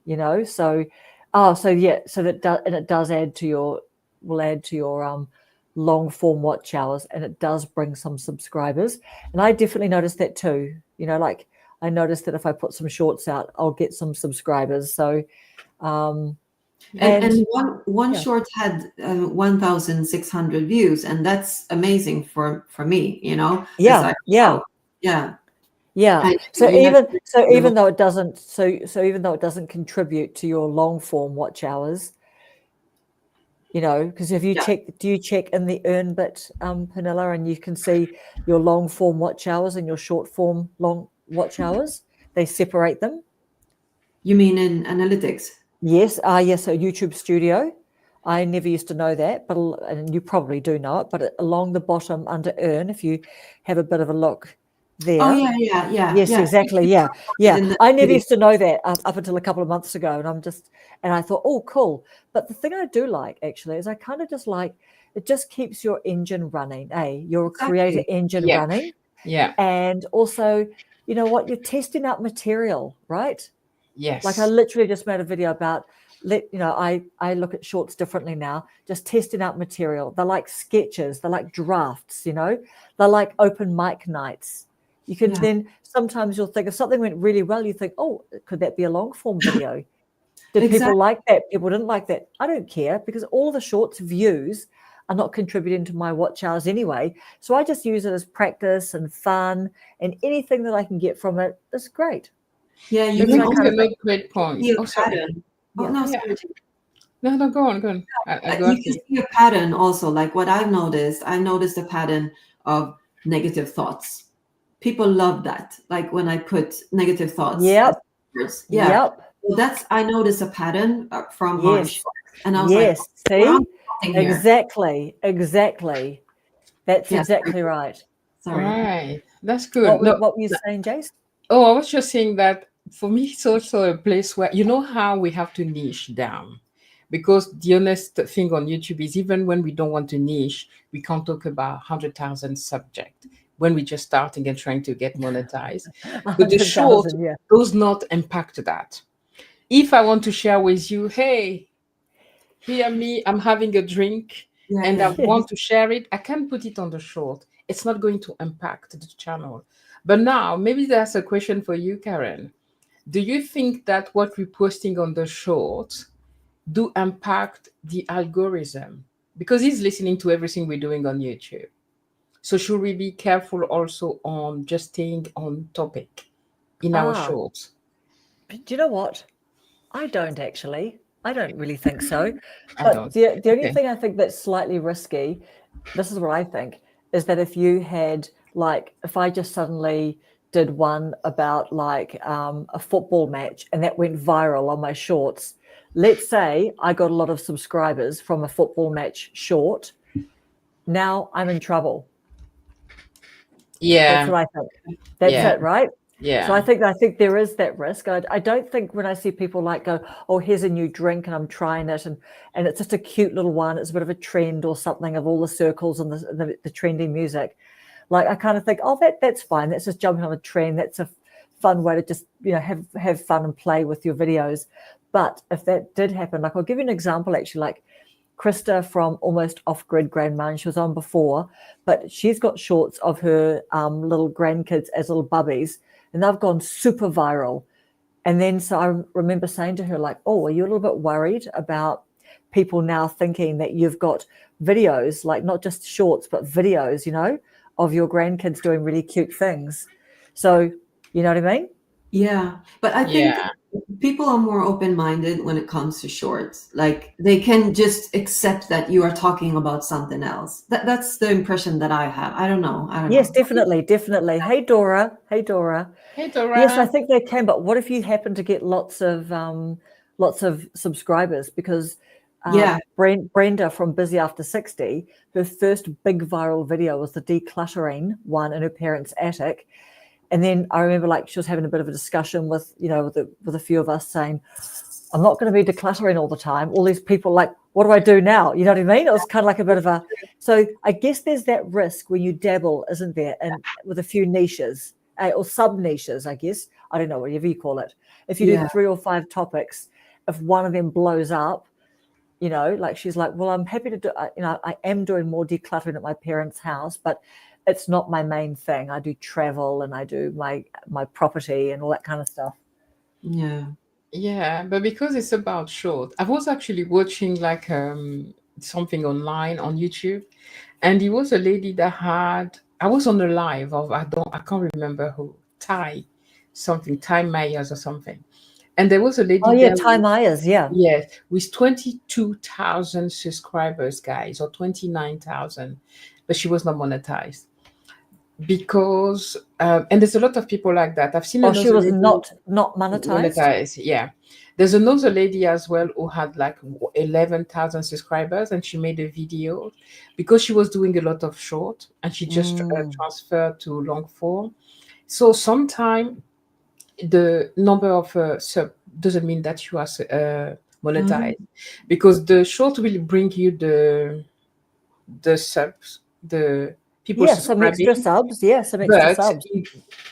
so it does add to your long form watch hours, and it does bring some subscribers. And I definitely noticed that too. I noticed that if I put some shorts out, I'll get some subscribers. So and one short had 1,600 views, and that's amazing for me, Yeah. So even though it doesn't contribute to your long form watch hours, because if you do you check in the earn bit, Pernilla, and you can see your long form watch hours and your short form long watch hours, they separate them. You mean in analytics? Yes. Yes. So YouTube Studio. I never used to know that, and you probably do know it, but along the bottom under earn, if you have a bit of a look there. Oh yeah. Yes, exactly. Yeah. I never used to know that up until a couple of months ago, and I thought, oh, cool. But the thing I do like actually is I kind of just like it. Just keeps your engine running, your creator engine running. Yeah. And also, you know what? You're testing out material, right? Yes. Like I literally just made a video about. I look at shorts differently now, just testing out material. They're like sketches, they're like drafts, they're like open mic nights. You can then sometimes you'll think if something went really well, you think, oh, could that be a long form video? Did Exactly. people like that? People didn't like that. I don't care, because all the shorts views are not contributing to my watch hours anyway. So I just use it as practice and fun, and anything that I can get from it is great. Yeah, you That's can my That's kind of another thing. great point. see a Oh, sorry. pattern. Oh, Yeah. no, Yeah. sorry. No, go on, go on. I go You after can you. see a pattern also. Like what I noticed a pattern of negative thoughts. People love that. Like when I put negative thoughts. as Yep. words. Yeah. Yep. Well, I noticed a pattern from my Yes. shorts. And I was like, Yes. what I'm See? talking here. Exactly. That's Yeah. exactly right. Sorry. Right. That's good. What were you saying, Jace? Oh, I was just saying that for me, it's also a place where, you know how we have to niche down. Because the honest thing on YouTube is, even when we don't want to niche, we can't talk about 100,000 subject when we're just starting and trying to get monetized. But the short 100,000, yeah. does not impact that. If I want to share with you, hey, hear me, I'm having a drink, Yeah, and yeah. I want to share it, I can put it on the short. It's not going to impact the channel. But now, maybe that's a question for you, Karen. Do you think that what we're posting on the short do impact the algorithm? Because he's listening to everything we're doing on YouTube. So should we be careful also on just staying on topic in our shorts? Do you know what? I don't actually. I don't really think so. I But don't. the only Okay. thing I think that's slightly risky, this is what I think, is that if you had, like, if I just suddenly did one about like a football match and that went viral on my shorts, let's say I got a lot of subscribers from a football match short, now I'm in trouble. Yeah. That's what I think. That's Yeah. it, right? Yeah. So I think there is that risk. I don't think when I see people like go, oh, here's a new drink and I'm trying it, and it's just a cute little one, it's a bit of a trend or something of all the circles and the trendy music. Like I kind of think, oh, that's fine. That's just jumping on a trend. That's a fun way to just, you know, have fun and play with your videos. But if that did happen, like I'll give you an example actually, like Krista from Almost Off Grid Grandma, and she was on before, but she's got shorts of her little grandkids as little bubbies, and they've gone super viral. And then so I remember saying to her, like, oh, are you a little bit worried about people now thinking that you've got videos, like not just shorts, but videos, you know, of your grandkids doing really cute things? So, you know what I mean? Yeah. But I think people are more open-minded when it comes to shorts. Like they can just accept that you are talking about something else. That's the impression that I have. I don't know. Yes, definitely. Hey, Dora. Hey, Dora. Yes, I think they can. But what if you happen to get lots of subscribers? Because Brenda from Busy After 60, her first big viral video was the decluttering one in her parents' attic. And then I remember like she was having a bit of a discussion with, you know, with a few of us saying, I'm not going to be decluttering all the time. All these people like, what do I do now? You know what I mean? It was kind of like a bit of a, so I guess there's that risk when you dabble, isn't there? And with a few niches or sub niches, I guess, I don't know, whatever you call it. If you do 3 or 5 topics, if one of them blows up, you know, like she's like, well, I'm happy to do, you know, I am doing more decluttering at my parents' house, but it's not my main thing. I do travel and I do my property and all that kind of stuff. Yeah, but because it's about short, I was actually watching like something online on YouTube, and it was a lady that I was on the live of I can't remember who, Ty Myers or something. And there was a lady there Ty Myers, with 22,000 subscribers, guys, or 29,000, but she was not monetized. Because and there's a lot of people like that. I've seen she was not monetized. Yeah, there's another lady as well who had like 11,000 subscribers, and she made a video because she was doing a lot of short, and she just transferred to long form. So sometimes the number of sub doesn't mean that you are monetized, because the short will bring you the subs, the people some extra subs. Some extra subs.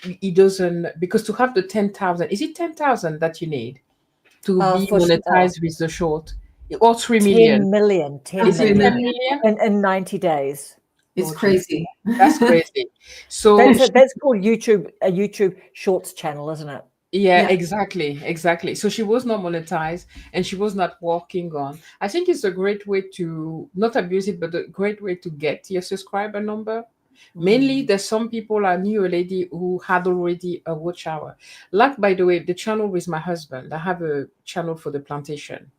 It doesn't, because to have the 10,000, is it 10,000 that you need to be monetized with the short, or 3 million? 10 million. 10 is million. It 10 million in 90 days? It's crazy. That's crazy. So that's called YouTube, a YouTube Shorts channel, isn't it? Yeah, Yeah. exactly. So she was not monetized and she was not working on. I think it's a great way to not abuse it, but a great way to get your subscriber number. Mainly, there's some people, I knew a lady who had already a watch hour. Like, by the way, the channel with my husband, I have a channel for the plantation.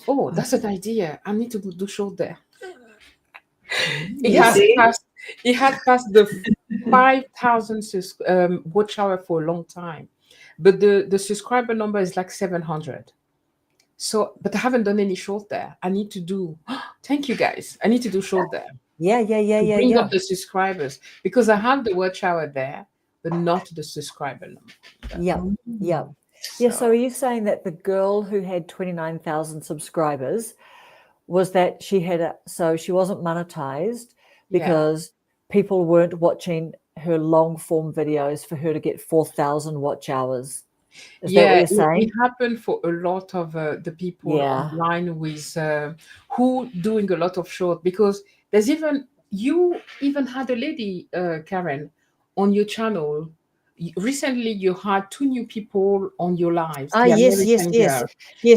Oh, that's an idea. I need to do show there. He You has see? passed. He had passed the 5,000 watch hour for a long time, but the subscriber number is like 700. So, but I haven't done any short there. I need to do. Thank you guys. I need to do short there Yeah, to bring yeah. up the subscribers because I have the watch hour there, but not the subscriber number. Yeah, yeah. Yeah, so are you saying that the girl who had 29,000 subscribers was that she had so she wasn't monetized because people weren't watching her long form videos for her to get 4,000 watch hours? Is that what you're saying? It happened for a lot of the people online with who doing a lot of short because there's you even had a lady, Karen, on your channel. Recently, you had 2 new people on your lives, the American girl.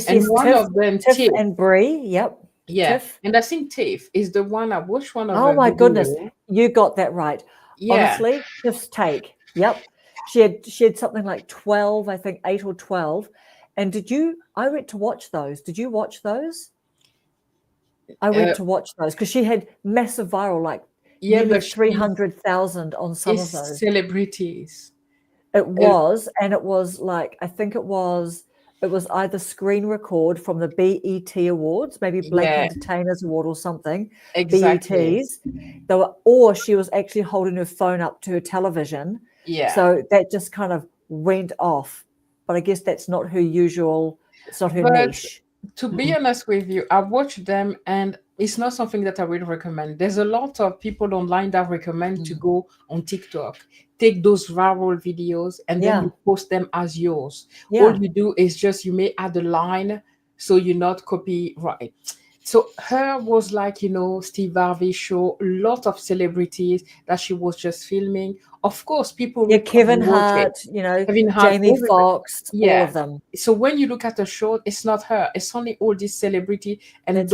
And one Tiff, of them, Tiff Tiff. and Bree. Yep. Yeah. Tiff. And I think Tiff is the one I watched one of Oh her my goodness, video. you got that right. Yeah. Honestly, Tiff's take. Yep. She had something like 12, I think 8 or 12. And I went to watch those. Did you watch those? I went to watch those because she had massive viral, like nearly 300,000 on some of those. Celebrities. It was, and it was like, I think it was either screen record from the BET Awards, maybe Black Entertainers Award or something. Exactly. BETs. Or she was actually holding her phone up to her television. Yeah. So that just kind of went off. But I guess that's not her usual, it's not her niche. To be honest with you, I watched them and it's not something that I would recommend. There's a lot of people online that recommend to go on TikTok, take those viral videos and then you post them as yours. All you do is just, you may add a line so you're not copyright. So her was like, Steve Harvey show, a lot of celebrities that she was just filming. Of course, people Kevin Hart, Kevin Hart, Jamie Foxx, all of them. So when you look at the show, it's not her. It's only all these celebrity and That's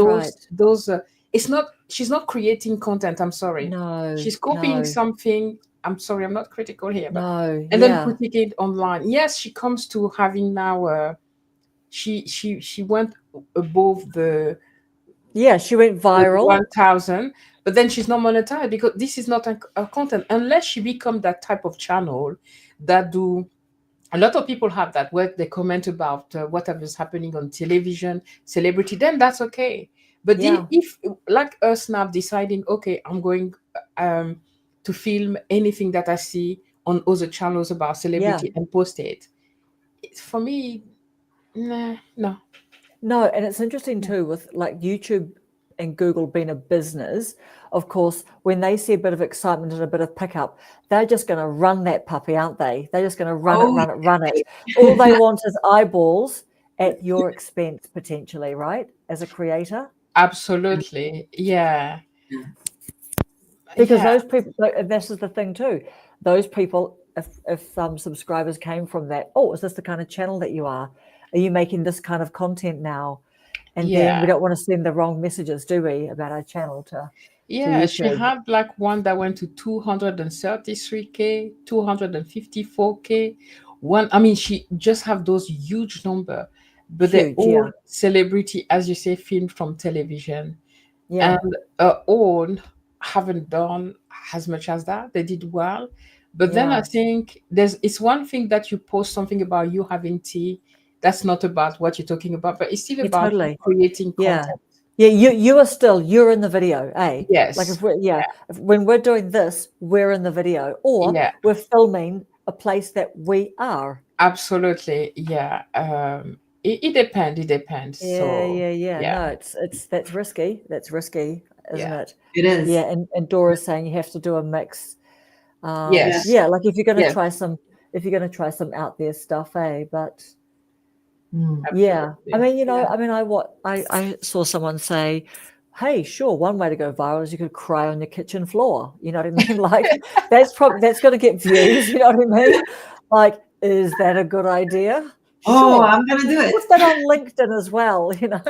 those. It's not. She's not creating content. I'm sorry. No, she's copying something. I'm sorry. I'm not critical here, but then putting it online. Yes, she comes to having now. She went above the. Yeah, she went viral. 1,000, but then she's not monetized because this is not a content unless she become that type of channel that do. A lot of people have that where they comment about whatever is happening on television, celebrity. Then that's okay. But if like us now deciding, okay, I'm going to film anything that I see on other channels about celebrity and post it. For me, no. No, and it's interesting too with like YouTube and Google being a business. Of course, when they see a bit of excitement and a bit of pickup, they're just going to run that puppy, aren't they? They're just going to run it. All they want is eyeballs at your expense, potentially, right? As a creator. Absolutely, yeah. Because those people, this is the thing too. Those people, if some subscribers came from that, is this the kind of channel that you are? Are you making this kind of content now? And then we don't want to send the wrong messages, do we, about our channel to she had like one that went to 233K, 254K. She just have those huge number, but they're all celebrity, as you say, filmed from television. And all haven't done as much as that. They did well. But then I think it's one thing that you post something about you having tea. That's not about what you're talking about, but it's still about creating content. Yeah, you're in the video, eh? Yes. Like if when we're doing this, we're in the video, or we're filming a place that we are. Absolutely, yeah. It depends. No, that's risky. That's risky, isn't it? It is. Yeah, and Dora's saying you have to do a mix. Yes. Yeah, like if you're going to try some out there stuff, eh? But yeah, I mean, I saw someone say, "Hey, sure, one way to go viral is you could cry on your kitchen floor." You know what I mean? Like that's going to get views. You know what I mean? Like Is that a good idea? Oh, Sure. I'm gonna do it. Put that on LinkedIn as well, you know.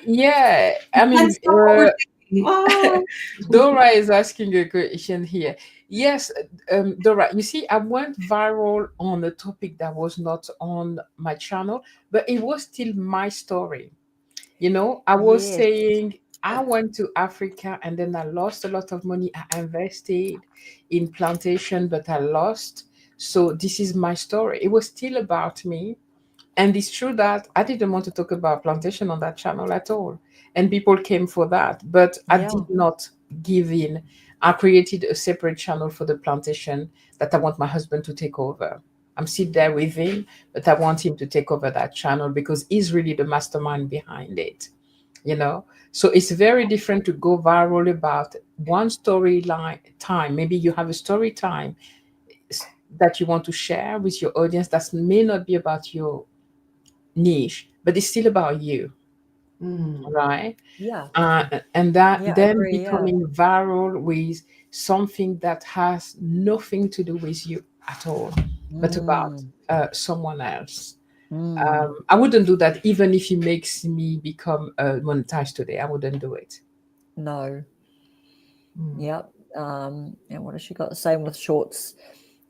Yeah, I mean, That's not overthinking. Oh. Dora is asking a question here. Yes, Dora, you see, I went viral on a topic that was not on my channel, but it was still my story. You know, I was Yes. saying I went to Africa and then I lost a lot of money. I invested in plantation, but I lost. So this is my story. It was still about me. And it's true that I didn't want to talk about plantation on that channel at all. And people came for that. But I Yeah. did not give in. I created a separate channel for the plantation that I want my husband to take over. I'm still there with him, but I want him to take over that channel because he's really the mastermind behind it. You know, so it's very different to go viral about one storyline time. Maybe you have a story time that you want to share with your audience that may not be about your niche, but it's still about you, right? Yeah. And that Yeah, then agree. Yeah. becoming viral with something that has nothing to do with you at all, but about someone else. I wouldn't do that even if it makes me become monetized today. I wouldn't do it. No. Yep. And what has she got? Same with shorts.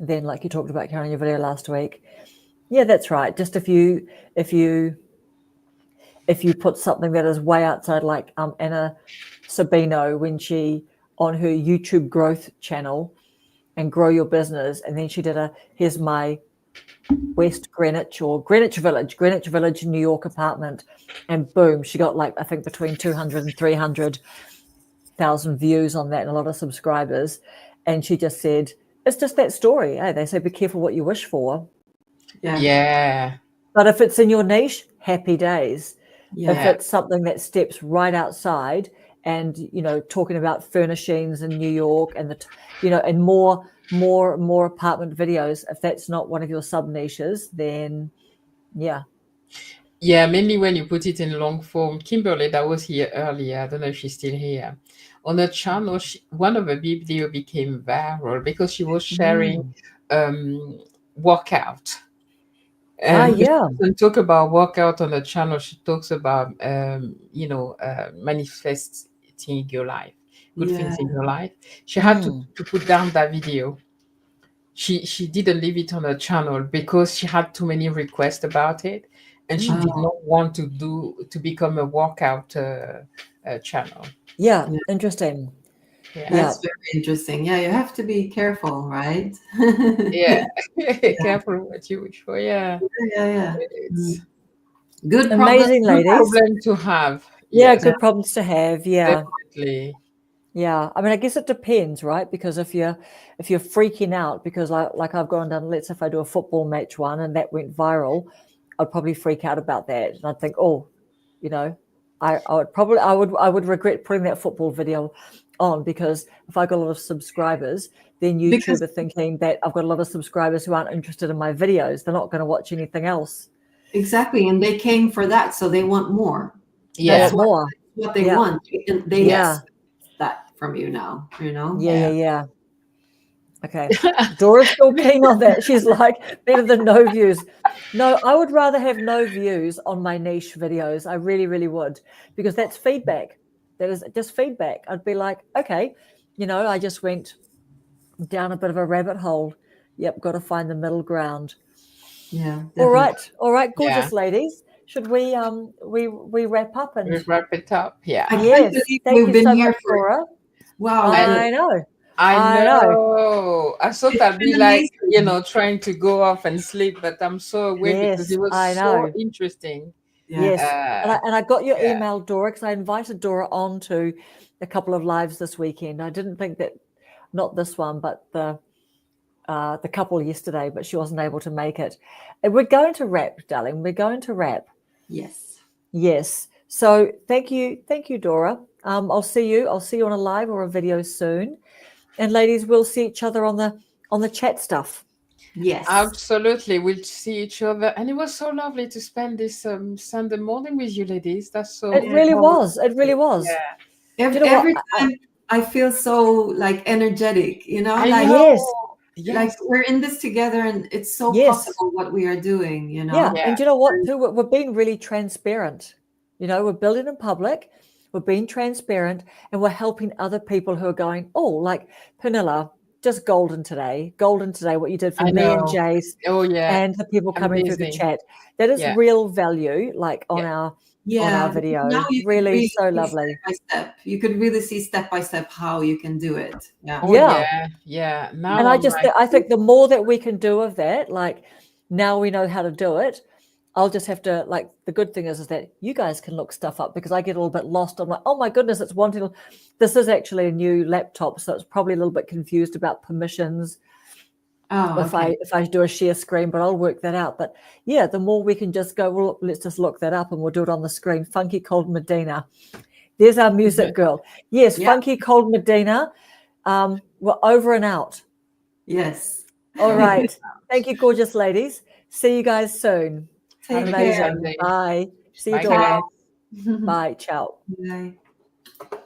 Then, like you talked about, Karen, in your video last week. Yeah, that's right. Just if you put something that is way outside, like Anna Sabino, when she on her YouTube growth channel and grow your business, and then she did here's my West Greenwich or Greenwich Village, New York apartment, and boom, she got like I think between 200 and 300,000 views on that and a lot of subscribers, and she just said it's just that story. Hey, they say be careful what you wish for. Yeah. But if it's in your niche, happy days. Yeah. If it's something that steps right outside and, you know, talking about furnishings in New York and and more apartment videos, if that's not one of your sub niches, then yeah. Yeah, mainly when you put it in long form. Kimberly, that was here earlier, I don't know if she's still here. On her channel, one of her video became viral because she was sharing workout. And yeah. she doesn't talk about workout on the channel. She talks about, manifesting your life, good things in your life. She had to put down that video. She didn't leave it on her channel because she had too many requests about it, and she did not want to become a workout channel. Yeah, interesting. Yeah. That's very interesting. Yeah, you have to be careful, right? Yeah. Careful what you wish for. Yeah. Yeah. It's Good Amazing, problem. ladies. problem to have. Yeah, Yes, good problems to have. Yeah. definitely. Yeah, I mean, I guess it depends, right? Because if you're freaking out, because like I've gone down, let's say if I do a football match one and that went viral, I'd probably freak out about that, and I'd think, oh, you know, I would regret putting that football video on, because if I got a lot of subscribers, then YouTube are thinking that I've got a lot of subscribers who aren't interested in my videos. They're not going to watch anything else. Exactly, and they came for that, so they want more. Yeah, That's more. what they want. And they expect that from you now, you know? Yeah. Okay. Dora's still keen on that. She's like, better than no views. No, I would rather have no views on my niche videos. I really, really would, because that's feedback. That is just feedback. I'd be like, okay, you know, I just went down a bit of a rabbit hole. Yep, got to find the middle ground. Yeah. Definitely. All right, gorgeous ladies. Should we wrap up and we wrap it up? Yeah. Yes, thank you so much, Dora. Wow. I know. I know. I thought I'd be like, trying to go off and sleep, but I'm so awake because it was so interesting. Yes. And I got your email, Dora, because I invited Dora on to a couple of lives this weekend. I didn't think that, not this one, but the couple yesterday, but she wasn't able to make it. And we're going to wrap, darling. We're going to wrap. Yes. So thank you, Dora. I'll see you on a live or a video soon. And ladies, we'll see each other on the chat stuff. Yes, absolutely. We'll see each other, and it was so lovely to spend this Sunday morning with you, ladies. That's so. It really was. It really was. Yeah. Every time I feel so like energetic, you know. I like know. like we're in this together, and it's so Yes. possible what we are doing, you know. Yeah, Yeah. and you know what? Too, we're being really transparent. You know, we're building in public, we're being transparent, and we're helping other people who are going, oh, like Pernilla, just golden today, what you did for I me and know. Jace, Oh yeah, and the people coming through the amazing. chat. That is Yeah. real value, like on Yeah. our Yeah, video. now you can Really see so lovely. step by step. You could really see step by step how you can do it. Yeah. Oh Yeah. yeah. Now And I I'm just like, I think the more that we can do of that, like now we know how to do it. I'll just have to, like, the good thing is that you guys can look stuff up, because I get a little bit lost. I'm like, oh my goodness, it's wanting. This is actually a new laptop, so it's probably a little bit confused about permissions. Oh, okay. If I do a share screen, but I'll work that out. But yeah, the more we can just go, well, let's just look that up and we'll do it on the screen. Funky Cold Medina. There's our music girl. Yes, Yeah. Funky Cold Medina. We're over and out. Yes. All right. Thank you, gorgeous ladies. See you guys soon. Take Amazing. care. Bye. See you, Bye, Dora. guys. Bye. Ciao. Bye.